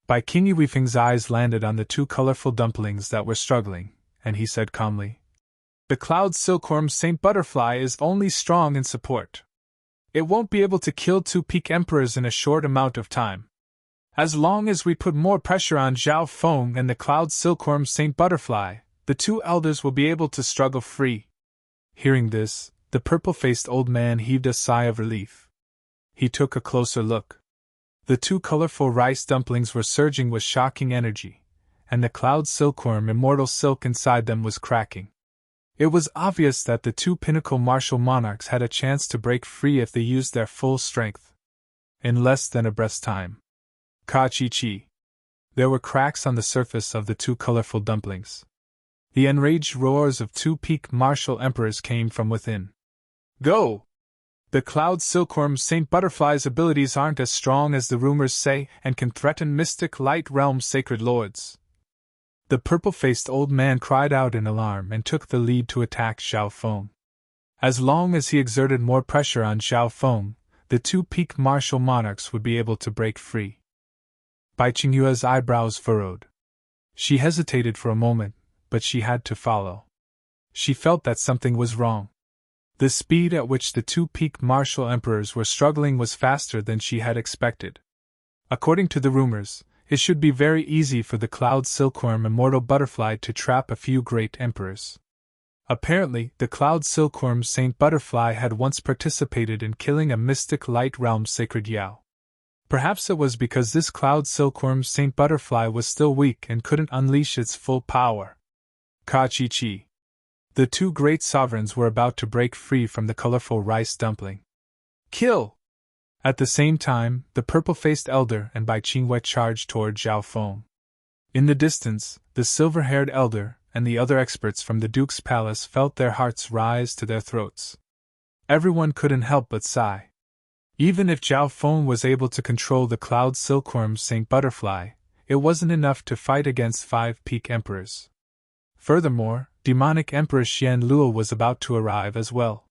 Bai Qingwei eyes landed on the two colorful dumplings that were struggling, and he said calmly, "The cloud silkworm Saint Butterfly is only strong in support. It won't be able to kill two peak emperors in a short amount of time. As long as we put more pressure on Xiao Feng and the cloud silkworm Saint Butterfly, the two elders will be able to struggle free." Hearing this, the purple-faced old man heaved a sigh of relief. He took a closer look. The two colorful rice dumplings were surging with shocking energy, and the cloud silkworm immortal silk inside them was cracking. It was obvious that the two pinnacle martial monarchs had a chance to break free if they used their full strength. In less than a breath's time. Ka-chi-chi. There were cracks on the surface of the two colorful dumplings. The enraged roars of two peak martial emperors came from within. Go! The cloud silkworm Saint Butterfly's abilities aren't as strong as the rumors say and can threaten mystic light realm sacred lords. The purple-faced old man cried out in alarm and took the lead to attack Xiao Feng. As long as he exerted more pressure on Xiao Feng, the two peak martial monarchs would be able to break free. Bai Qingyue's eyebrows furrowed. She hesitated for a moment, but she had to follow. She felt that something was wrong. The speed at which the two peak martial emperors were struggling was faster than she had expected. According to the rumors, it should be very easy for the cloud silkworm immortal butterfly to trap a few great emperors. Apparently, the cloud silkworm Saint Butterfly had once participated in killing a mystic light realm sacred Yao. Perhaps it was because this cloud silkworm Saint Butterfly was still weak and couldn't unleash its full power. Ka-chi-chi. The two great sovereigns were about to break free from the colorful rice dumpling. Kill! At the same time, the purple-faced elder and Bai Qingwei charged toward Xiao Feng. In the distance, the silver-haired elder and the other experts from the Duke's palace felt their hearts rise to their throats. Everyone couldn't help but sigh. Even if Xiao Feng was able to control the cloud silkworm Saint Butterfly, it wasn't enough to fight against 5 peak emperors. Furthermore, demonic Emperor Xian Luo was about to arrive as well.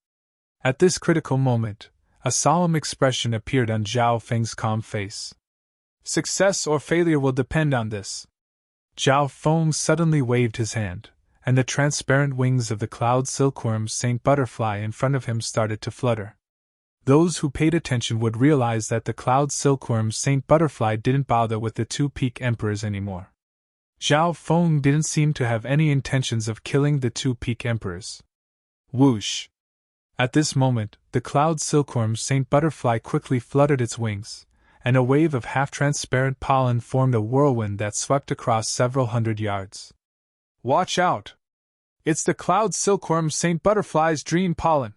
At this critical moment, a solemn expression appeared on Zhao Feng's calm face. Success or failure will depend on this. Zhao Feng suddenly waved his hand, and the transparent wings of the cloud silkworm Saint Butterfly in front of him started to flutter. Those who paid attention would realize that the cloud silkworm Saint Butterfly didn't bother with the 2 peak emperors anymore. Zhao Feng didn't seem to have any intentions of killing the 2 peak emperors. Whoosh! At this moment, the cloud silkworm Saint Butterfly quickly fluttered its wings, and a wave of half-transparent pollen formed a whirlwind that swept across several hundred yards. Watch out! It's the cloud silkworm Saint Butterfly's dream pollen!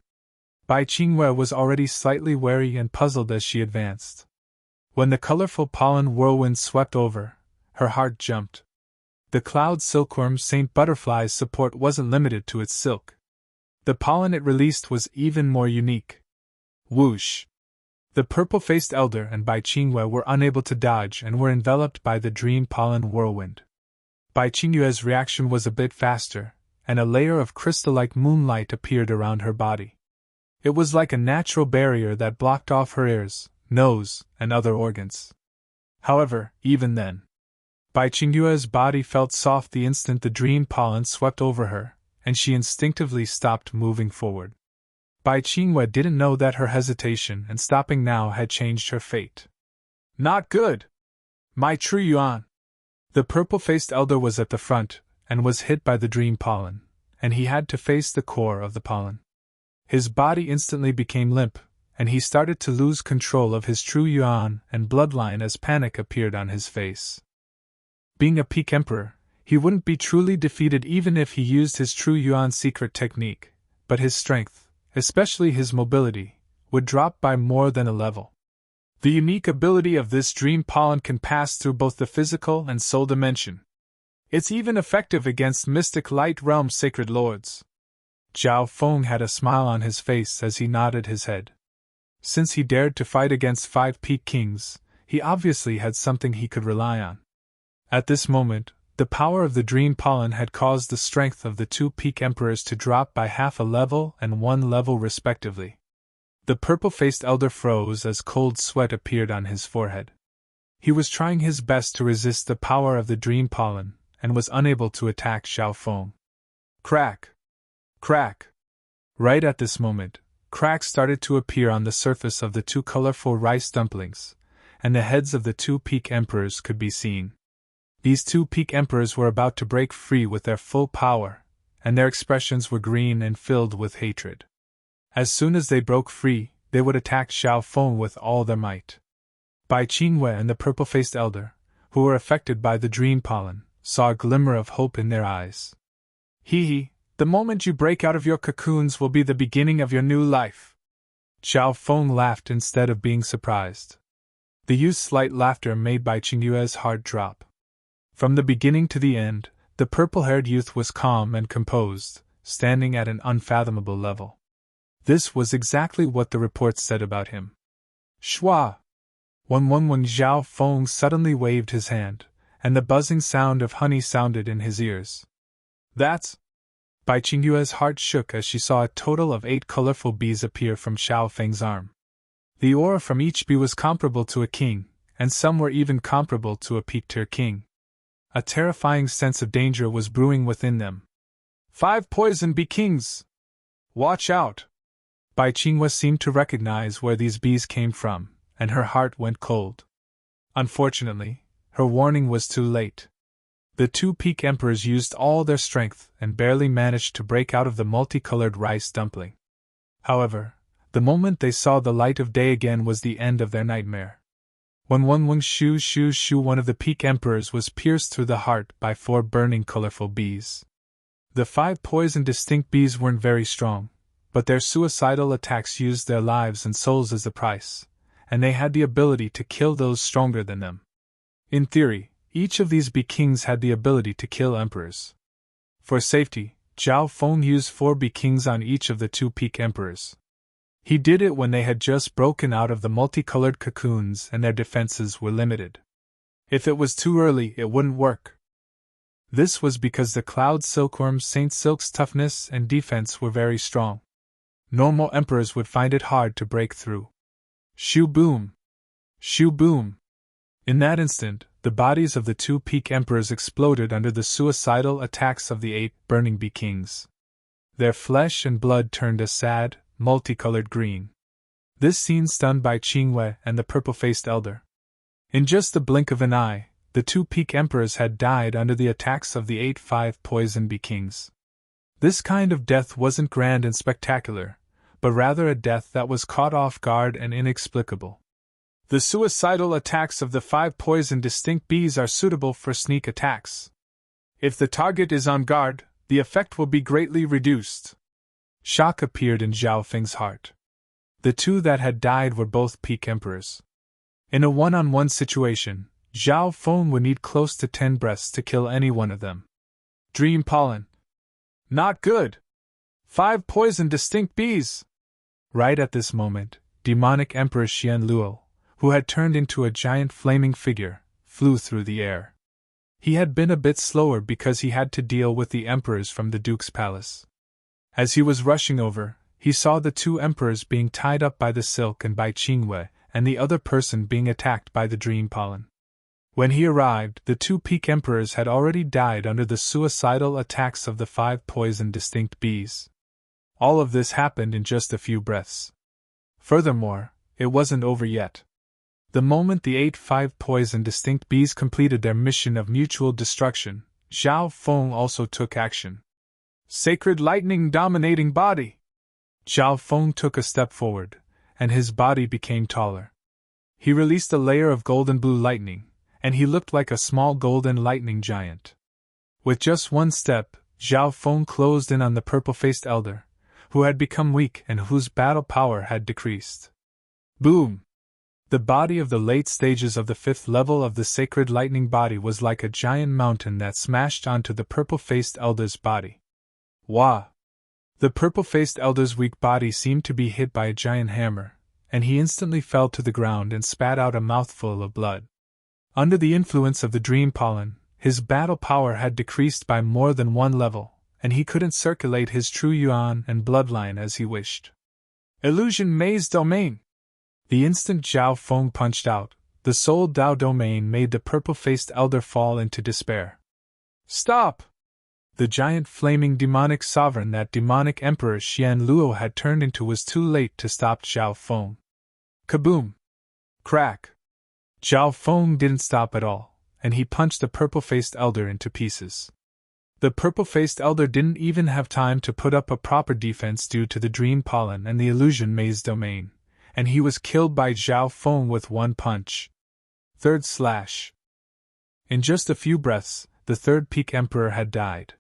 Bai Qingwei was already slightly wary and puzzled as she advanced. When the colorful pollen whirlwind swept over, her heart jumped. The cloud silkworm Saint Butterfly's support wasn't limited to its silk. The pollen it released was even more unique. Whoosh! The purple-faced elder and Bai Qingwei were unable to dodge and were enveloped by the dream pollen whirlwind. Bai Qingyue's reaction was a bit faster, and a layer of crystal-like moonlight appeared around her body. It was like a natural barrier that blocked off her ears, nose, and other organs. However, even then, Bai Qingyue's body felt soft the instant the dream pollen swept over her, and she instinctively stopped moving forward. Bai Qingwei didn't know that her hesitation and stopping now had changed her fate. Not good! My true Yuan! The purple-faced elder was at the front, and was hit by the dream pollen, and he had to face the core of the pollen. His body instantly became limp, and he started to lose control of his true Yuan and bloodline as panic appeared on his face. Being a peak emperor, he wouldn't be truly defeated even if he used his true Yuan secret technique, but his strength, especially his mobility, would drop by more than a level. The unique ability of this dream pollen can pass through both the physical and soul dimension. It's even effective against mystic light realm sacred lords. Zhao Feng had a smile on his face as he nodded his head. Since he dared to fight against 5 peak kings, he obviously had something he could rely on. At this moment, the power of the dream pollen had caused the strength of the 2 peak emperors to drop by half a level and 1 level respectively. The purple-faced elder froze as cold sweat appeared on his forehead. He was trying his best to resist the power of the dream pollen, and was unable to attack Zhao Feng. Crack! Crack! Right at this moment, cracks started to appear on the surface of the 2 colorful rice dumplings, and the heads of the 2 peak emperors could be seen. These 2 peak emperors were about to break free with their full power, and their expressions were green and filled with hatred. As soon as they broke free, they would attack Zhao Feng with all their might. Bai Qingwei and the purple-faced elder, who were affected by the dream pollen, saw a glimmer of hope in their eyes. Hee, the moment you break out of your cocoons will be the beginning of your new life. Zhao Feng laughed instead of being surprised. The youth's slight laughter made Bai Qingyue's heart drop. From the beginning to the end, the purple-haired youth was calm and composed, standing at an unfathomable level. This was exactly what the reports said about him. Shua! When Zhao Feng suddenly waved his hand, and the buzzing sound of honey sounded in his ears. That's... Bai Qingyue's heart shook as she saw a total of 8 colorful bees appear from Xiao Feng's arm. The aura from each bee was comparable to a king, and some were even comparable to a peak-tier king. A terrifying sense of danger was brewing within them. 5 poison bee kings! Watch out! Bai Qingyue seemed to recognize where these bees came from, and her heart went cold. Unfortunately, her warning was too late. The 2 peak emperors used all their strength and barely managed to break out of the multicolored rice dumpling. However, the moment they saw the light of day again was the end of their nightmare. When one of the peak emperors was pierced through the heart by 4 burning colorful bees. The 5 poison distinct bees weren't very strong, but their suicidal attacks used their lives and souls as the price, and they had the ability to kill those stronger than them. In theory, each of these bee kings had the ability to kill emperors. For safety, Zhao Feng used 4 bee kings on each of the 2 peak emperors. He did it when they had just broken out of the multicolored cocoons and their defenses were limited. If it was too early, it wouldn't work. This was because the cloud silkworm Saint Silk's toughness and defense were very strong. Normal emperors would find it hard to break through. Shoo boom! Shoo boom! In that instant, the bodies of the 2 peak emperors exploded under the suicidal attacks of the 8 burning bee kings. Their flesh and blood turned a sad, multicolored green. This scene stunned Bai Qingyue and the purple-faced elder. In just the blink of an eye, the 2 peak emperors had died under the attacks of the 8 5 poison bee kings. This kind of death wasn't grand and spectacular, but rather a death that was caught off guard and inexplicable. The suicidal attacks of the 5 poison distinct bees are suitable for sneak attacks. If the target is on guard, the effect will be greatly reduced. Shock appeared in Zhao Feng's heart. The 2 that had died were both peak emperors. In a one-on-one situation, Zhao Feng would need close to 10 breaths to kill any one of them. Dream pollen. Not good! 5 poison distinct bees! Right at this moment, demonic Emperor Xian Luo, who had turned into a giant flaming figure, flew through the air. He had been a bit slower because he had to deal with the emperors from the Duke's palace. As he was rushing over, he saw the 2 emperors being tied up by the silk and Bai Qingyue, and the other person being attacked by the dream pollen. When he arrived, the 2 peak emperors had already died under the suicidal attacks of the 5 poison distinct bees. All of this happened in just a few breaths. Furthermore, it wasn't over yet. The moment the 8 5 poison distinct bees completed their mission of mutual destruction, Zhao Feng also took action. Sacred lightning dominating body! Zhao Feng took a step forward, and his body became taller. He released a layer of golden blue lightning, and he looked like a small golden lightning giant. With just one step, Zhao Feng closed in on the purple-faced elder, who had become weak and whose battle power had decreased. Boom! The body of the late stages of the 5th level of the sacred lightning body was like a giant mountain that smashed onto the purple-faced elder's body. Wah! The purple-faced elder's weak body seemed to be hit by a giant hammer, and he instantly fell to the ground and spat out a mouthful of blood. Under the influence of the dream pollen, his battle power had decreased by more than one level, and he couldn't circulate his true yuan and bloodline as he wished. Illusion Maze Domain! The instant Zhao Feng punched out, the Soul Dao Domain made the purple-faced elder fall into despair. Stop! The giant flaming demonic sovereign that demonic Emperor Xian Luo had turned into was too late to stop Zhao Feng. Kaboom! Crack! Zhao Feng didn't stop at all, and he punched the purple-faced elder into pieces. The purple-faced elder didn't even have time to put up a proper defense due to the dream pollen and the illusion maze domain, and he was killed by Zhao Feng with one punch. Third slash. In just a few breaths, the third peak emperor had died.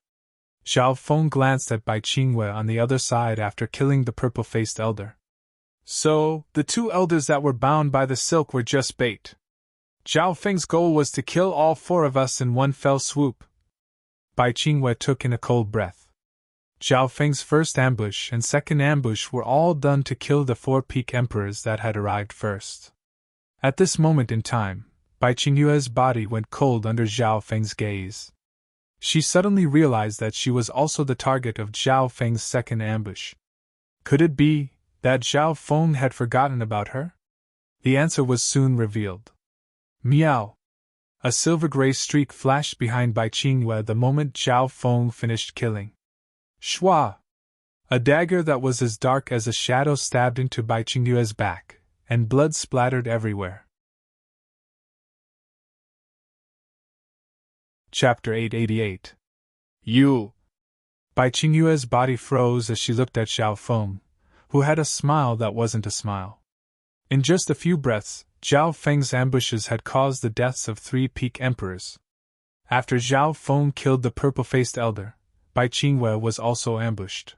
Zhao Feng glanced at Bai Qingwei on the other side after killing the purple-faced elder. So, the two elders that were bound by the silk were just bait. Zhao Feng's goal was to kill all four of us in one fell swoop. Bai Qingwei took in a cold breath. Zhao Feng's first ambush and second ambush were all done to kill the 4 peak emperors that had arrived first. At this moment in time, Bai Qingyue's body went cold under Zhao Feng's gaze. She suddenly realized that she was also the target of Zhao Feng's second ambush. Could it be that Zhao Feng had forgotten about her? The answer was soon revealed. Meow! A silver-gray streak flashed behind Bai Qingyue the moment Zhao Feng finished killing. Shwa! A dagger that was as dark as a shadow stabbed into Bai Qingyue's back, and blood splattered everywhere. Chapter 888. You! Bai Qingyue's body froze as she looked at Zhao Feng, who had a smile that wasn't a smile. In just a few breaths, Zhao Feng's ambushes had caused the deaths of 3 peak emperors. After Zhao Feng killed the purple-faced elder, Bai Qingyue was also ambushed.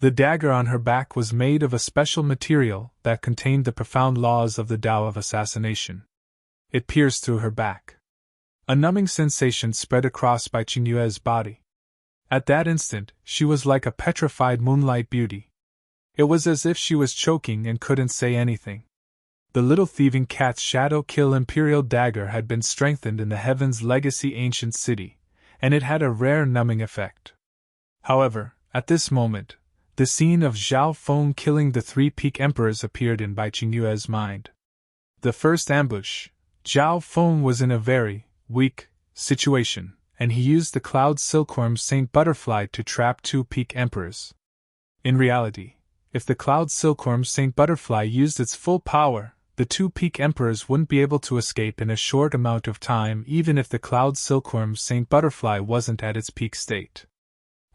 The dagger on her back was made of a special material that contained the profound laws of the Tao of assassination. It pierced through her back. A numbing sensation spread across Bai Qingyue's body. At that instant, she was like a petrified moonlight beauty. It was as if she was choking and couldn't say anything. The little thieving cat's shadow kill imperial dagger had been strengthened in the Heaven's Legacy ancient city, and it had a rare numbing effect. However, at this moment, the scene of Zhao Feng killing the 3 peak emperors appeared in Bai Qingyue's mind. The first ambush, Zhao Feng was in a very weak situation, and he used the cloud silkworm Saint Butterfly to trap 2 peak emperors. In reality, if the cloud silkworm Saint Butterfly used its full power, the 2 peak emperors wouldn't be able to escape in a short amount of time even if the cloud silkworm Saint Butterfly wasn't at its peak state.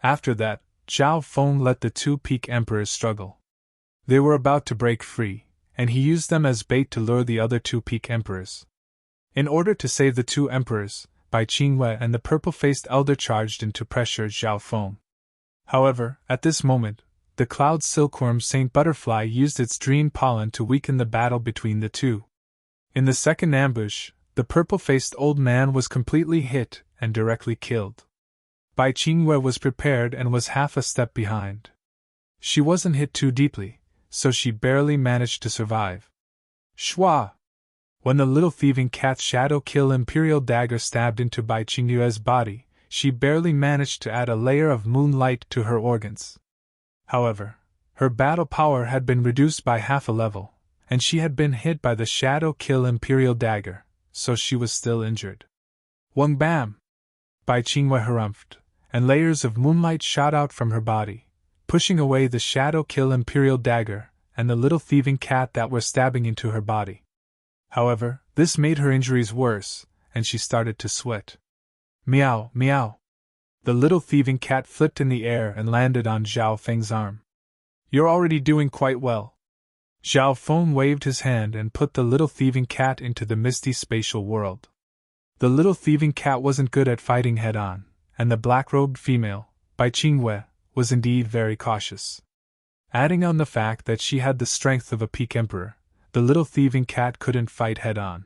After that, Zhao Feng let the 2 peak emperors struggle. They were about to break free, and he used them as bait to lure the other 2 peak emperors. In order to save the 2 emperors, Bai Qingyue and the purple-faced elder charged in to pressure Zhao Feng. However, at this moment, the cloud silkworm Saint Butterfly used its dream pollen to weaken the battle between the two. In the second ambush, the purple-faced old man was completely hit and directly killed. Bai Qingyue was prepared and was half a step behind. She wasn't hit too deeply, so she barely managed to survive. Shwa! When the little thieving cat's shadow kill imperial dagger stabbed into Bai Qingyue's body, she barely managed to add a layer of moonlight to her organs. However, her battle power had been reduced by half a level, and she had been hit by the shadow kill imperial dagger, so she was still injured. Wang bam! Bai Qingyue harumphed, and layers of moonlight shot out from her body, pushing away the shadow kill imperial dagger and the little thieving cat that were stabbing into her body. However, this made her injuries worse, and she started to sweat. Meow, meow. The little thieving cat flipped in the air and landed on Zhao Feng's arm. You're already doing quite well. Zhao Feng waved his hand and put the little thieving cat into the misty spatial world. The little thieving cat wasn't good at fighting head-on, and the black-robed female, Bai Qingwei, was indeed very cautious. Adding on the fact that she had the strength of a peak emperor, the little thieving cat couldn't fight head-on.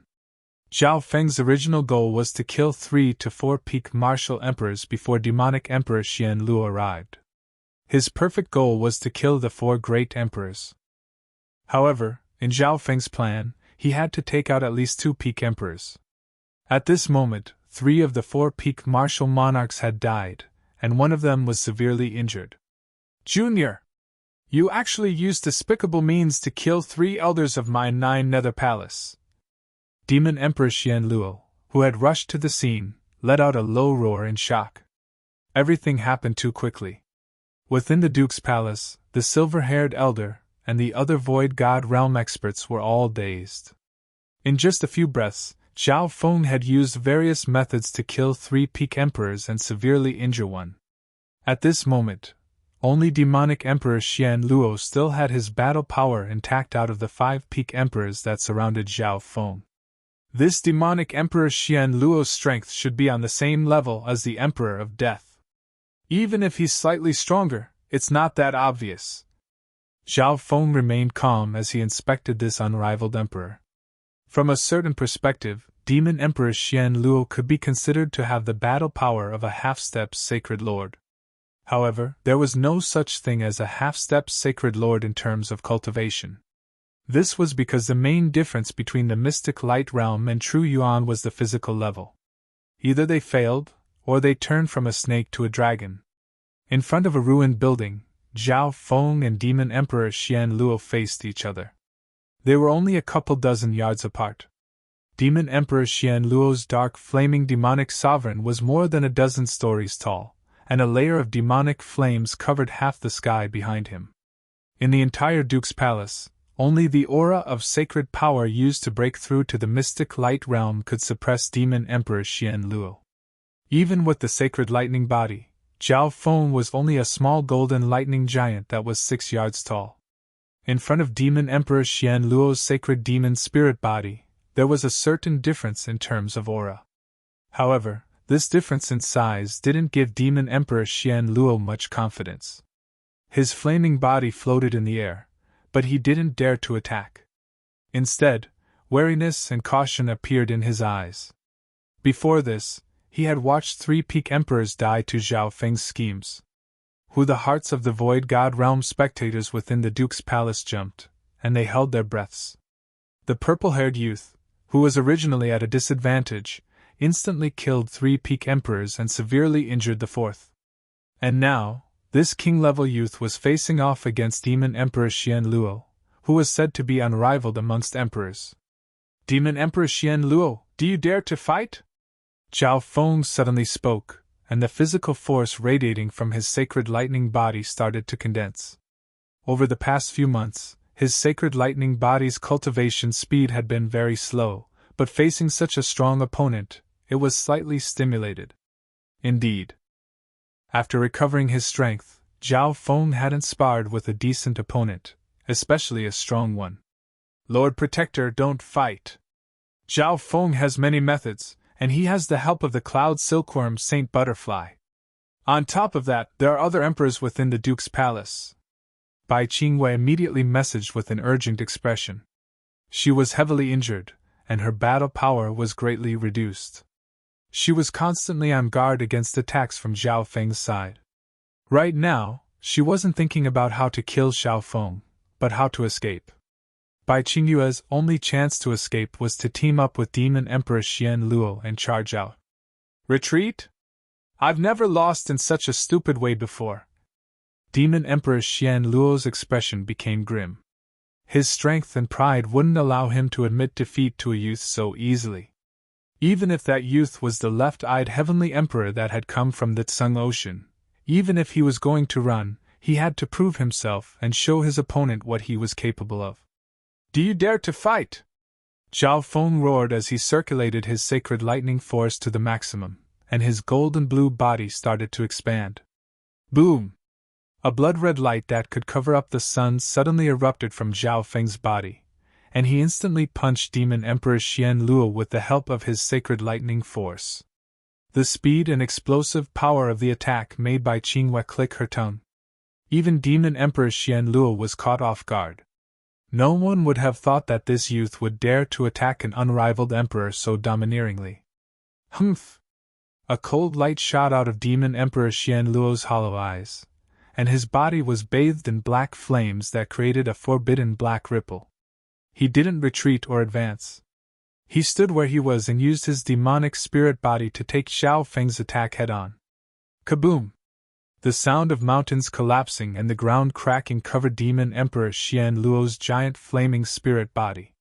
Zhao Feng's original goal was to kill 3 to 4 peak martial emperors before demonic Emperor Xian Luo arrived. His perfect goal was to kill the 4 great emperors. However, in Zhao Feng's plan, he had to take out at least 2 peak emperors. At this moment, 3 of the 4 peak martial monarchs had died, and one of them was severely injured. Junior! You actually used despicable means to kill 3 elders of my 9 nether palace. Demon Emperor Xian Luo, who had rushed to the scene, let out a low roar in shock. Everything happened too quickly. Within the Duke's palace, the silver-haired elder and the other Void God Realm experts were all dazed. In just a few breaths, Zhao Feng had used various methods to kill 3 peak emperors and severely injure one. At this moment, only demonic Emperor Xian Luo still had his battle power intact out of the 5 peak emperors that surrounded Zhao Feng. This demonic Emperor Xian Luo's strength should be on the same level as the Emperor of Death. Even if he's slightly stronger, it's not that obvious. Zhao Feng remained calm as he inspected this unrivaled emperor. From a certain perspective, Demon Emperor Xian Luo could be considered to have the battle power of a half-step sacred lord. However, there was no such thing as a half-step sacred lord in terms of cultivation. This was because the main difference between the mystic light realm and true yuan was the physical level. Either they failed, or they turned from a snake to a dragon. In front of a ruined building, Zhao Feng and Demon Emperor Xian Luo faced each other. They were only a couple dozen yards apart. Demon Emperor Xian Luo's dark flaming demonic sovereign was more than a dozen stories tall, and a layer of demonic flames covered half the sky behind him. In the entire Duke's palace, only the aura of sacred power used to break through to the mystic light realm could suppress Demon Emperor Xian Luo. Even with the sacred lightning body, Zhao Feng was only a small golden lightning giant that was 6 yards tall. In front of Demon Emperor Xian Luo's sacred demon spirit body, there was a certain difference in terms of aura. However, this difference in size didn't give Demon Emperor Xian Luo much confidence. His flaming body floated in the air, but he didn't dare to attack. Instead, wariness and caution appeared in his eyes. Before this, he had watched 3 peak emperors die to Zhao Feng's schemes. Who the hearts of the Void God Realm spectators within the Duke's palace jumped, and they held their breaths. The purple-haired youth, who was originally at a disadvantage, instantly killed 3 peak emperors and severely injured the 4th. And now, this king-level youth was facing off against Demon Emperor Xian Luo, who was said to be unrivaled amongst emperors. Demon Emperor Xian Luo, do you dare to fight? Zhao Feng suddenly spoke, and the physical force radiating from his sacred lightning body started to condense. Over the past few months, his sacred lightning body's cultivation speed had been very slow, but facing such a strong opponent, it was slightly stimulated. Indeed. After recovering his strength, Zhao Feng hadn't sparred with a decent opponent, especially a strong one. Lord Protector, don't fight. Zhao Feng has many methods, and he has the help of the cloud silkworm Saint Butterfly. On top of that, there are other emperors within the Duke's palace. Bai Qingwei immediately messaged with an urgent expression. She was heavily injured, and her battle power was greatly reduced. She was constantly on guard against attacks from Zhao Feng's side. Right now, she wasn't thinking about how to kill Zhao Feng, but how to escape. Bai Qingyue's only chance to escape was to team up with Demon Emperor Xian Luo and charge out. Retreat? I've never lost in such a stupid way before. Demon Emperor Xian Luo's expression became grim. His strength and pride wouldn't allow him to admit defeat to a youth so easily. Even if that youth was the left-eyed heavenly emperor that had come from the Tsung Ocean, even if he was going to run, he had to prove himself and show his opponent what he was capable of. Do you dare to fight? Zhao Feng roared as he circulated his sacred lightning force to the maximum, and his golden blue body started to expand. Boom! A blood-red light that could cover up the sun suddenly erupted from Zhao Feng's body, and he instantly punched Demon Emperor Xian Luo with the help of his sacred lightning force. The speed and explosive power of the attack made by Qinghua click her tongue. Even Demon Emperor Xian Luo was caught off guard. No one would have thought that this youth would dare to attack an unrivaled emperor so domineeringly. Humph! A cold light shot out of Demon Emperor Xian Luo's hollow eyes, and his body was bathed in black flames that created a forbidden black ripple. He didn't retreat or advance. He stood where he was and used his demonic spirit body to take Xiao Feng's attack head-on. Kaboom! The sound of mountains collapsing and the ground cracking covered Demon Emperor Xian Luo's giant flaming spirit body.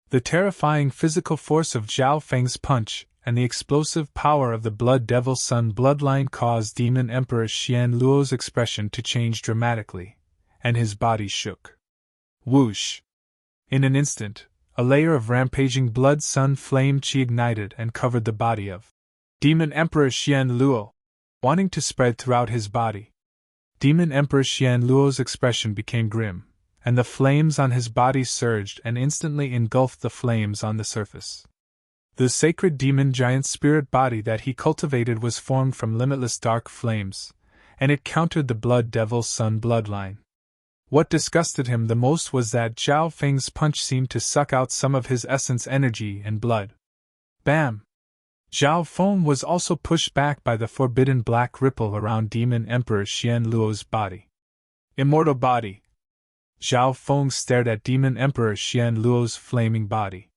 The terrifying physical force of Xiao Feng's punch and the explosive power of the Blood Devil Sun bloodline caused Demon Emperor Xian Luo's expression to change dramatically, and his body shook. Whoosh! In an instant, a layer of rampaging blood sun flame qi ignited and covered the body of Demon Emperor Xian Luo, wanting to spread throughout his body. Demon Emperor Xian Luo's expression became grim, and the flames on his body surged and instantly engulfed the flames on the surface. The sacred demon giant spirit body that he cultivated was formed from limitless dark flames, and it countered the Blood Devil Sun bloodline. What disgusted him the most was that Xiao Feng's punch seemed to suck out some of his essence energy and blood. Bam! Xiao Feng was also pushed back by the forbidden black ripple around Demon Emperor Xian Luo's body. Immortal body! Xiao Feng stared at Demon Emperor Xian Luo's flaming body.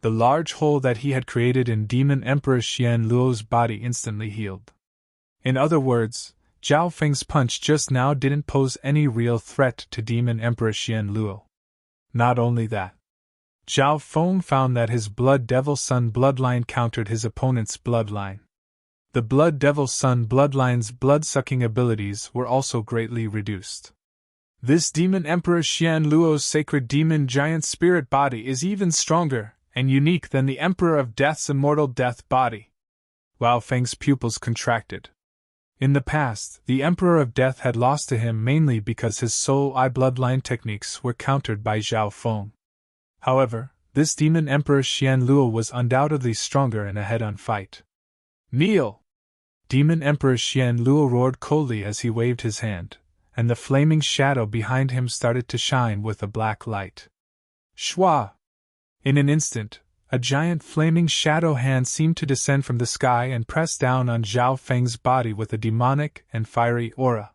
The large hole that he had created in Demon Emperor Xian Luo's body instantly healed. In other words, Xiao Feng's punch just now didn't pose any real threat to Demon Emperor Xian Luo. Not only that, Xiao Feng found that his Blood Devil Sun bloodline countered his opponent's bloodline. The Blood Devil Sun bloodline's blood-sucking abilities were also greatly reduced. This Demon Emperor Xian Luo's sacred demon giant spirit body is even stronger and unique than the Emperor of Death's immortal death body. Xiao Feng's pupils contracted. In the past, the Emperor of Death had lost to him mainly because his soul eye bloodline techniques were countered by Xiao Feng. However, this Demon Emperor Xian Luo was undoubtedly stronger in a head-on fight. Kneel! Demon Emperor Xian Luo roared coldly as he waved his hand, and the flaming shadow behind him started to shine with a black light. Shwa! In an instant, a giant flaming shadow hand seemed to descend from the sky and press down on Xiao Feng's body with a demonic and fiery aura.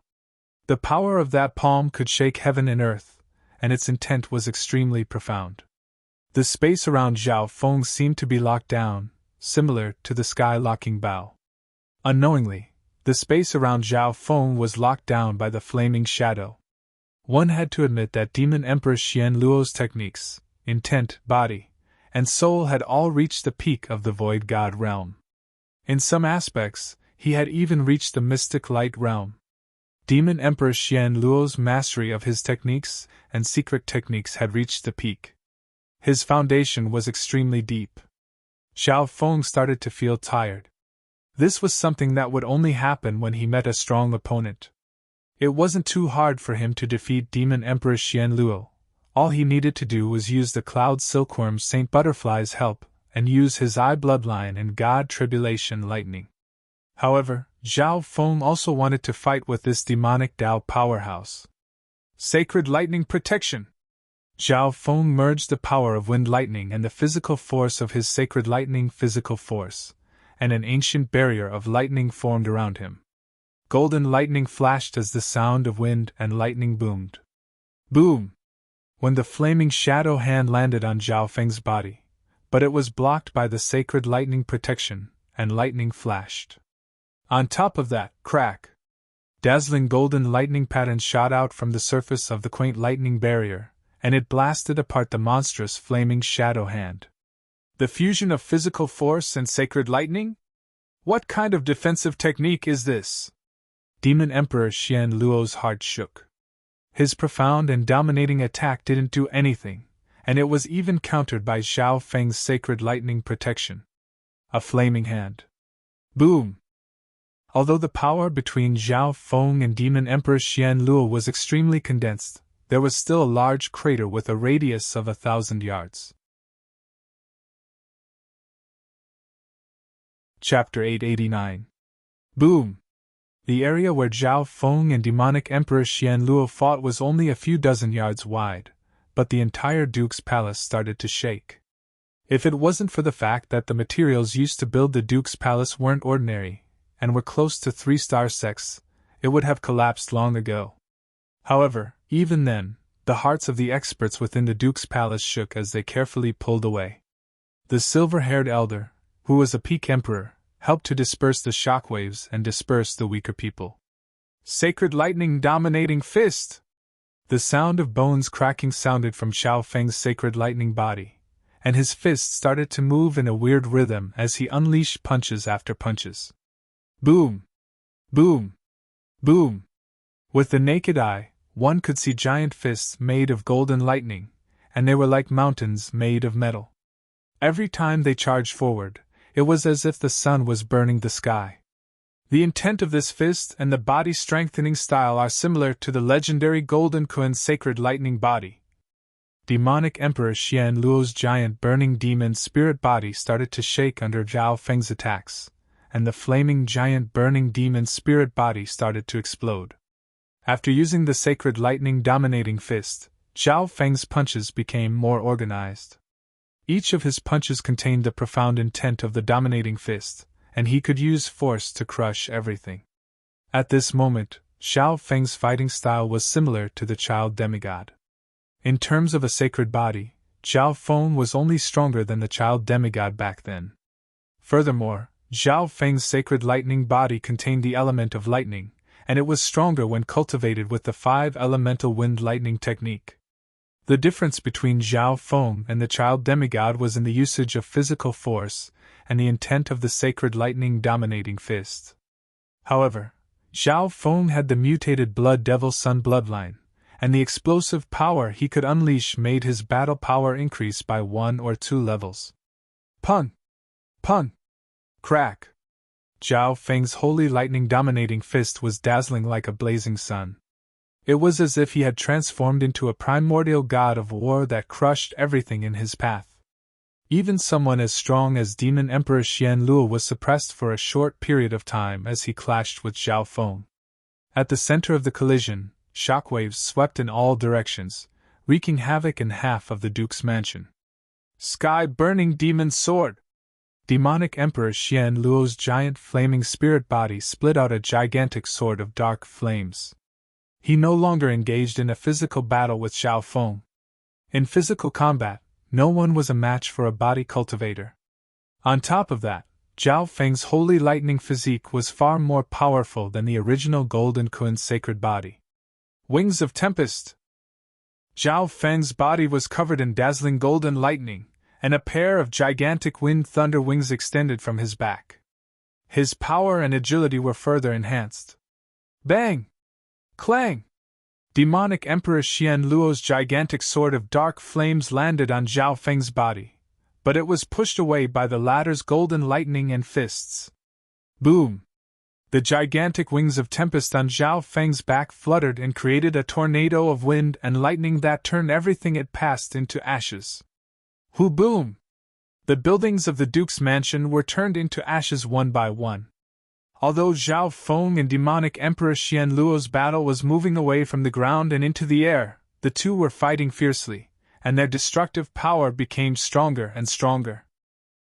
The power of that palm could shake heaven and earth, and its intent was extremely profound. The space around Xiao Feng seemed to be locked down, similar to the sky locking bow. Unknowingly, the space around Xiao Feng was locked down by the flaming shadow. One had to admit that Demon Emperor Xian Luo's techniques, intent, body, and soul had all reached the peak of the Void God realm. In some aspects, he had even reached the mystic light realm. Demon Emperor Xian Luo's mastery of his techniques and secret techniques had reached the peak. His foundation was extremely deep. Xiao Feng started to feel tired. This was something that would only happen when he met a strong opponent. It wasn't too hard for him to defeat Demon Emperor Xian Luo. All he needed to do was use the Cloud Silkworm Saint Butterfly's help and use his eye bloodline and God Tribulation Lightning. However, Xiao Feng also wanted to fight with this demonic Dao powerhouse. Sacred Lightning Protection! Xiao Feng merged the power of Wind Lightning and the physical force of his Sacred Lightning physical force, and an ancient barrier of lightning formed around him. Golden lightning flashed as the sound of wind and lightning boomed. Boom! When the flaming shadow hand landed on Xiao Feng's body, but it was blocked by the Sacred Lightning Protection, and lightning flashed. On top of that, crack! Dazzling golden lightning patterns shot out from the surface of the quaint lightning barrier, and it blasted apart the monstrous flaming shadow hand. The fusion of physical force and sacred lightning? What kind of defensive technique is this? Demon Emperor Xian Luo's heart shook. His profound and dominating attack didn't do anything, and it was even countered by Xiao Feng's sacred lightning protection. A flaming hand. Boom! Although the power between Xiao Feng and Demon Emperor Xian Luo was extremely condensed, there was still a large crater with a radius of 1,000 yards. Chapter 889. Boom! The area where Zhao Feng and demonic Emperor Xian Luo fought was only a few dozen yards wide, but the entire Duke's palace started to shake. If it wasn't for the fact that the materials used to build the Duke's palace weren't ordinary, and were close to 3-star sects, it would have collapsed long ago. However, even then, the hearts of the experts within the Duke's palace shook as they carefully pulled away. The silver-haired elder, who was a peak emperor, helped to disperse the shockwaves and disperse the weaker people. Sacred lightning dominating fist! The sound of bones cracking sounded from Xiao Feng's sacred lightning body, and his fist started to move in a weird rhythm as he unleashed punches after punches. Boom! Boom! Boom! With the naked eye, one could see giant fists made of golden lightning, and they were like mountains made of metal. Every time they charged forward, it was as if the sun was burning the sky. The intent of this fist and the body-strengthening style are similar to the legendary Golden Kun's sacred lightning body. Demonic Emperor Xian Luo's giant burning demon spirit body started to shake under Zhao Feng's attacks, and the flaming giant burning demon spirit body started to explode. After using the sacred lightning dominating fist, Zhao Feng's punches became more organized. Each of his punches contained the profound intent of the dominating fist, and he could use force to crush everything. At this moment, Xiao Feng's fighting style was similar to the child demigod. In terms of a sacred body, Zhao Feng was only stronger than the child demigod back then. Furthermore, Zhao Feng's sacred lightning body contained the element of lightning, and it was stronger when cultivated with the 5-elemental wind lightning technique. The difference between Zhao Feng and the child demigod was in the usage of physical force and the intent of the sacred lightning dominating fist. However, Zhao Feng had the mutated Blood Devil Sun bloodline, and the explosive power he could unleash made his battle power increase by 1 or 2 levels. Pun! Pun! Crack! Zhao Feng's holy lightning dominating fist was dazzling like a blazing sun. It was as if he had transformed into a primordial god of war that crushed everything in his path. Even someone as strong as Demon Emperor Xian Luo was suppressed for a short period of time as he clashed with Zhao Feng. At the center of the collision, shockwaves swept in all directions, wreaking havoc in half of the Duke's mansion. Sky-burning demon sword! Demonic Emperor Xian Luo's giant flaming spirit body split out a gigantic sword of dark flames. He no longer engaged in a physical battle with Zhao Feng. In physical combat, no one was a match for a body cultivator. On top of that, Zhao Feng's holy lightning physique was far more powerful than the original Golden Kun's sacred body. Wings of Tempest! Zhao Feng's body was covered in dazzling golden lightning, and a pair of gigantic wind thunder wings extended from his back. His power and agility were further enhanced. Bang! Clang! Demonic Emperor Xian Luo's gigantic sword of dark flames landed on Zhao Feng's body, but it was pushed away by the latter's golden lightning and fists. Boom! The gigantic wings of tempest on Zhao Feng's back fluttered and created a tornado of wind and lightning that turned everything it passed into ashes. Boom! The buildings of the Duke's mansion were turned into ashes one by one. Although Zhao Feng and demonic Emperor Xian Luo's battle was moving away from the ground and into the air, the two were fighting fiercely, and their destructive power became stronger and stronger.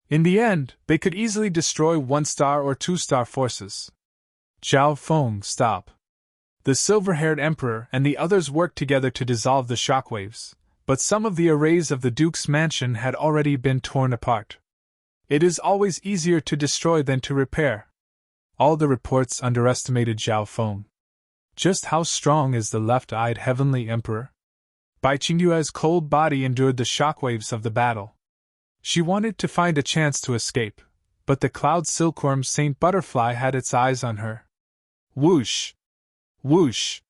In the end, they could easily destroy 1-star or 2-star forces. Zhao Feng, stop! The silver-haired emperor and the others worked together to dissolve the shockwaves, but some of the arrays of the Duke's mansion had already been torn apart. It is always easier to destroy than to repair. All the reports underestimated Zhao Feng. Just how strong is the left-eyed heavenly emperor? Bai Qingyue's cold body endured the shockwaves of the battle. She wanted to find a chance to escape, but the cloud silkworm Saint Butterfly had its eyes on her. Whoosh! Whoosh!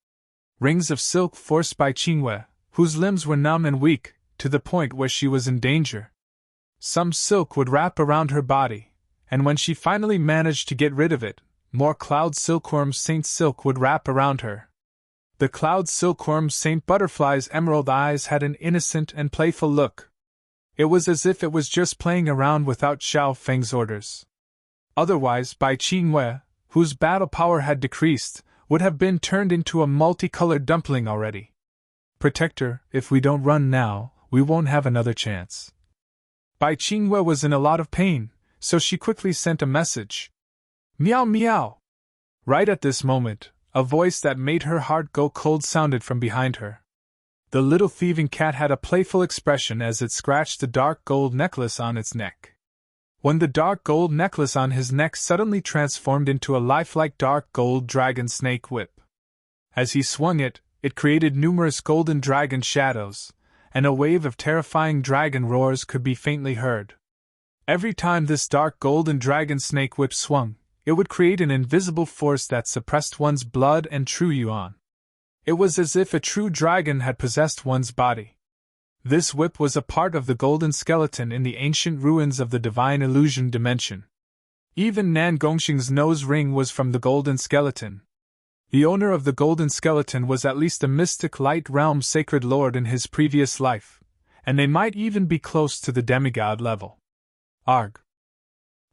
Rings of silk forced Bai Qingyue, whose limbs were numb and weak, to the point where she was in danger. Some silk would wrap around her body, and when she finally managed to get rid of it, more cloud silkworm Saint Silk would wrap around her. The cloud silkworm Saint Butterfly's emerald eyes had an innocent and playful look. It was as if it was just playing around without Xiao Feng's orders. Otherwise, Bai Qingwei, whose battle power had decreased, would have been turned into a multicolored dumpling already. Protector, if we don't run now, we won't have another chance. Bai Qingwei was in a lot of pain, so she quickly sent a message. Meow meow! Right at this moment, a voice that made her heart go cold sounded from behind her. The little thieving cat had a playful expression as it scratched the dark gold necklace on its neck. When the dark gold necklace on his neck suddenly transformed into a lifelike dark gold dragon snake whip. As he swung it, it created numerous golden dragon shadows, and a wave of terrifying dragon roars could be faintly heard. Every time this dark golden dragon snake whip swung, it would create an invisible force that suppressed one's blood and true yuan. It was as if a true dragon had possessed one's body. This whip was a part of the golden skeleton in the ancient ruins of the divine illusion dimension. Even Nan Gongxing's nose ring was from the golden skeleton. The owner of the golden skeleton was at least a mystic light realm sacred lord in his previous life, and they might even be close to the demigod level. Arg!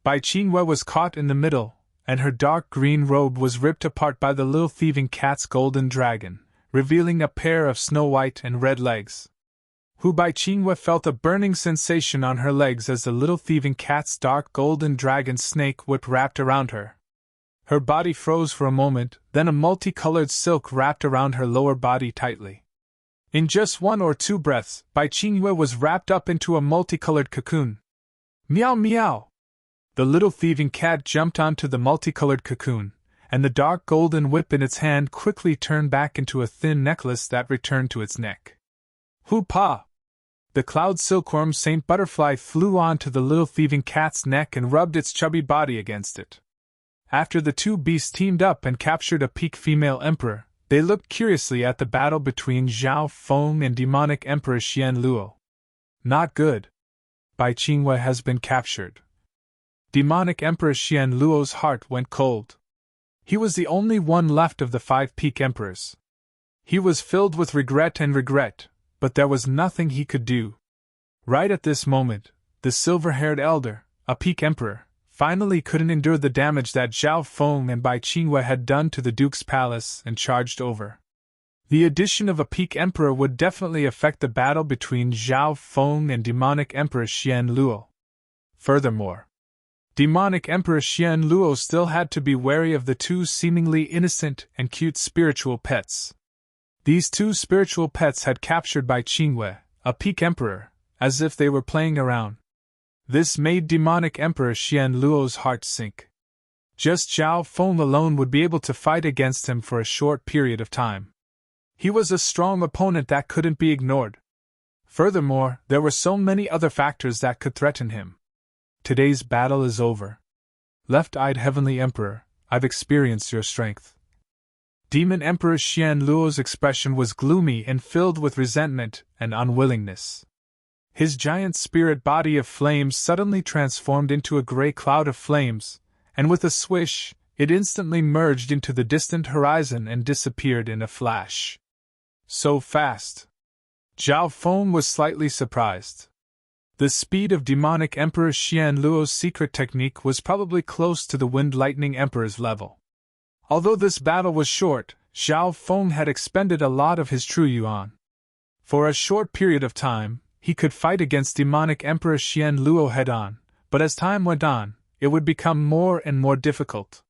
Bai Qingwei was caught in the middle, and her dark green robe was ripped apart by the little thieving cat's golden dragon, revealing a pair of snow-white and red legs. Bai Qingwei felt a burning sensation on her legs as the little thieving cat's dark golden dragon snake whip wrapped around her. Her body froze for a moment, then a multicolored silk wrapped around her lower body tightly. In just 1 or 2 breaths, Bai Qingwei was wrapped up into a multicolored cocoon. Meow meow! The little thieving cat jumped onto the multicolored cocoon, and the dark golden whip in its hand quickly turned back into a thin necklace that returned to its neck. Hoo-pa! The cloud silkworm Saint Butterfly flew onto the little thieving cat's neck and rubbed its chubby body against it. After the two beasts teamed up and captured a peak female emperor, they looked curiously at the battle between Zhao Feng and demonic Emperor Xian Luo. Not good. Bai Qingwei has been captured. Demonic Emperor Xian Luo's heart went cold. He was the only one left of the 5 peak emperors. He was filled with regret, but there was nothing he could do. Right at this moment, the silver-haired elder, a peak emperor, finally couldn't endure the damage that Zhao Feng and Bai Qingwei had done to the Duke's palace and charged over. The addition of a peak emperor would definitely affect the battle between Zhao Feng and demonic Emperor Xian Luo. Furthermore, demonic Emperor Xian Luo still had to be wary of the 2 seemingly innocent and cute spiritual pets. These 2 spiritual pets had captured Bai Qingwei, a peak emperor, as if they were playing around. This made demonic Emperor Xian Luo's heart sink. Just Zhao Feng alone would be able to fight against him for a short period of time. He was a strong opponent that couldn't be ignored. Furthermore, there were so many other factors that could threaten him. Today's battle is over. Left-eyed Heavenly Emperor, I've experienced your strength. Demon Emperor Xian Luo's expression was gloomy and filled with resentment and unwillingness. His giant spirit body of flames suddenly transformed into a gray cloud of flames, and with a swish, it instantly merged into the distant horizon and disappeared in a flash. So fast! Zhao Feng was slightly surprised. The speed of demonic Emperor Xian Luo's secret technique was probably close to the Wind Lightning Emperor's level. Although this battle was short, Zhao Feng had expended a lot of his true yuan. For a short period of time, he could fight against demonic Emperor Xian Luo head-on, but as time went on, it would become more and more difficult.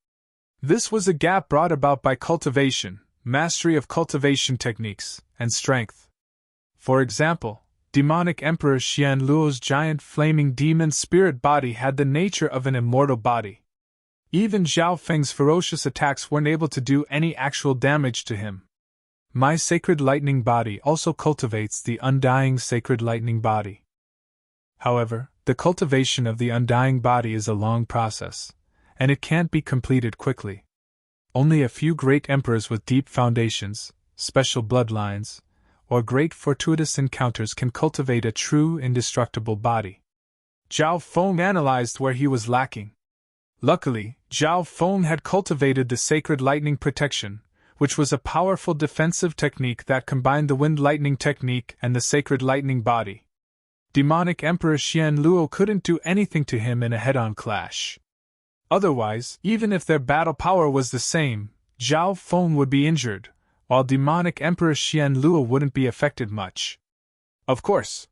This was a gap brought about by cultivation, mastery of cultivation techniques, and strength. For example, demonic Emperor Xian Luo's giant flaming demon spirit body had the nature of an immortal body. Even Zhao Feng's ferocious attacks weren't able to do any actual damage to him. My sacred lightning body also cultivates the undying sacred lightning body. However, the cultivation of the undying body is a long process, and it can't be completed quickly. Only a few great emperors with deep foundations, special bloodlines, or great fortuitous encounters can cultivate a true indestructible body. Zhao Feng analyzed where he was lacking. Luckily, Zhao Feng had cultivated the sacred lightning protection, which was a powerful defensive technique that combined the wind lightning technique and the sacred lightning body. Demonic Emperor Xian Luo couldn't do anything to him in a head-on clash. Otherwise, even if their battle power was the same, Zhao Feng would be injured, while demonic Emperor Xian Luo wouldn't be affected much. Of course,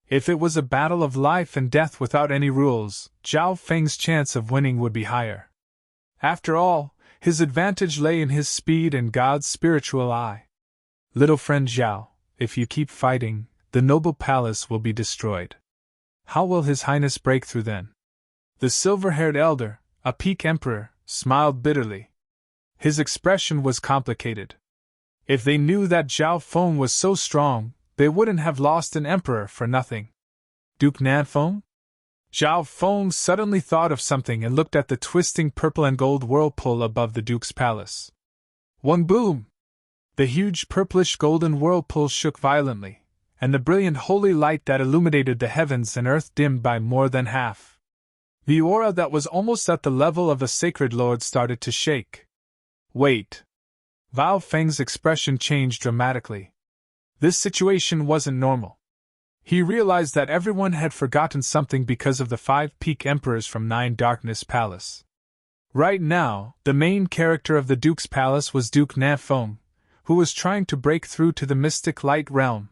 if it was a battle of life and death without any rules, Zhao Feng's chance of winning would be higher. After all, his advantage lay in his speed and God's spiritual eye. Little friend Zhao, if you keep fighting, the noble palace will be destroyed. How will His Highness break through then? The silver-haired elder, a peak emperor, smiled bitterly. His expression was complicated. If they knew that Zhao Feng was so strong, they wouldn't have lost an emperor for nothing. Duke Nanfeng? Zhao Feng suddenly thought of something and looked at the twisting purple and gold whirlpool above the duke's palace. One boom! The huge purplish golden whirlpool shook violently, and the brilliant holy light that illuminated the heavens and earth dimmed by more than half. The aura that was almost at the level of the sacred lord started to shake. Wait! Bao Feng's expression changed dramatically. This situation wasn't normal. He realized that everyone had forgotten something because of the 5 peak emperors from 9 Darkness Palace. Right now, the main character of the Duke's Palace was Duke Nanfeng, who was trying to break through to the mystic light realm.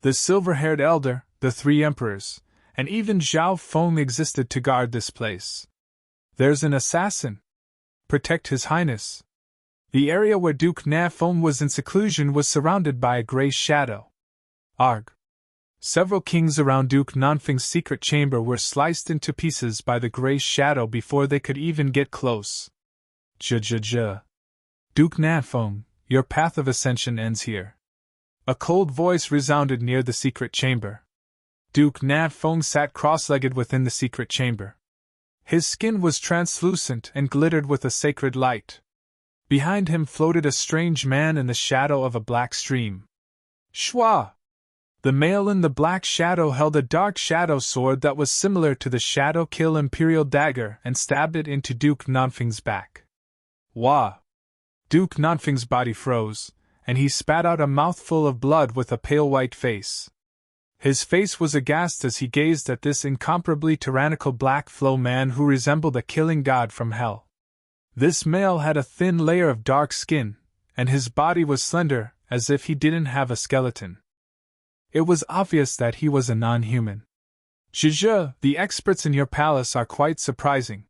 The silver-haired elder, the 3 emperors, and even Zhao Feng existed to guard this place. There's an assassin. Protect His Highness. The area where Duke Nanfeng was in seclusion was surrounded by a gray shadow. Arg! Several kings around Duke Nanfeng's secret chamber were sliced into pieces by the gray shadow before they could even get close. Duke Nanfeng, your path of ascension ends here. A cold voice resounded near the secret chamber. Duke Nanfeng sat cross-legged within the secret chamber. His skin was translucent and glittered with a sacred light. Behind him floated a strange man in the shadow of a black stream. Shua! The male in the black shadow held a dark shadow sword that was similar to the Shadow Kill Imperial dagger and stabbed it into Duke Nanfeng's back. Wah! Duke Nanfeng's body froze, and he spat out a mouthful of blood with a pale white face. His face was aghast as he gazed at this incomparably tyrannical black flow man who resembled a killing god from hell. This male had a thin layer of dark skin, and his body was slender, as if he didn't have a skeleton. It was obvious that he was a non-human. Zhizhe, the experts in your palace are quite surprising.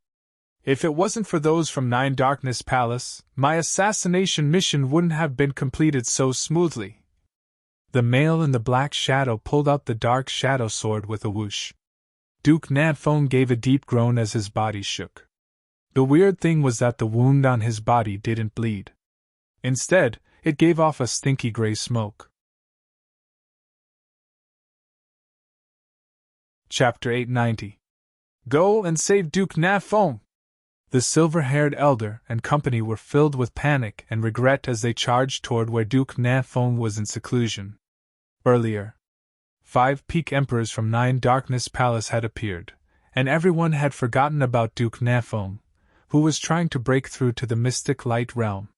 If it wasn't for those from 9 Darkness Palace, my assassination mission wouldn't have been completed so smoothly. The male in the black shadow pulled out the dark shadow sword with a whoosh. Duke Nanfeng gave a deep groan as his body shook. The weird thing was that the wound on his body didn't bleed. Instead, it gave off a stinky gray smoke. Chapter 890. Go and save Duke Nanfeng! The silver-haired elder and company were filled with panic and regret as they charged toward where Duke Nanfeng was in seclusion. Earlier, 5 peak emperors from 9 Darkness Palace had appeared, and everyone had forgotten about Duke Nanfeng, who was trying to break through to the mystic light realm.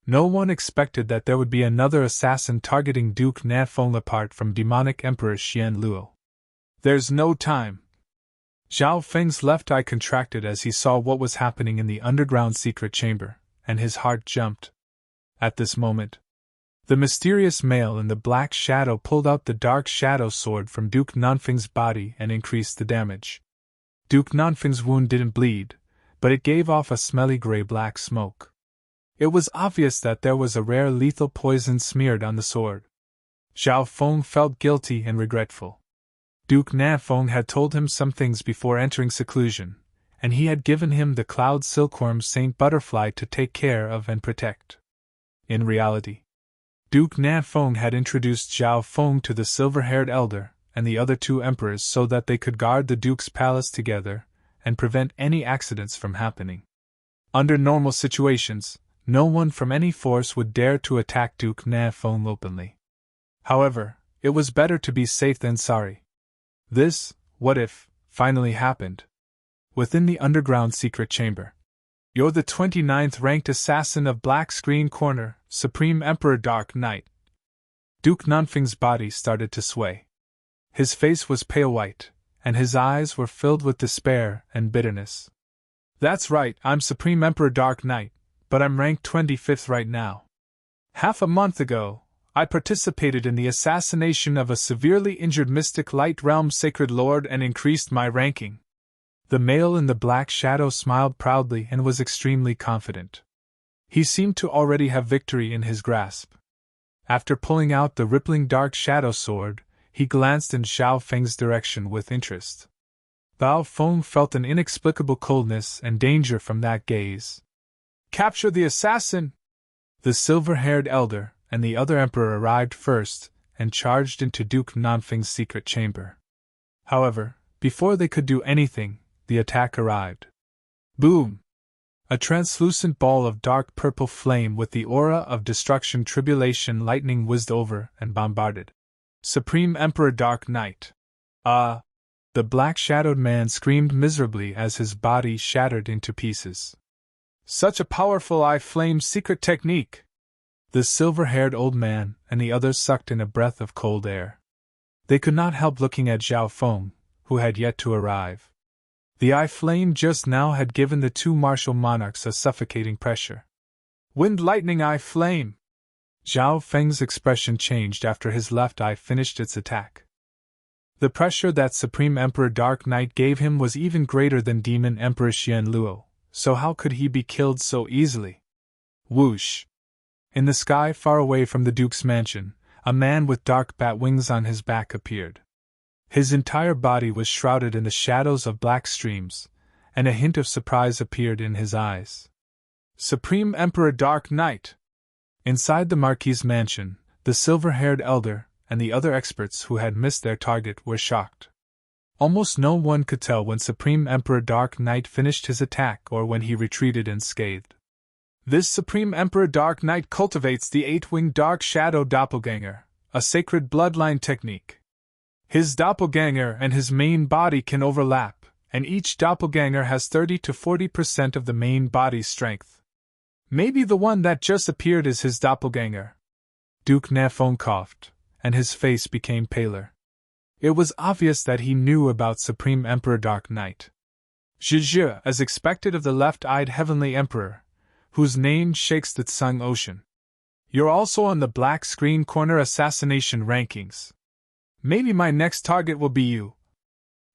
No one expected that there would be another assassin targeting Duke Nanfeng apart from demonic Emperor Xian Luo. There's no time. Zhao Feng's left eye contracted as he saw what was happening in the underground secret chamber, and his heart jumped. At this moment, the mysterious male in the black shadow pulled out the dark shadow sword from Duke Nanfeng's body and increased the damage. Duke Nanfeng's wound didn't bleed, but it gave off a smelly gray-black smoke. It was obvious that there was a rare lethal poison smeared on the sword. Zhao Feng felt guilty and regretful. Duke Nanfeng had told him some things before entering seclusion, and he had given him the cloud silkworm Saint Butterfly to take care of and protect. In reality, Duke Nanfeng had introduced Zhao Feng to the silver-haired elder and the other 2 emperors so that they could guard the Duke's palace together and prevent any accidents from happening. Under normal situations, no one from any force would dare to attack Duke Nanfeng openly. However, it was better to be safe than sorry. This, what if, finally happened. Within the underground secret chamber. You're the 29th ranked assassin of Black Screen Corner, Supreme Emperor Dark Knight. Duke Nanfeng's body started to sway. His face was pale white, and his eyes were filled with despair and bitterness. That's right, I'm Supreme Emperor Dark Knight, but I'm ranked 25th right now. Half a month ago, I participated in the assassination of a severely injured Mystic Light Realm Sacred Lord and increased my ranking. The male in the black shadow smiled proudly and was extremely confident. He seemed to already have victory in his grasp. After pulling out the rippling dark shadow sword, he glanced in Xiao Feng's direction with interest. Bao Feng felt an inexplicable coldness and danger from that gaze. Capture the assassin! The silver-haired elder and the other emperor arrived first and charged into Duke Nanfeng's secret chamber. However, before they could do anything, the attack arrived. Boom! A translucent ball of dark purple flame with the aura of destruction tribulation lightning whizzed over and bombarded. Supreme Emperor Dark Knight! Ah! The black-shadowed man screamed miserably as his body shattered into pieces. Such a powerful eye flame secret technique! The silver-haired old man and the others sucked in a breath of cold air. They could not help looking at Zhao Feng, who had yet to arrive. The eye flame just now had given the two martial monarchs a suffocating pressure. Wind lightning eye flame! Zhao Feng's expression changed after his left eye finished its attack. The pressure that Supreme Emperor Dark Knight gave him was even greater than Demon Emperor Xian Luo, so how could he be killed so easily? Whoosh! In the sky far away from the Duke's mansion, a man with dark bat wings on his back appeared. His entire body was shrouded in the shadows of black streams, and a hint of surprise appeared in his eyes. Supreme Emperor Dark Knight! Inside the Marquis's mansion, the silver-haired elder and the other experts who had missed their target were shocked. Almost no one could tell when Supreme Emperor Dark Knight finished his attack or when he retreated unscathed. This Supreme Emperor Dark Knight cultivates the eight-winged Dark Shadow Doppelganger, a sacred bloodline technique. His doppelganger and his main body can overlap, and each doppelganger has 30 to 40% of the main body's strength. Maybe the one that just appeared is his doppelganger. Duke Nafeng coughed, and his face became paler. It was obvious that he knew about Supreme Emperor Dark Knight. Zhizhi, as expected of the left-eyed Heavenly Emperor, whose name shakes the Tsung Ocean. You're also on the black screen corner assassination rankings. Maybe my next target will be you.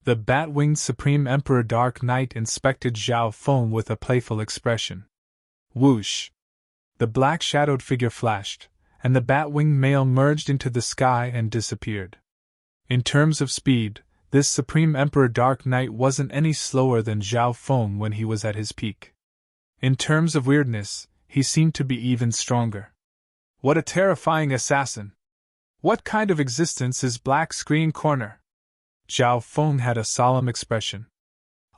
The bat-winged Supreme Emperor Dark Knight inspected Zhao Feng with a playful expression. Whoosh! The black-shadowed figure flashed, and the bat-winged male merged into the sky and disappeared. In terms of speed, this Supreme Emperor Dark Knight wasn't any slower than Zhao Feng when he was at his peak. In terms of weirdness, he seemed to be even stronger. What a terrifying assassin! What kind of existence is Black Screen Corner? Zhao Feng had a solemn expression.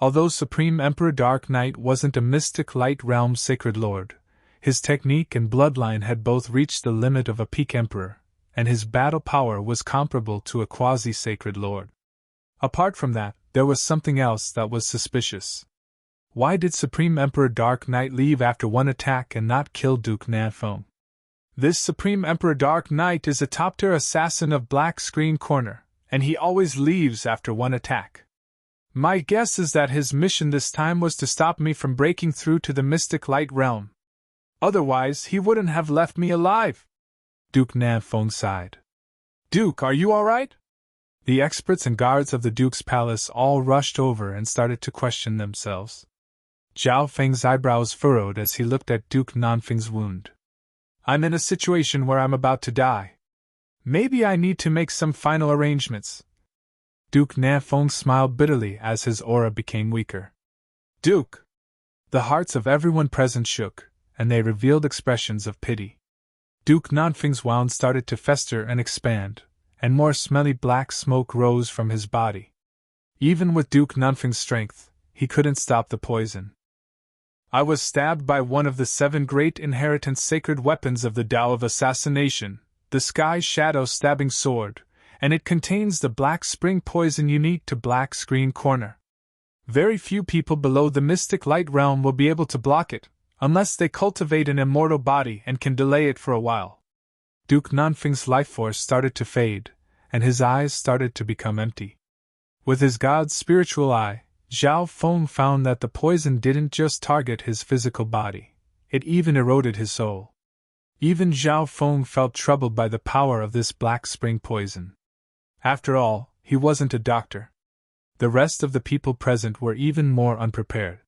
Although Supreme Emperor Dark Knight wasn't a mystic light realm sacred lord, his technique and bloodline had both reached the limit of a peak emperor, and his battle power was comparable to a quasi-sacred lord. Apart from that, there was something else that was suspicious. Why did Supreme Emperor Dark Knight leave after one attack and not kill Duke Nanfeng? This Supreme Emperor Dark Knight is a top-tier assassin of Black Screen Corner, and he always leaves after one attack. My guess is that his mission this time was to stop me from breaking through to the Mystic Light Realm. Otherwise, he wouldn't have left me alive. Duke Nanfeng sighed. Duke, are you all right? The experts and guards of the Duke's palace all rushed over and started to question themselves. Zhao Feng's eyebrows furrowed as he looked at Duke Nanfeng's wound. I'm in a situation where I'm about to die. Maybe I need to make some final arrangements. Duke Nanfeng smiled bitterly as his aura became weaker. Duke! The hearts of everyone present shook, and they revealed expressions of pity. Duke Nanfeng's wound started to fester and expand, and more smelly black smoke rose from his body. Even with Duke Nanfeng's strength, he couldn't stop the poison. I was stabbed by one of the 7 great inheritance sacred weapons of the Tao of Assassination, the Sky Shadow Stabbing Sword, and it contains the black spring poison unique to Black Screen Corner. Very few people below the Mystic Light Realm will be able to block it, unless they cultivate an immortal body and can delay it for a while. Duke Nanfeng's life force started to fade, and his eyes started to become empty. With his god's spiritual eye, Zhao Feng found that the poison didn't just target his physical body, it even eroded his soul. Even Zhao Feng felt troubled by the power of this black spring poison. After all, he wasn't a doctor. The rest of the people present were even more unprepared.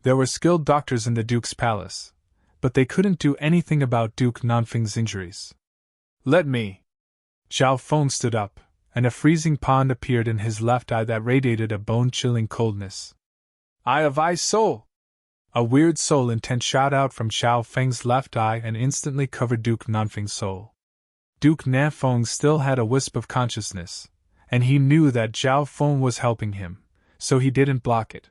There were skilled doctors in the Duke's palace, but they couldn't do anything about Duke Nanfeng's injuries. Let me! Zhao Feng stood up, and a freezing pond appeared in his left eye that radiated a bone-chilling coldness. Eye of Ice Soul! A weird soul intent shot out from Zhao Feng's left eye and instantly covered Duke Nanfeng's soul. Duke Nanfeng still had a wisp of consciousness, and he knew that Zhao Feng was helping him, so he didn't block it.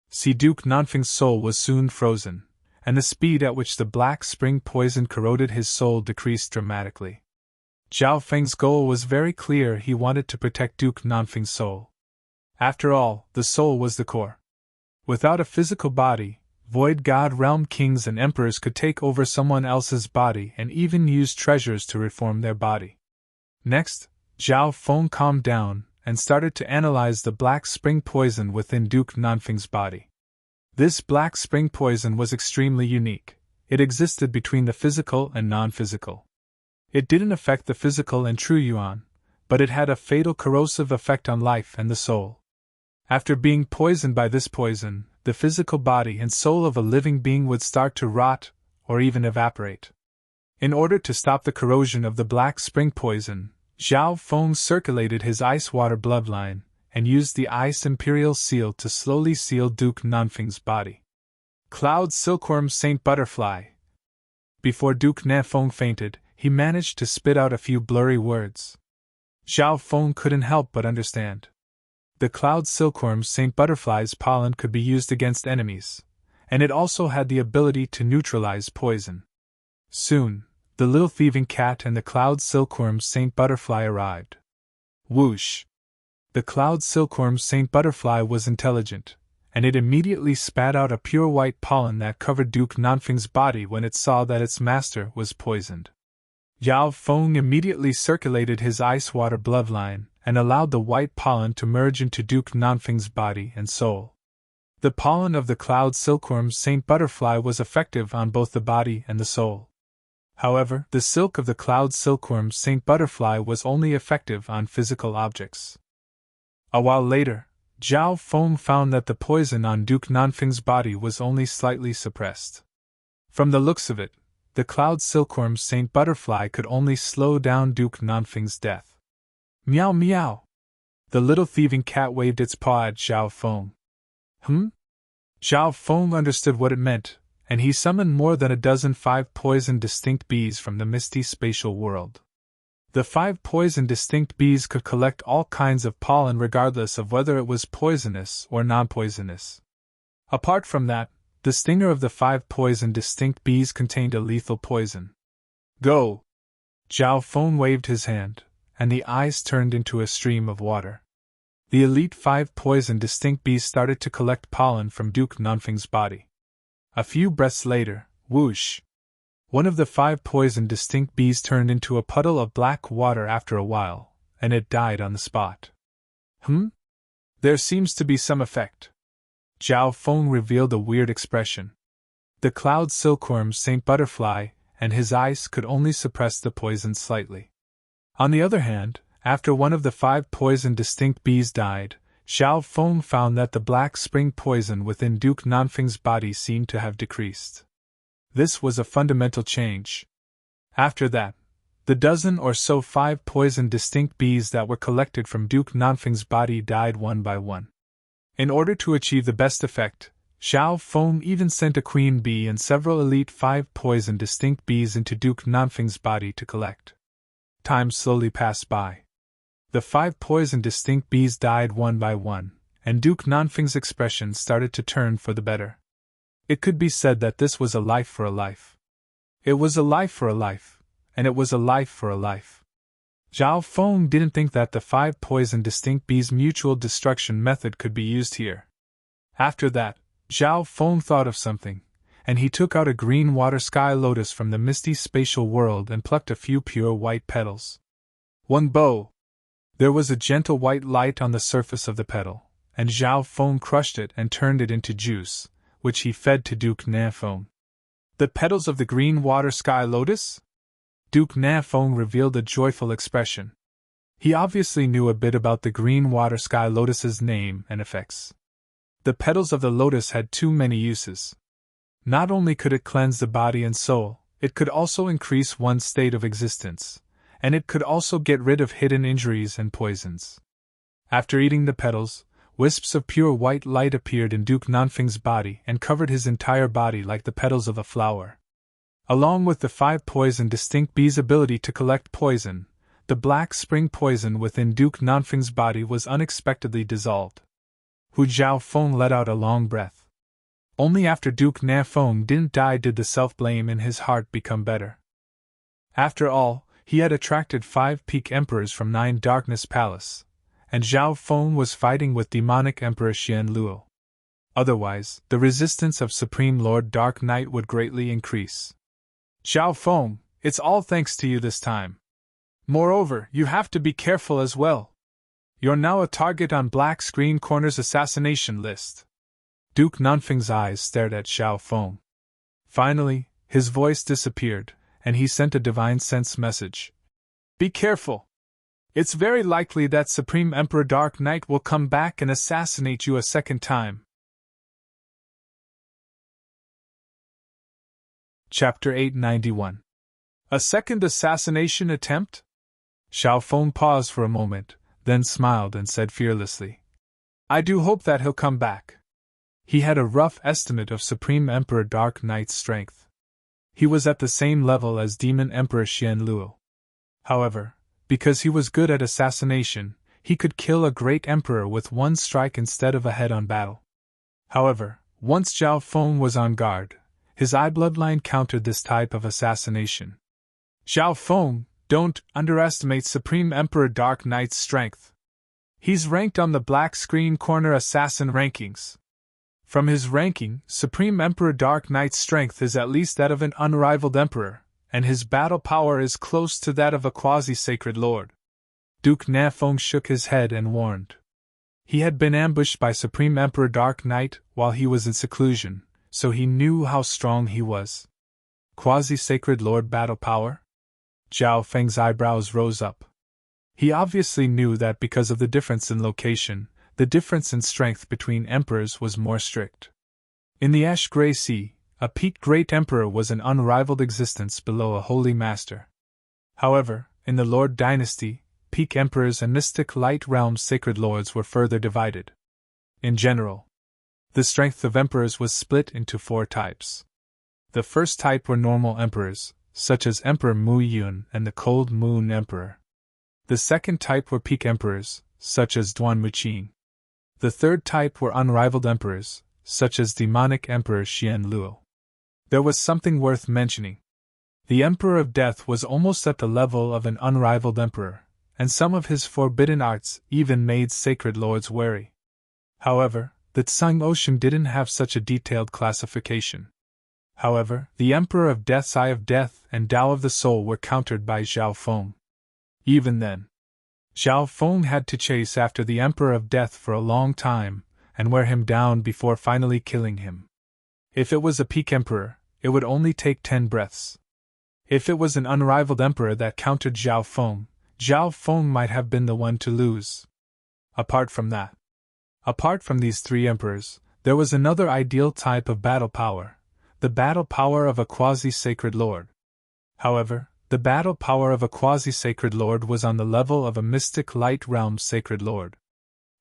See, Duke Nanfeng's soul was soon frozen, and the speed at which the black spring poison corroded his soul decreased dramatically. Zhao Feng's goal was very clear: he wanted to protect Duke Nanfeng's soul. After all, the soul was the core. Without a physical body, Void God Realm kings and emperors could take over someone else's body and even use treasures to reform their body. Next, Zhao Feng calmed down and started to analyze the black spring poison within Duke Nanfeng's body. This black spring poison was extremely unique. It existed between the physical and non-physical. It didn't affect the physical and true yuan, but it had a fatal corrosive effect on life and the soul. After being poisoned by this poison, the physical body and soul of a living being would start to rot or even evaporate. In order to stop the corrosion of the black spring poison, Zhao Feng circulated his ice water bloodline and used the Ice Imperial Seal to slowly seal Duke Nanfeng's body. Cloud Silkworm Saint Butterfly. Before Duke Nanfeng fainted, he managed to spit out a few blurry words. Zhao Feng couldn't help but understand. The Cloud Silkworm Saint Butterfly's pollen could be used against enemies, and it also had the ability to neutralize poison. Soon, the little thieving cat and the Cloud Silkworm Saint Butterfly arrived. Whoosh! The Cloud Silkworm Saint Butterfly was intelligent, and it immediately spat out a pure white pollen that covered Duke Nanfeng's body when it saw that its master was poisoned. Zhao Feng immediately circulated his ice water bloodline and allowed the white pollen to merge into Duke Nanfeng's body and soul. The pollen of the Cloud Silkworm Saint Butterfly was effective on both the body and the soul. However, the silk of the Cloud Silkworm Saint Butterfly was only effective on physical objects. A while later, Zhao Feng found that the poison on Duke Nanfeng's body was only slightly suppressed. From the looks of it, the Cloud Silkworm Saint Butterfly could only slow down Duke Nanfeng's death. Meow meow! The little thieving cat waved its paw at Zhao Feng. Zhao Feng understood what it meant, and he summoned more than a dozen 5 poison distinct bees from the misty spatial world. The 5 poison distinct bees could collect all kinds of pollen regardless of whether it was poisonous or non-poisonous. Apart from that, the stinger of the 5 poison distinct bees contained a lethal poison. Go! Zhao Feng waved his hand, and the eyes turned into a stream of water. The elite 5 poison distinct bees started to collect pollen from Duke Nanfeng's body. A few breaths later, whoosh! One of the 5 poison distinct bees turned into a puddle of black water after a while, and it died on the spot. There seems to be some effect. Zhao Feng revealed a weird expression. The Cloud Silkworm Saint Butterfly and his ice could only suppress the poison slightly. On the other hand, after one of the 5 poison distinct bees died, Zhao Feng found that the black spring poison within Duke Nanfeng's body seemed to have decreased. This was a fundamental change. After that, the dozen or so 5 poison distinct bees that were collected from Duke Nanfeng's body died one by one. In order to achieve the best effect, Zhao Feng even sent a queen bee and several elite 5 poison distinct bees into Duke Nanfeng's body to collect. Time slowly passed by. The 5 poison distinct bees died one by one, and Duke Nanfeng's expression started to turn for the better. It could be said that this was a life for a life. It was a life for a life, and it was a life for a life. Zhao Feng didn't think that the 5 poison distinct bees' mutual destruction method could be used here. After that, Zhao Feng thought of something, and he took out a green water sky lotus from the misty spatial world and plucked a few pure white petals. One bow! There was a gentle white light on the surface of the petal, and Zhao Feng crushed it and turned it into juice, which he fed to Duke Nafeng. The petals of the green water sky lotus? Duke Nafeng revealed a joyful expression. He obviously knew a bit about the green water sky lotus's name and effects. The petals of the lotus had too many uses. Not only could it cleanse the body and soul, it could also increase one's state of existence, and it could also get rid of hidden injuries and poisons. After eating the petals, wisps of pure white light appeared in Duke Nanfeng's body and covered his entire body like the petals of a flower. Along with the 5 poison distinct bees' ability to collect poison, the black spring poison within Duke Nanfeng's body was unexpectedly dissolved. Hu Zhaofeng let out a long breath. Only after Duke Nafeng didn't die did the self-blame in his heart become better. After all, he had attracted 5 peak emperors from 9 Darkness Palace, and Zhao Feng was fighting with demonic Emperor Xian Luo. Otherwise, the resistance of Supreme Lord Dark Knight would greatly increase. Zhao Feng, it's all thanks to you this time. Moreover, you have to be careful as well. You're now a target on Black Screen Corner's assassination list. Duke Nanfeng's eyes stared at Zhao Feng. Finally, his voice disappeared, and he sent a divine sense message. Be careful. It's very likely that Supreme Emperor Dark Knight will come back and assassinate you a second time. Chapter 891. A second assassination attempt? Zhao Feng paused for a moment, then smiled and said fearlessly, I do hope that he'll come back. He had a rough estimate of Supreme Emperor Dark Knight's strength. He was at the same level as Demon Emperor Xian Luo. However, because he was good at assassination, he could kill a great emperor with one strike instead of a head-on battle. However, once Zhao Feng was on guard, his eye bloodline countered this type of assassination. Zhao Feng, don't underestimate Supreme Emperor Dark Knight's strength. He's ranked on the Black Screen Corner Assassin rankings. From his ranking, Supreme Emperor Dark Knight's strength is at least that of an unrivaled emperor, and his battle power is close to that of a quasi-sacred lord. Duke Nafeng shook his head and warned. He had been ambushed by Supreme Emperor Dark Knight while he was in seclusion, so he knew how strong he was. Quasi-sacred lord battle power? Zhao Feng's eyebrows rose up. He obviously knew that because of the difference in location, the difference in strength between emperors was more strict. In the Ash-Gray Sea, a peak great emperor was an unrivaled existence below a holy master. However, in the Lord Dynasty, peak emperors and mystic light realm sacred lords were further divided. In general, the strength of emperors was split into 4 types. The first type were normal emperors, such as Emperor Mu Yun and the Cold Moon Emperor. The second type were peak emperors, such as Duan Muqing. The third type were unrivaled emperors, such as demonic Emperor Xian Luo. There was something worth mentioning. The Emperor of Death was almost at the level of an unrivaled emperor, and some of his forbidden arts even made sacred lords wary. However, the Tsang Ocean didn't have such a detailed classification. However, the Emperor of Death's Eye of Death and Tao of the Soul were countered by Zhao Feng. Even then, Zhao Feng had to chase after the Emperor of Death for a long time and wear him down before finally killing him. If it was a peak emperor, it would only take 10 breaths. If it was an unrivaled emperor that countered Zhao Feng might have been the one to lose. Apart from these 3 emperors, there was another ideal type of battle power, the battle power of a quasi-sacred lord. However, the battle power of a quasi-sacred lord was on the level of a mystic light realm sacred lord.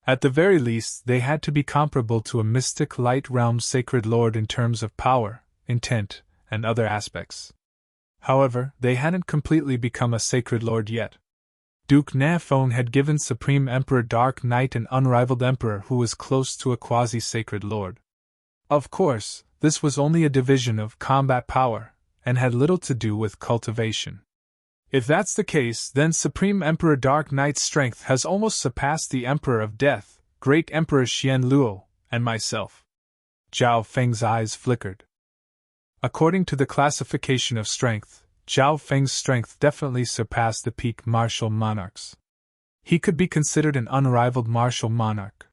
At the very least, they had to be comparable to a mystic light realm sacred lord in terms of power, intent, and other aspects. However, they hadn't completely become a sacred lord yet. Duke Nafeng had given Supreme Emperor Dark Knight an unrivaled emperor who was close to a quasi-sacred lord. Of course, this was only a division of combat power, and had little to do with cultivation. If that's the case, then Supreme Emperor Dark Knight's strength has almost surpassed the Emperor of Death, Great Emperor Xian Luo, and myself. Zhao Feng's eyes flickered. According to the classification of strength, Zhao Feng's strength definitely surpassed the peak martial monarchs. He could be considered an unrivaled martial monarch.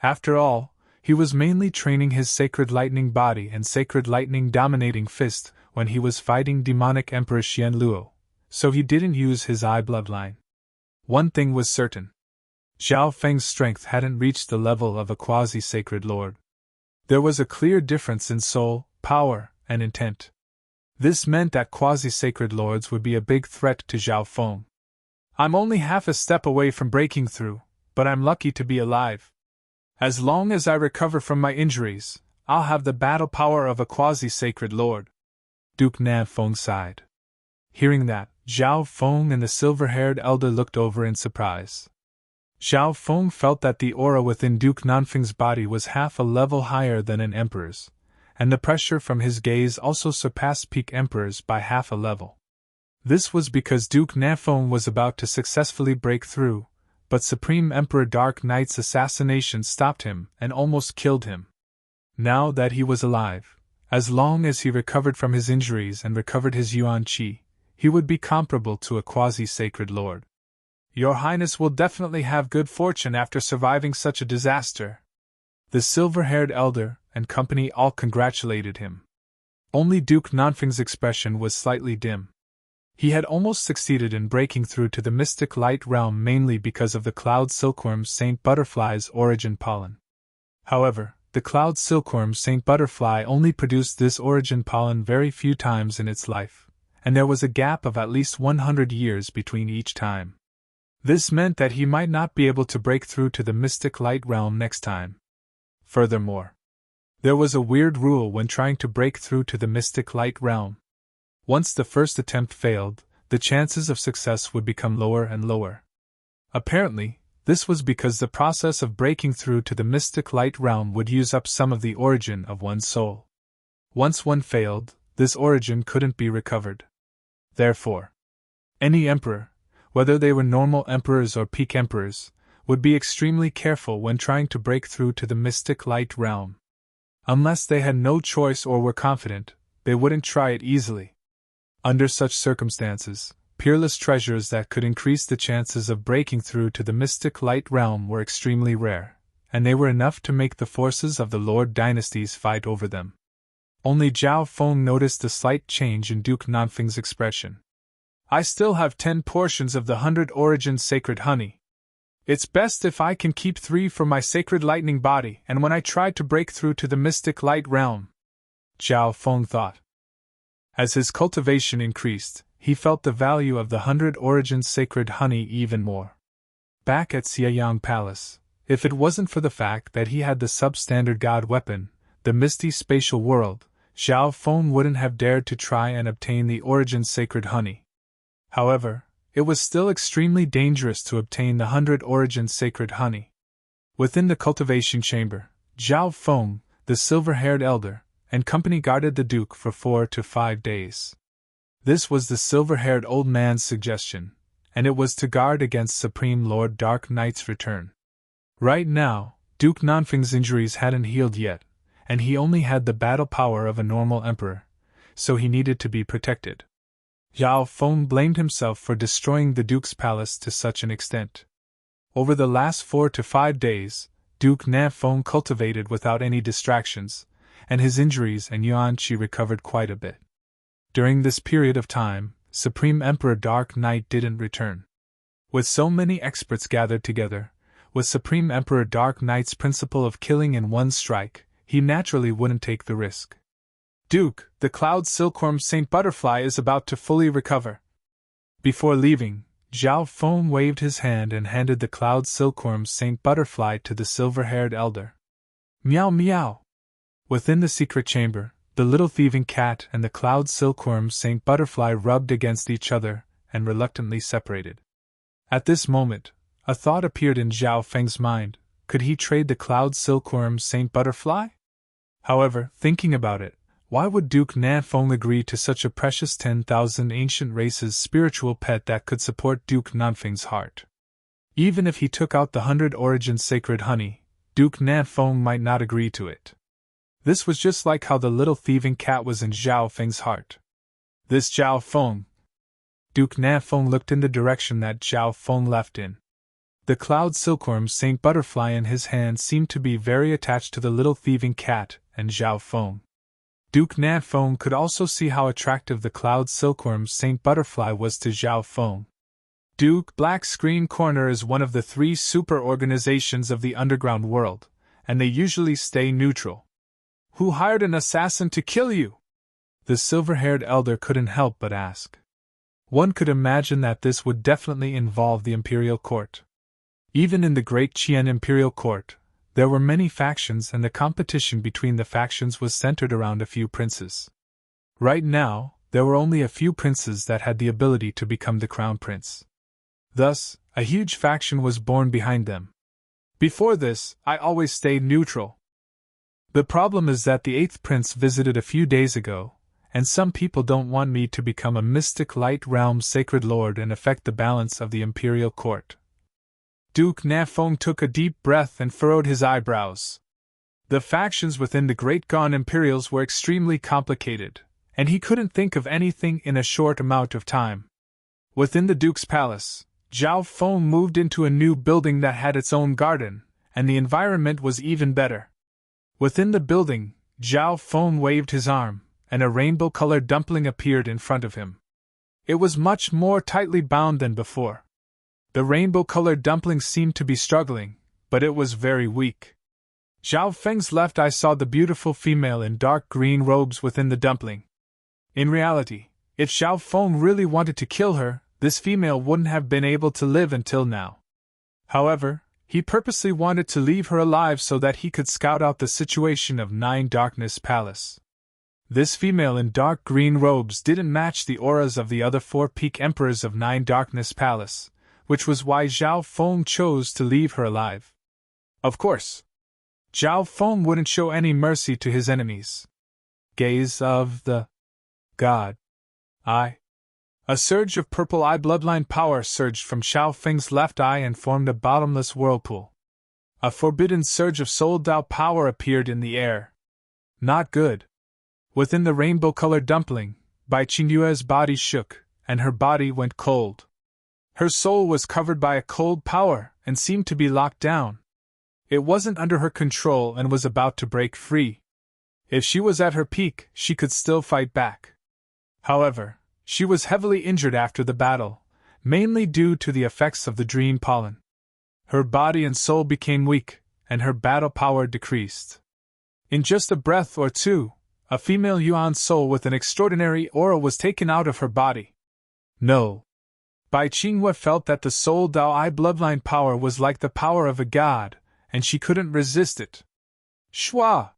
After all, he was mainly training his sacred lightning body and sacred lightning dominating fist when he was fighting demonic Emperor Xian Luo, so he didn't use his eye bloodline. One thing was certain. Zhao Feng's strength hadn't reached the level of a quasi-sacred lord. There was a clear difference in soul, power, and intent. This meant that quasi-sacred lords would be a big threat to Zhao Feng. I'm only half a step away from breaking through, but I'm lucky to be alive. As long as I recover from my injuries, I'll have the battle power of a quasi-sacred lord. Duke Nanfeng sighed. Hearing that, Zhao Feng and the silver-haired elder looked over in surprise. Zhao Feng felt that the aura within Duke Nanfeng's body was half a level higher than an emperor's, and the pressure from his gaze also surpassed peak emperors by half a level. This was because Duke Nanfeng was about to successfully break through, but Supreme Emperor Dark Knight's assassination stopped him and almost killed him. Now that he was alive, as long as he recovered from his injuries and recovered his Yuan Qi, he would be comparable to a quasi-sacred lord. Your Highness will definitely have good fortune after surviving such a disaster. The silver-haired elder and company all congratulated him. Only Duke Nanfeng's expression was slightly dim. He had almost succeeded in breaking through to the mystic light realm mainly because of the cloud silkworm Saint Butterfly's origin pollen. However, the cloud silkworm Saint Butterfly only produced this origin pollen very few times in its life, and there was a gap of at least 100 years between each time. This meant that he might not be able to break through to the mystic light realm next time. Furthermore, there was a weird rule when trying to break through to the mystic light realm. Once the first attempt failed, the chances of success would become lower and lower. Apparently, this was because the process of breaking through to the mystic light realm would use up some of the origin of one's soul. Once one failed, this origin couldn't be recovered. Therefore, any emperor, whether they were normal emperors or peak emperors, would be extremely careful when trying to break through to the mystic light realm. Unless they had no choice or were confident, they wouldn't try it easily. Under such circumstances, peerless treasures that could increase the chances of breaking through to the mystic light realm were extremely rare, and they were enough to make the forces of the Lord dynasties fight over them. Only Zhao Feng noticed a slight change in Duke Nanfeng's expression. I still have 10 portions of the 100 origin sacred honey. It's best if I can keep 3 for my sacred lightning body and when I try to break through to the mystic light realm. Zhao Feng thought. As his cultivation increased, he felt the value of the 100 origin sacred honey even more. Back at Xiayang Palace, if it wasn't for the fact that he had the substandard god weapon, the misty spatial world, Zhao Feng wouldn't have dared to try and obtain the origin sacred honey. However, it was still extremely dangerous to obtain the 100 origin sacred honey. Within the cultivation chamber, Zhao Feng, the silver-haired elder, and company guarded the Duke for 4 to 5 days. This was the silver-haired old man's suggestion, and it was to guard against Supreme Lord Dark Knight's return. Right now, Duke Nanfeng's injuries hadn't healed yet, and he only had the battle power of a normal emperor, so he needed to be protected. Zhao Feng blamed himself for destroying the Duke's palace to such an extent. Over the last 4 to 5 days, Duke Nanfeng cultivated without any distractions, and his injuries and Yuan Qi recovered quite a bit. During this period of time, Supreme Emperor Dark Knight didn't return. With so many experts gathered together, with Supreme Emperor Dark Knight's principle of killing in one strike, he naturally wouldn't take the risk. Duke, the cloud silkworm Saint Butterfly is about to fully recover. Before leaving, Zhao Feng waved his hand and handed the cloud silkworm Saint Butterfly to the silver-haired elder. Meow meow! Within the secret chamber, the little thieving cat and the cloud silkworm Saint Butterfly rubbed against each other and reluctantly separated. At this moment, a thought appeared in Zhao Feng's mind: could he trade the cloud silkworm Saint Butterfly? However, thinking about it, why would Duke Nanfeng agree to such a precious 10,000 ancient races spiritual pet that could support Duke Nanfeng's heart? Even if he took out the 100 origin sacred honey, Duke Nanfeng might not agree to it. This was just like how the little thieving cat was in Zhao Feng's heart. This Zhao Feng. Duke Nanfeng looked in the direction that Zhao Feng left in. The cloud silkworm Saint Butterfly in his hand seemed to be very attached to the little thieving cat and Zhao Feng. Duke Nan Feng could also see how attractive the cloud silkworm Saint Butterfly was to Zhao Feng. Duke Black Screen Corner is one of the 3 super organizations of the underground world, and they usually stay neutral. Who hired an assassin to kill you? The silver-haired elder couldn't help but ask. One could imagine that this would definitely involve the imperial court. Even in the Great Qian imperial court, there were many factions, and the competition between the factions was centered around a few princes. Right now, there were only a few princes that had the ability to become the crown prince. Thus, a huge faction was born behind them. Before this, I always stayed neutral. The problem is that the 8th prince visited a few days ago, and some people don't want me to become a mystic light realm sacred lord and affect the balance of the imperial court. Duke Nafeng took a deep breath and furrowed his eyebrows. The factions within the Great Gone Imperials were extremely complicated, and he couldn't think of anything in a short amount of time. Within the Duke's palace, Zhao Feng moved into a new building that had its own garden, and the environment was even better. Within the building, Zhao Feng waved his arm, and a rainbow-colored dumpling appeared in front of him. It was much more tightly bound than before. The rainbow-colored dumpling seemed to be struggling, but it was very weak. Zhao Feng's left eye saw the beautiful female in dark green robes within the dumpling. In reality, if Zhao Feng really wanted to kill her, this female wouldn't have been able to live until now. However, he purposely wanted to leave her alive so that he could scout out the situation of Nine Darkness Palace. This female in dark green robes didn't match the auras of the other 4 peak emperors of Nine Darkness Palace, which was why Zhao Feng chose to leave her alive. Of course, Zhao Feng wouldn't show any mercy to his enemies. Gaze of the God Eye. A surge of purple eye bloodline power surged from Zhao Feng's left eye and formed a bottomless whirlpool. A forbidden surge of soul Dao power appeared in the air. Not good. Within the rainbow-colored dumpling, Bai Qingyue's body shook, and her body went cold. Her soul was covered by a cold power and seemed to be locked down. It wasn't under her control and was about to break free. If she was at her peak, she could still fight back. However, she was heavily injured after the battle, mainly due to the effects of the dream pollen. Her body and soul became weak, and her battle power decreased. In just a breath or two, a female Yuan soul with an extraordinary aura was taken out of her body. No. Bai Qingyue felt that the soul Dao Eye bloodline power was like the power of a god, and she couldn't resist it. Shua!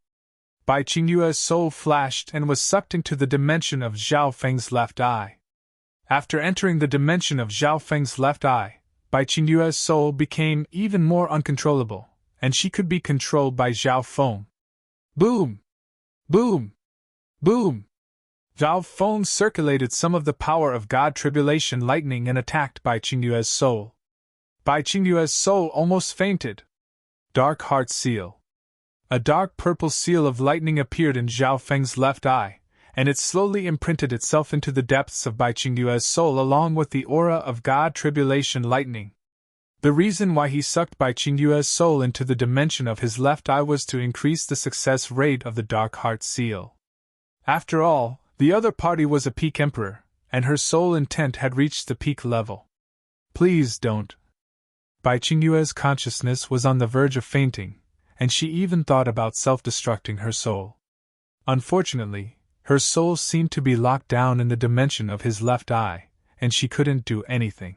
Bai Qingyue's soul flashed and was sucked into the dimension of Zhao Feng's left eye. After entering the dimension of Zhao Feng's left eye, Bai Qingyue's soul became even more uncontrollable, and she could be controlled by Zhao Feng. Boom! Boom! Boom! Zhao Feng circulated some of the power of God Tribulation Lightning and attacked Bai Qingyue's soul. Bai Qingyue's soul almost fainted. Dark Heart Seal. A dark purple seal of lightning appeared in Zhao Feng's left eye, and it slowly imprinted itself into the depths of Bai Qingyue's soul along with the aura of God Tribulation Lightning. The reason why he sucked Bai Qingyue's soul into the dimension of his left eye was to increase the success rate of the Dark Heart Seal. After all, the other party was a peak emperor, and her soul intent had reached the peak level. Please don't. Bai Qingyue's consciousness was on the verge of fainting, and she even thought about self-destructing her soul. Unfortunately, her soul seemed to be locked down in the dimension of his left eye, and she couldn't do anything.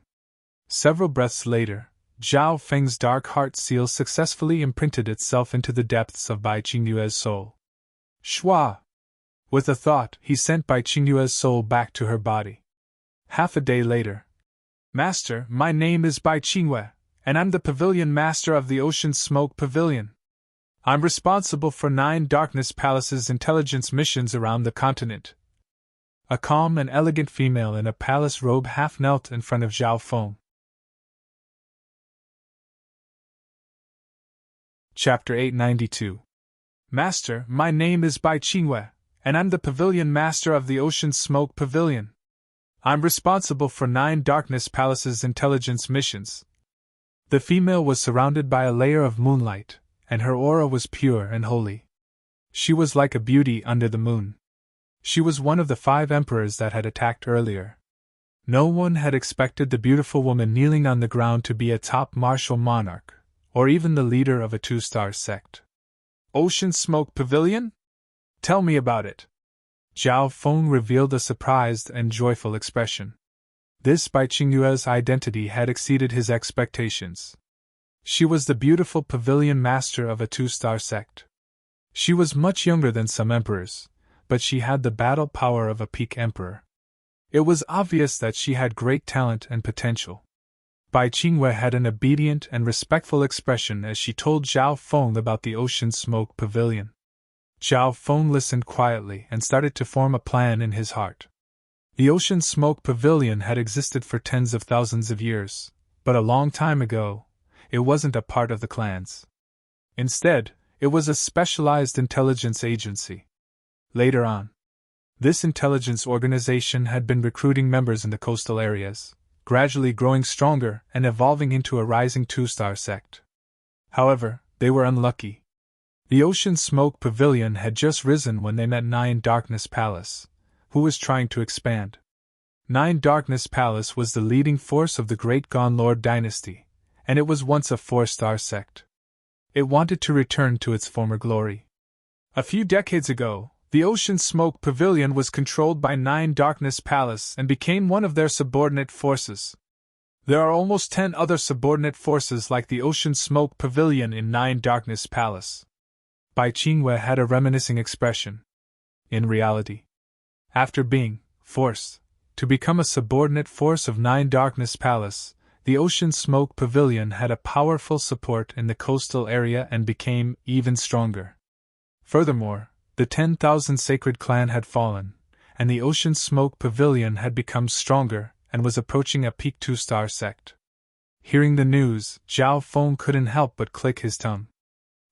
Several breaths later, Zhao Feng's Dark Heart Seal successfully imprinted itself into the depths of Bai Qingyue's soul. Shua! With a thought, he sent Bai Qingyue's soul back to her body. Half a day later. Master, my name is Bai Qingyue, and I'm the Pavilion Master of the Ocean Smoke Pavilion. I'm responsible for 9 Darkness Palace's intelligence missions around the continent. A calm and elegant female in a palace robe half knelt in front of Zhao Feng. Chapter 892. Master, my name is Bai Qingyue, and I'm the Pavilion Master of the Ocean Smoke Pavilion. I'm responsible for 9 Darkness Palace's intelligence missions. The female was surrounded by a layer of moonlight, and her aura was pure and holy. She was like a beauty under the moon. She was one of the 5 emperors that had attacked earlier. No one had expected the beautiful woman kneeling on the ground to be a top martial monarch, or even the leader of a 2-star sect. Ocean Smoke Pavilion? Tell me about it. Zhao Feng revealed a surprised and joyful expression. This Bai Qingyue's identity had exceeded his expectations. She was the beautiful pavilion master of a 2-star sect. She was much younger than some emperors, but she had the battle power of a peak emperor. It was obvious that she had great talent and potential. Bai Qingyue had an obedient and respectful expression as she told Zhao Feng about the Ocean Smoke Pavilion. Zhao Feng listened quietly and started to form a plan in his heart. The Ocean Smoke Pavilion had existed for tens of thousands of years, but a long time ago, it wasn't a part of the clans. Instead, it was a specialized intelligence agency. Later on, this intelligence organization had been recruiting members in the coastal areas, gradually growing stronger and evolving into a rising 2-star sect. However, they were unlucky. The Ocean Smoke Pavilion had just risen when they met Nine Darkness Palace, who was trying to expand. Nine Darkness Palace was the leading force of the Great Gone Lord dynasty, and it was once a 4-star sect. It wanted to return to its former glory. A few decades ago, the Ocean Smoke Pavilion was controlled by Nine Darkness Palace and became one of their subordinate forces. There are almost 10 other subordinate forces like the Ocean Smoke Pavilion in Nine Darkness Palace. Bai Qingyue had a reminiscing expression. In reality, after being forced to become a subordinate force of Nine Darkness Palace, the Ocean Smoke Pavilion had a powerful support in the coastal area and became even stronger. Furthermore, the 10,000 Sacred Clan had fallen, and the Ocean Smoke Pavilion had become stronger and was approaching a peak 2-star sect. Hearing the news, Zhao Feng couldn't help but click his tongue.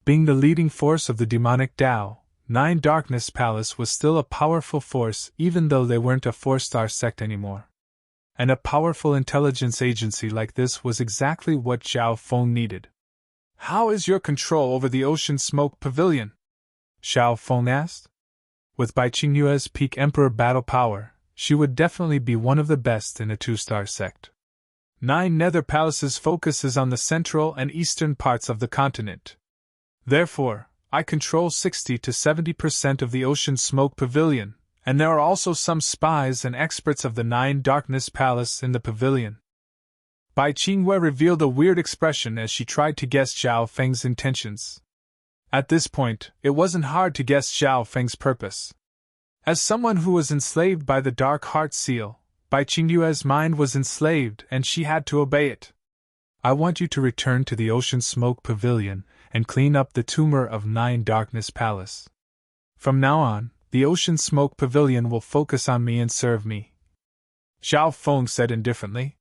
Being the leading force of the demonic Tao, Nine Darkness Palace was still a powerful force even though they weren't a 4-star sect anymore. And a powerful intelligence agency like this was exactly what Zhao Feng needed. How is your control over the Ocean Smoke Pavilion? Zhao Feng asked. With Bai Qingyue's peak emperor battle power, she would definitely be one of the best in a 2-star sect. Nine Nether Palaces focuses on the central and eastern parts of the continent. Therefore, I control 60 to 70% of the Ocean Smoke Pavilion, and there are also some spies and experts of the Nine Darkness Palace in the pavilion. Bai Qingyue revealed a weird expression as she tried to guess Zhao Feng's intentions. At this point, it wasn't hard to guess Zhao Feng's purpose. As someone who was enslaved by the Dark Heart Seal, Bai Qingyue's mind was enslaved and she had to obey it. I want you to return to the Ocean Smoke Pavilion and clean up the tumor of Nine Darkness Palace. From now on, the Ocean Smoke Pavilion will focus on me and serve me. Zhao Feng said indifferently.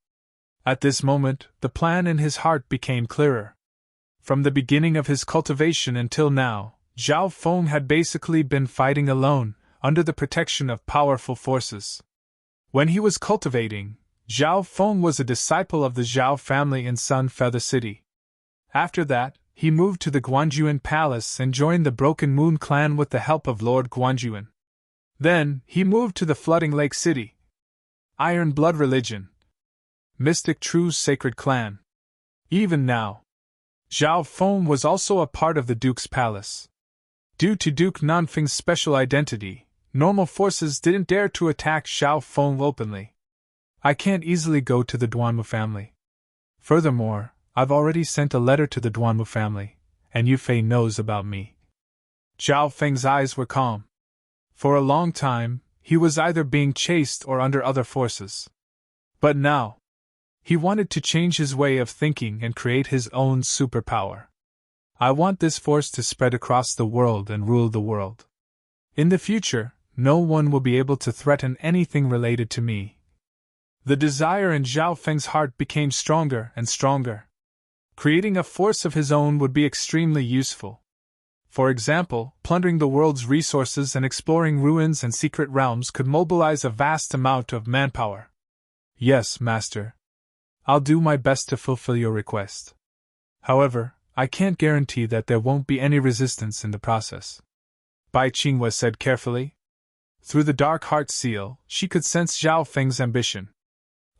At this moment, the plan in his heart became clearer. From the beginning of his cultivation until now, Zhao Feng had basically been fighting alone, under the protection of powerful forces. When he was cultivating, Zhao Feng was a disciple of the Zhao family in Sun Feather City. After that, he moved to the Guanjuan Palace and joined the Broken Moon clan with the help of Lord Guanjuan. Then, he moved to the Flooding Lake City. Iron Blood Religion. Mystic True's Sacred Clan. Even now, Zhao Feng was also a part of the Duke's Palace. Due to Duke Nanfeng's special identity, normal forces didn't dare to attack Zhao Feng openly. I can't easily go to the Duanmu family. Furthermore, I've already sent a letter to the Duanmu family, and Yufei knows about me. Zhao Feng's eyes were calm. For a long time, he was either being chased or under other forces. But now, he wanted to change his way of thinking and create his own superpower. I want this force to spread across the world and rule the world. In the future, no one will be able to threaten anything related to me. The desire in Zhao Feng's heart became stronger and stronger. Creating a force of his own would be extremely useful. For example, plundering the world's resources and exploring ruins and secret realms could mobilize a vast amount of manpower. Yes, Master. I'll do my best to fulfill your request. However, I can't guarantee that there won't be any resistance in the process. Bai Qingwe said carefully. Through the dark heart seal, she could sense Zhao Feng's ambition.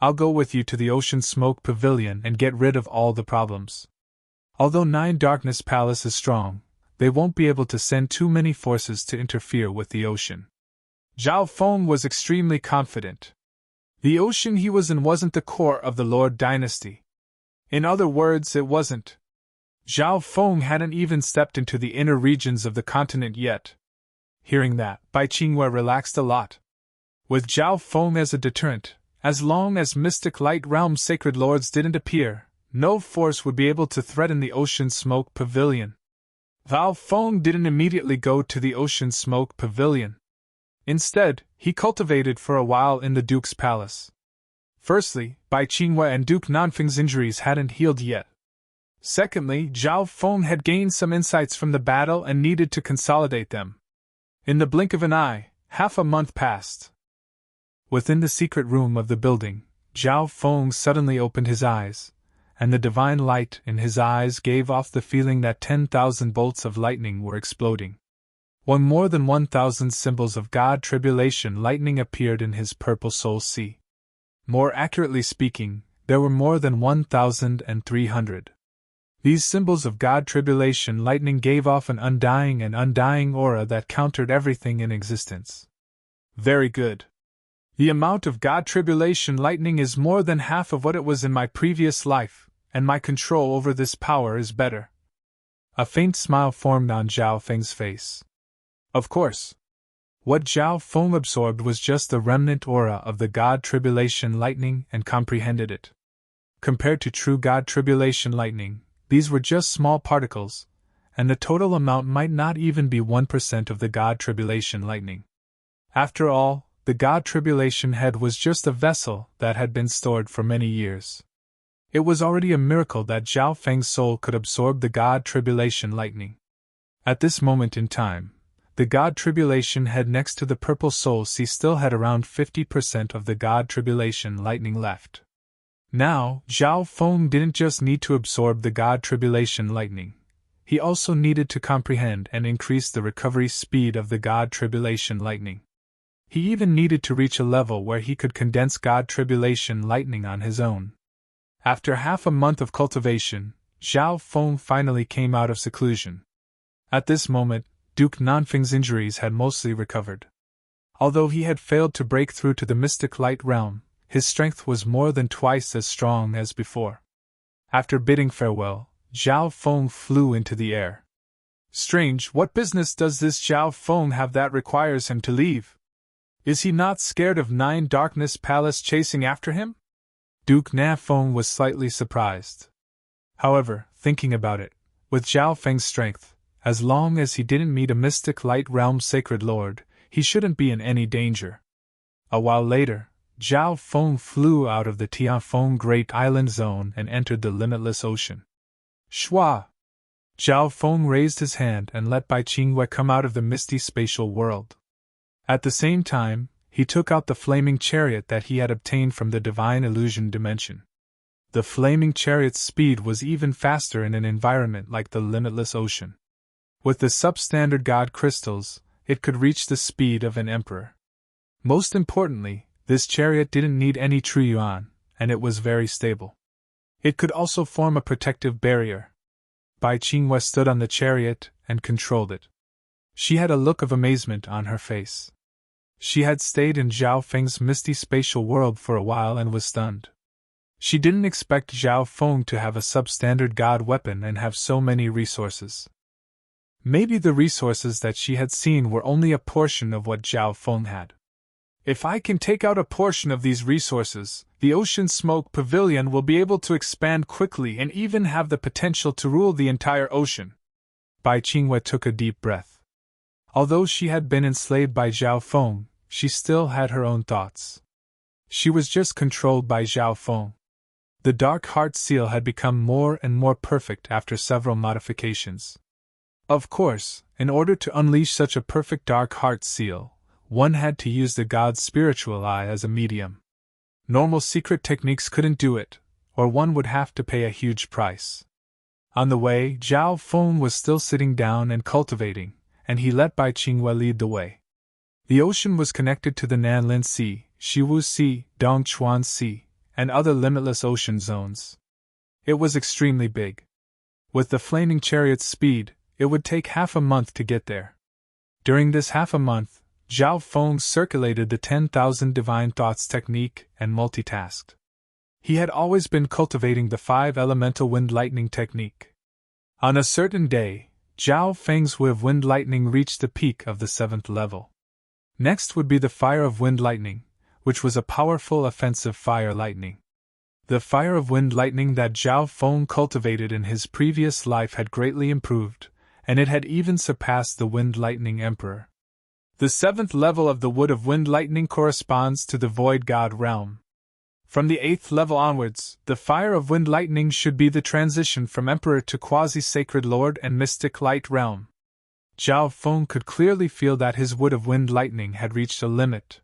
I'll go with you to the Ocean Smoke Pavilion and get rid of all the problems. Although 9 Darkness Palace is strong, they won't be able to send too many forces to interfere with the ocean. Zhao Feng was extremely confident. The ocean he was in wasn't the core of the Lord dynasty. In other words, it wasn't. Zhao Feng hadn't even stepped into the inner regions of the continent yet. Hearing that, Bai Qingwe relaxed a lot. With Zhao Feng as a deterrent, as long as Mystic Light Realm sacred lords didn't appear, no force would be able to threaten the Ocean Smoke Pavilion. Zhao Feng didn't immediately go to the Ocean Smoke Pavilion. Instead, he cultivated for a while in the Duke's palace. Firstly, Bai Qingwe and Duke Nanfeng's injuries hadn't healed yet. Secondly, Zhao Feng had gained some insights from the battle and needed to consolidate them. In the blink of an eye, half a month passed. Within the secret room of the building, Zhao Feng suddenly opened his eyes, and the divine light in his eyes gave off the feeling that 10,000 bolts of lightning were exploding. More than 1,000 symbols of God tribulation lightning appeared in his purple soul sea. More accurately speaking, there were more than 1,300. These symbols of God tribulation lightning gave off an undying aura that countered everything in existence. Very good. The amount of God tribulation lightning is more than half of what it was in my previous life, and my control over this power is better. A faint smile formed on Zhao Feng's face. Of course. What Zhao Feng absorbed was just the remnant aura of the God tribulation lightning and comprehended it. Compared to true God tribulation lightning, these were just small particles, and the total amount might not even be 1% of the God tribulation lightning. After all, the God tribulation head was just a vessel that had been stored for many years. It was already a miracle that Zhao Feng's soul could absorb the God tribulation lightning. At this moment in time, the God tribulation head next to the purple soul sea still had around 50% of the God tribulation lightning left. Now, Zhao Feng didn't just need to absorb the God tribulation lightning. He also needed to comprehend and increase the recovery speed of the God tribulation lightning. He even needed to reach a level where he could condense God tribulation lightning on his own. After half a month of cultivation, Zhao Feng finally came out of seclusion. At this moment, Duke Nanfeng's injuries had mostly recovered. Although he had failed to break through to the Mystic Light Realm, his strength was more than twice as strong as before. After bidding farewell, Zhao Feng flew into the air. Strange, what business does this Zhao Feng have that requires him to leave? Is he not scared of 9 Darkness Palace chasing after him? Duke Nanfeng was slightly surprised. However, thinking about it, with Zhao Feng's strength, as long as he didn't meet a Mystic Light Realm Sacred Lord, he shouldn't be in any danger. A while later, Zhao Feng flew out of the Tianfeng Great Island Zone and entered the limitless ocean. Shua! Zhao Feng raised his hand and let Bai Qingwe come out of the misty spatial world. At the same time, he took out the flaming chariot that he had obtained from the divine illusion dimension. The flaming chariot's speed was even faster in an environment like the limitless ocean. With the substandard God crystals, it could reach the speed of an emperor. Most importantly, this chariot didn't need any true yuan, and it was very stable. It could also form a protective barrier. Bai Qingwe stood on the chariot and controlled it. She had a look of amazement on her face. She had stayed in Zhao Feng's misty spatial world for a while and was stunned. She didn't expect Zhao Feng to have a substandard god weapon and have so many resources. Maybe the resources that she had seen were only a portion of what Zhao Feng had. If I can take out a portion of these resources, the Ocean Smoke Pavilion will be able to expand quickly and even have the potential to rule the entire ocean. Bai Qingwe took a deep breath. Although she had been enslaved by Zhao Feng, she still had her own thoughts. She was just controlled by Zhao Feng. The Dark Heart Seal had become more and more perfect after several modifications. Of course, in order to unleash such a perfect Dark Heart Seal, one had to use the God's spiritual eye as a medium. Normal secret techniques couldn't do it, or one would have to pay a huge price. On the way, Zhao Feng was still sitting down and cultivating, and he let Bai Qingwei lead the way. The ocean was connected to the Nanlin Sea, Shiwu Sea, Dongchuan Sea, and other limitless ocean zones. It was extremely big. With the flaming chariot's speed, it would take half a month to get there. During this half a month, Zhao Feng circulated the 10,000 divine thoughts technique and multitasked. He had always been cultivating the 5 elemental wind lightning technique. On a certain day, Zhao Feng's Wi of wind lightning reached the peak of the 7th level. Next would be the fire of wind lightning, which was a powerful offensive fire lightning. The fire of wind lightning that Zhao Feng cultivated in his previous life had greatly improved, and it had even surpassed the Wind Lightning Emperor. The 7th level of the Wood of Wind Lightning corresponds to the Void God realm. From the 8th level onwards, the fire of Wind Lightning should be the transition from Emperor to Quasi-Sacred Lord and Mystic Light realm. Zhao Feng could clearly feel that his Wood of Wind Lightning had reached a limit.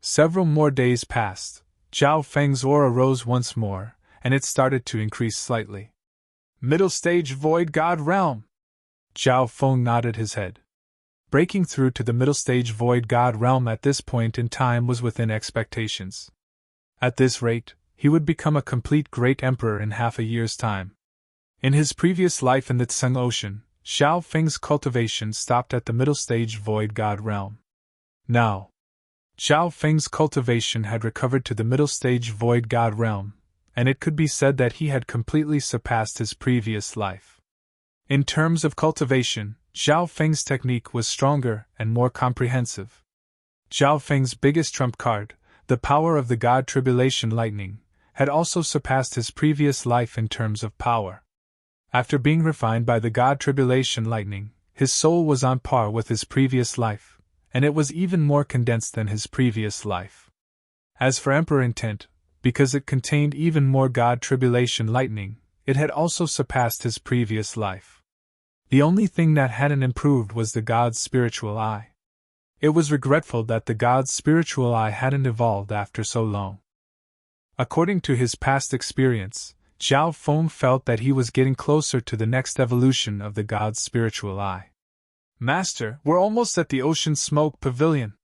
Several more days passed. Zhao Feng's aura rose once more, and it started to increase slightly. Middle stage Void God realm. Zhao Feng nodded his head. Breaking through to the middle stage Void God realm at this point in time was within expectations. At this rate, he would become a complete great emperor in half a year's time. In his previous life in the Tseng Ocean, Zhao Feng's cultivation stopped at the middle stage Void God realm. Now, Zhao Feng's cultivation had recovered to the middle stage Void God realm, and it could be said that he had completely surpassed his previous life. In terms of cultivation, Zhao Feng's technique was stronger and more comprehensive. Zhao Feng's biggest trump card, the power of the God Tribulation Lightning, had also surpassed his previous life in terms of power. After being refined by the God Tribulation Lightning, his soul was on par with his previous life, and it was even more condensed than his previous life. As for Emperor Intent, because it contained even more God Tribulation Lightning, it had also surpassed his previous life. The only thing that hadn't improved was the God's Spiritual Eye. It was regretful that the God's Spiritual Eye hadn't evolved after so long. According to his past experience, Zhao Feng felt that he was getting closer to the next evolution of the God's Spiritual Eye. Master, we're almost at the Ocean Smoke Pavilion.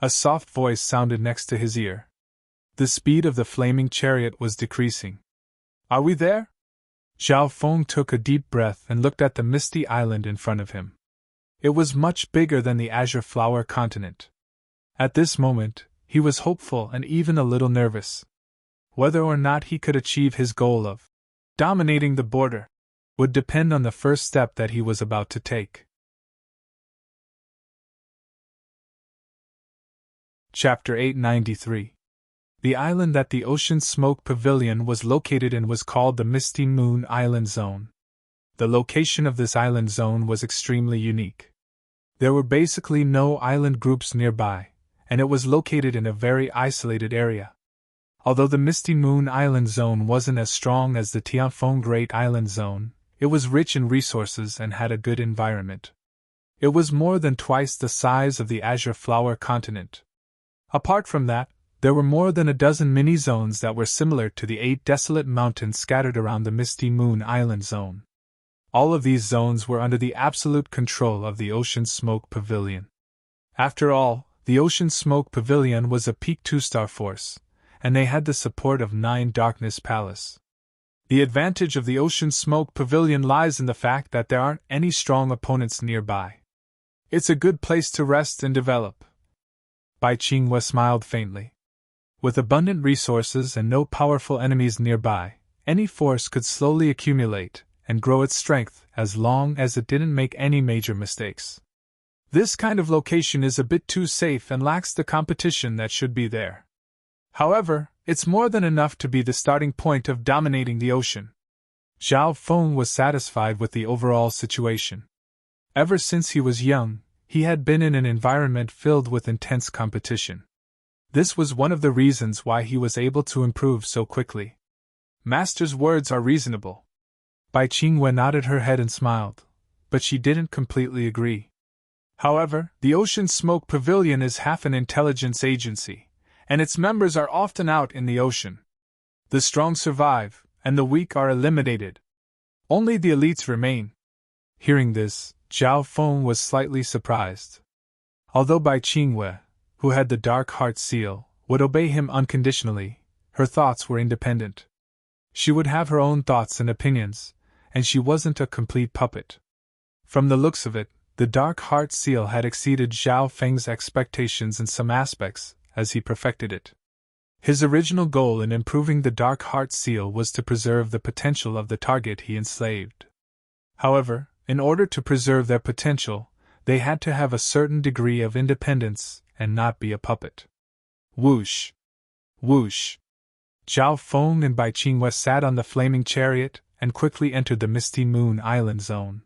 A soft voice sounded next to his ear. The speed of the flaming chariot was decreasing. Are we there? Zhao Feng took a deep breath and looked at the misty island in front of him. It was much bigger than the Azure Flower continent. At this moment, he was hopeful and even a little nervous. Whether or not he could achieve his goal of dominating the border would depend on the first step that he was about to take. Chapter 893. The island that the Ocean Smoke Pavilion was located in was called the Misty Moon Island Zone. The location of this island zone was extremely unique. There were basically no island groups nearby, and it was located in a very isolated area. Although the Misty Moon Island Zone wasn't as strong as the Tianfeng Great Island Zone, it was rich in resources and had a good environment. It was more than twice the size of the Azure Flower continent. Apart from that, there were more than a dozen mini-zones that were similar to the 8 desolate mountains scattered around the Misty Moon Island Zone. All of these zones were under the absolute control of the Ocean Smoke Pavilion. After all, the Ocean Smoke Pavilion was a peak 2-star force, and they had the support of 9 Darkness Palace. The advantage of the Ocean Smoke Pavilion lies in the fact that there aren't any strong opponents nearby. It's a good place to rest and develop. Bai Qingwei smiled faintly. With abundant resources and no powerful enemies nearby, any force could slowly accumulate and grow its strength as long as it didn't make any major mistakes. This kind of location is a bit too safe and lacks the competition that should be there. However, it's more than enough to be the starting point of dominating the ocean. Zhao Feng was satisfied with the overall situation. Ever since he was young, he had been in an environment filled with intense competition. This was one of the reasons why he was able to improve so quickly. Master's words are reasonable. Bai Qingwei nodded her head and smiled, but she didn't completely agree. However, the Ocean Smoke Pavilion is half an intelligence agency, and its members are often out in the ocean. The strong survive, and the weak are eliminated. Only the elites remain. Hearing this, Zhao Feng was slightly surprised. Although Bai Qingwei, who had the dark heart seal, would obey him unconditionally, her thoughts were independent. She would have her own thoughts and opinions, and she wasn't a complete puppet. From the looks of it, the dark heart seal had exceeded Zhao Feng's expectations in some aspects, as he perfected it. His original goal in improving the dark heart seal was to preserve the potential of the target he enslaved. However, in order to preserve their potential, they had to have a certain degree of independence and not be a puppet. Whoosh! Whoosh! Zhao Feng and Bai Qingwei sat on the flaming chariot and quickly entered the Misty Moon Island Zone.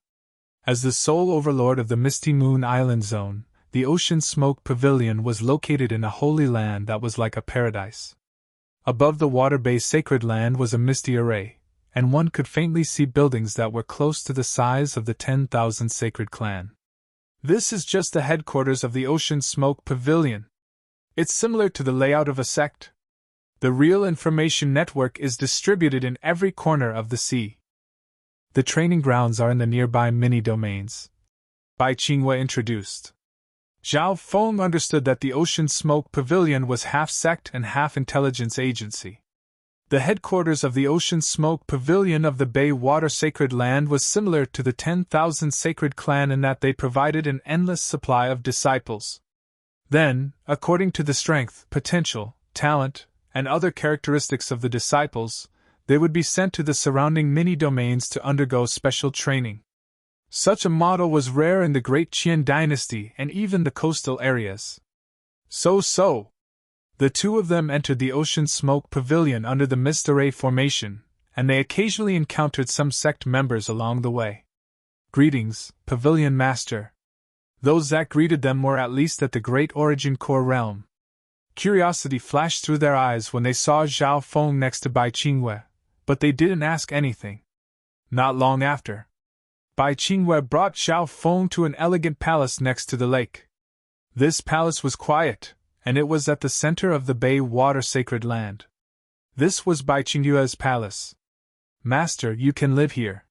As the sole overlord of the Misty Moon Island Zone, the Ocean Smoke Pavilion was located in a holy land that was like a paradise. Above the Water Bay Sacred Land was a misty array, and one could faintly see buildings that were close to the size of the 10,000 Sacred Clan. This is just the headquarters of the Ocean Smoke Pavilion. It's similar to the layout of a sect. The real information network is distributed in every corner of the sea. The training grounds are in the nearby mini-domains. Bai Qingwei introduced. Zhao Feng understood that the Ocean Smoke Pavilion was half sect and half intelligence agency. The headquarters of the Ocean Smoke Pavilion of the Bay Water Sacred Land was similar to the 10,000 Sacred Clan in that they provided an endless supply of disciples. Then, according to the strength, potential, talent, and other characteristics of the disciples, they would be sent to the surrounding mini-domains to undergo special training. Such a model was rare in the Great Qian dynasty and even the coastal areas. So. The two of them entered the Ocean Smoke Pavilion under the Mist Array formation, and they occasionally encountered some sect members along the way. Greetings, Pavilion Master. Those that greeted them were at least at the Great Origin Core realm. Curiosity flashed through their eyes when they saw Zhao Feng next to Bai Qingwei, but they didn't ask anything. Not long after, Bai Qingwei brought Zhao Feng to an elegant palace next to the lake. This palace was quiet, and it was at the center of the Bay Water Sacred Land. This was Bai Qingwei's palace. Master, you can live here.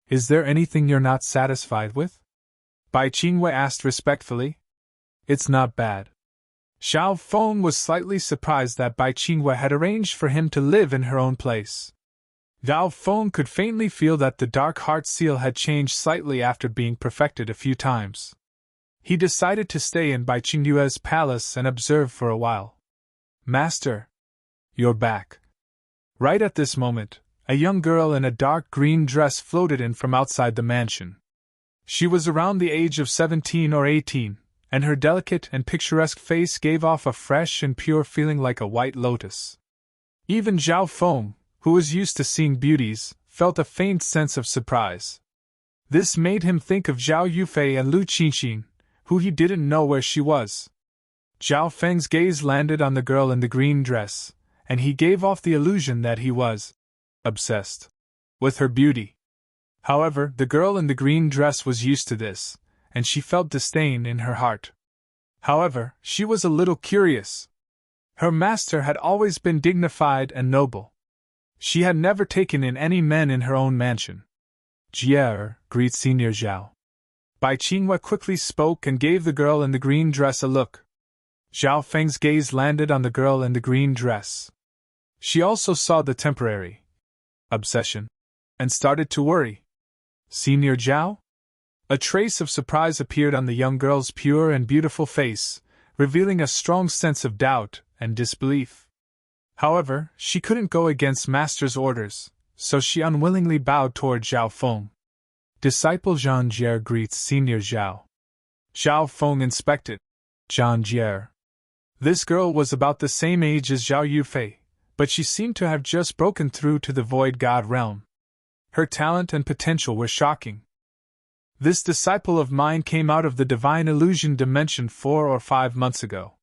Is there anything you're not satisfied with? Bai Qingwei asked respectfully. It's not bad. Zhao Feng was slightly surprised that Bai Qingwei had arranged for him to live in her own place. Zhao Feng could faintly feel that the dark heart seal had changed slightly after being perfected a few times. He decided to stay in Bai Qingwei's palace and observe for a while. Master, you're back. Right at this moment, a young girl in a dark green dress floated in from outside the mansion. She was around the age of 17 or 18, and her delicate and picturesque face gave off a fresh and pure feeling like a white lotus. Even Zhao Feng, who was used to seeing beauties, felt a faint sense of surprise. This made him think of Zhao Yufei and Lu Qinxin, who he didn't know where she was. Zhao Feng's gaze landed on the girl in the green dress, and he gave off the illusion that he was obsessed with her beauty. However, the girl in the green dress was used to this, and she felt disdain in her heart. However, she was a little curious. Her master had always been dignified and noble. She had never taken in any men in her own mansion. Jie, greet Senior Zhao. Bai Qingwei quickly spoke and gave the girl in the green dress a look. Zhao Feng's gaze landed on the girl in the green dress. She also saw the temporary obsession and started to worry. Senior Zhao? A trace of surprise appeared on the young girl's pure and beautiful face, revealing a strong sense of doubt and disbelief. However, she couldn't go against Master's orders, so she unwillingly bowed toward Zhao Feng. Disciple Zhang Jie greets Senior Zhao. Zhao Feng inspected Zhang Jie. This girl was about the same age as Zhao Yufei, but she seemed to have just broken through to the Void God realm. Her talent and potential were shocking. This disciple of mine came out of the Divine Illusion dimension 4 or 5 months ago.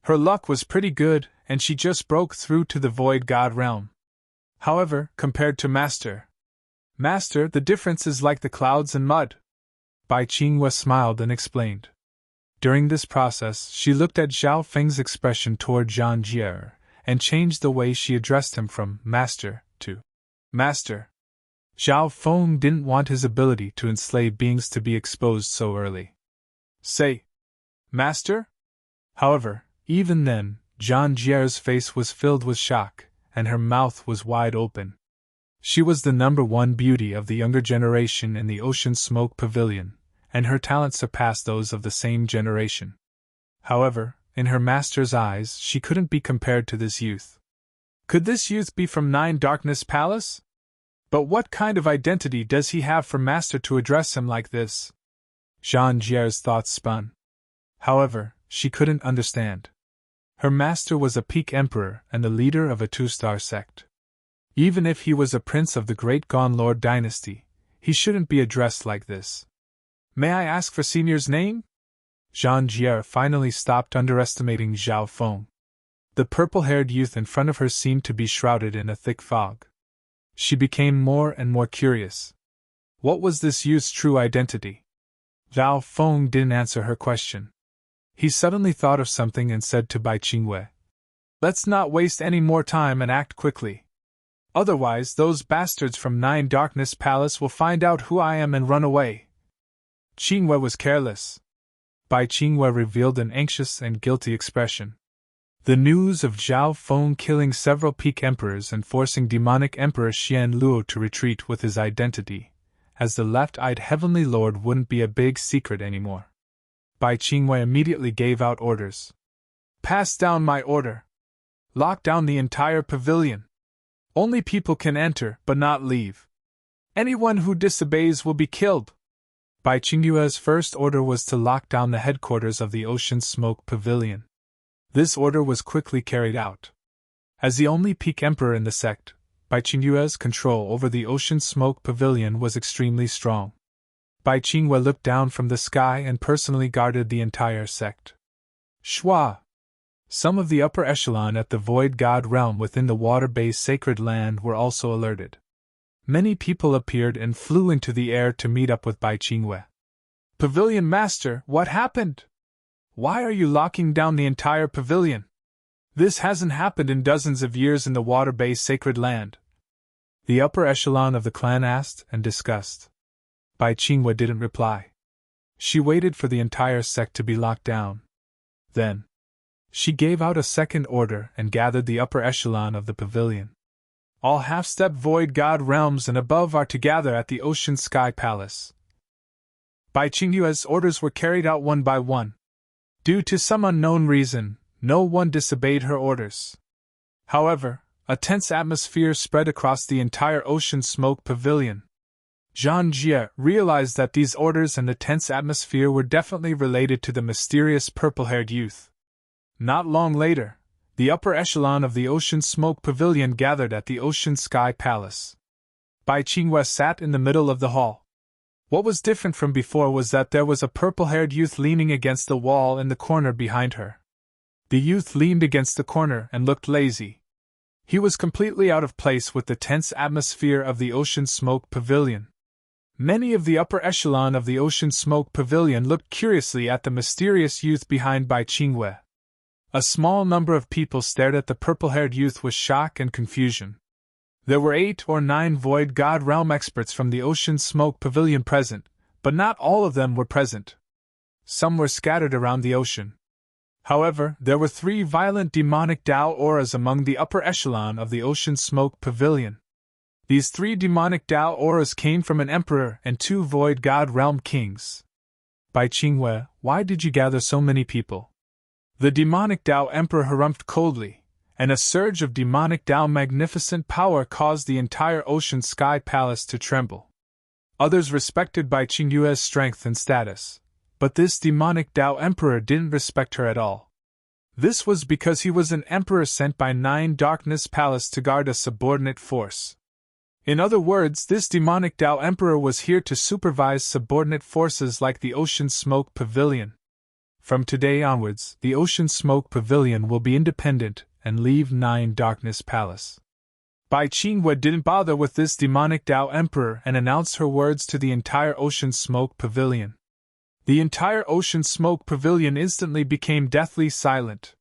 Her luck was pretty good, and she just broke through to the Void God realm. However, compared to Master, the difference is like the clouds and mud. Bai Qingwei smiled and explained. During this process, she looked at Zhao Feng's expression toward Zhang Jie, and changed the way she addressed him from Master to Master. Zhao Feng didn't want his ability to enslave beings to be exposed so early. Say, Master? However, even then, Zhang Jie's face was filled with shock, and her mouth was wide open. She was the #1 beauty of the younger generation in the Ocean Smoke Pavilion, and her talents surpassed those of the same generation. However, in her master's eyes, she couldn't be compared to this youth. Could this youth be from Nine Darkness Palace? But what kind of identity does he have for master to address him like this? Zhang Jie's thoughts spun. However, she couldn't understand. Her master was a peak emperor and the leader of a 2-star sect. Even if he was a prince of the Great Gone Lord dynasty, he shouldn't be addressed like this. May I ask for senior's name? Zhang Jie finally stopped underestimating Zhao Feng. The purple-haired youth in front of her seemed to be shrouded in a thick fog. She became more and more curious. What was this youth's true identity? Zhao Feng didn't answer her question. He suddenly thought of something and said to Bai Qingwei, "Let's not waste any more time and act quickly. Otherwise, those bastards from Nine Darkness Palace will find out who I am and run away." Qingwei was careless. Bai Qingwei revealed an anxious and guilty expression. The news of Zhao Feng killing several peak emperors and forcing demonic Emperor Xian Luo to retreat with his identity, as the left-eyed Heavenly Lord, wouldn't be a big secret anymore. Bai Qingwei immediately gave out orders. "Pass down my order. Lock down the entire pavilion. Only people can enter, but not leave. Anyone who disobeys will be killed." Bai Qingyue's first order was to lock down the headquarters of the Ocean Smoke Pavilion. This order was quickly carried out. As the only peak emperor in the sect, Bai Qingyue's control over the Ocean Smoke Pavilion was extremely strong. Bai Qingyue looked down from the sky and personally guarded the entire sect. Shua! Some of the upper echelon at the Void God realm within the water-based sacred land were also alerted. Many people appeared and flew into the air to meet up with Bai Qingyue. "Pavilion Master, what happened? Why are you locking down the entire pavilion? This hasn't happened in dozens of years in the water-based sacred land." The upper echelon of the clan asked and discussed. Bai Qingyue didn't reply. She waited for the entire sect to be locked down. Then, she gave out a second order and gathered the upper echelon of the pavilion. "All half-step Void God realms and above are to gather at the Ocean Sky Palace." Bai Qingyue's orders were carried out one by one. Due to some unknown reason, no one disobeyed her orders. However, a tense atmosphere spread across the entire Ocean Smoke Pavilion. Zhang Jie realized that these orders and the tense atmosphere were definitely related to the mysterious purple-haired youth. Not long later, the upper echelon of the Ocean Smoke Pavilion gathered at the Ocean Sky Palace. Bai Qingyue sat in the middle of the hall. What was different from before was that there was a purple-haired youth leaning against the wall in the corner behind her. The youth leaned against the corner and looked lazy. He was completely out of place with the tense atmosphere of the Ocean Smoke Pavilion. Many of the upper echelon of the Ocean Smoke Pavilion looked curiously at the mysterious youth behind Bai Qingyue. A small number of people stared at the purple-haired youth with shock and confusion. There were 8 or 9 Void God Realm experts from the Ocean Smoke Pavilion present, but not all of them were present. Some were scattered around the ocean. However, there were 3 violent demonic Dao auras among the upper echelon of the Ocean Smoke Pavilion. These 3 demonic Dao auras came from an emperor and 2 Void God Realm kings. Bai Qingyue, why did you gather so many people? The demonic Dao emperor harumphed coldly, and a surge of demonic Dao magnificent power caused the entire Ocean Sky Palace to tremble. Others respected Bai Qingyue's strength and status, but this demonic Dao emperor didn't respect her at all. This was because he was an emperor sent by Nine Darkness Palace to guard a subordinate force. In other words, this demonic Dao emperor was here to supervise subordinate forces like the Ocean Smoke Pavilion. From today onwards, the Ocean Smoke Pavilion will be independent and leave Nine Darkness Palace. Bai Qingyue didn't bother with this demonic Dao emperor and announced her words to the entire Ocean Smoke Pavilion. The entire Ocean Smoke Pavilion instantly became deathly silent.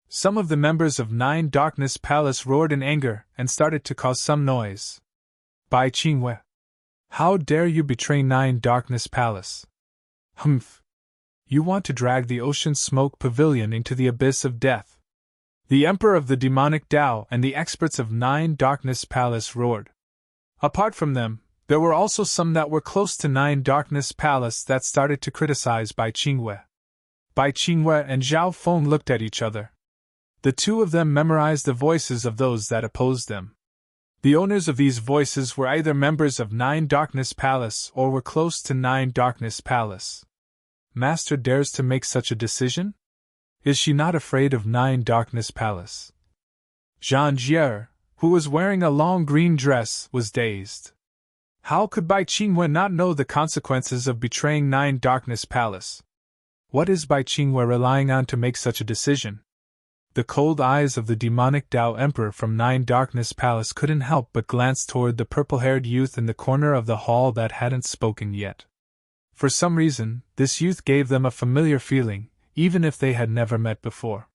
Some of the members of Nine Darkness Palace roared in anger and started to cause some noise. Bai Qingyue, How dare you betray Nine Darkness Palace? Humph! You want to drag the Ocean Smoke Pavilion into the abyss of death. The Emperor of the Demonic Tao and the experts of Nine Darkness Palace roared. Apart from them, there were also some that were close to Nine Darkness Palace that started to criticize Bai Qingwei. Bai Qingwei and Zhao Feng looked at each other. The two of them memorized the voices of those that opposed them. The owners of these voices were either members of Nine Darkness Palace or were close to Nine Darkness Palace. Master dares to make such a decision? Is she not afraid of Nine Darkness Palace? Zhang Jie, who was wearing a long green dress, was dazed. How could Bai Qingwei not know the consequences of betraying Nine Darkness Palace? What is Bai Qingwei relying on to make such a decision? The cold eyes of the demonic Tao Emperor from Nine Darkness Palace couldn't help but glance toward the purple-haired youth in the corner of the hall that hadn't spoken yet. For some reason, this youth gave them a familiar feeling, even if they had never met before.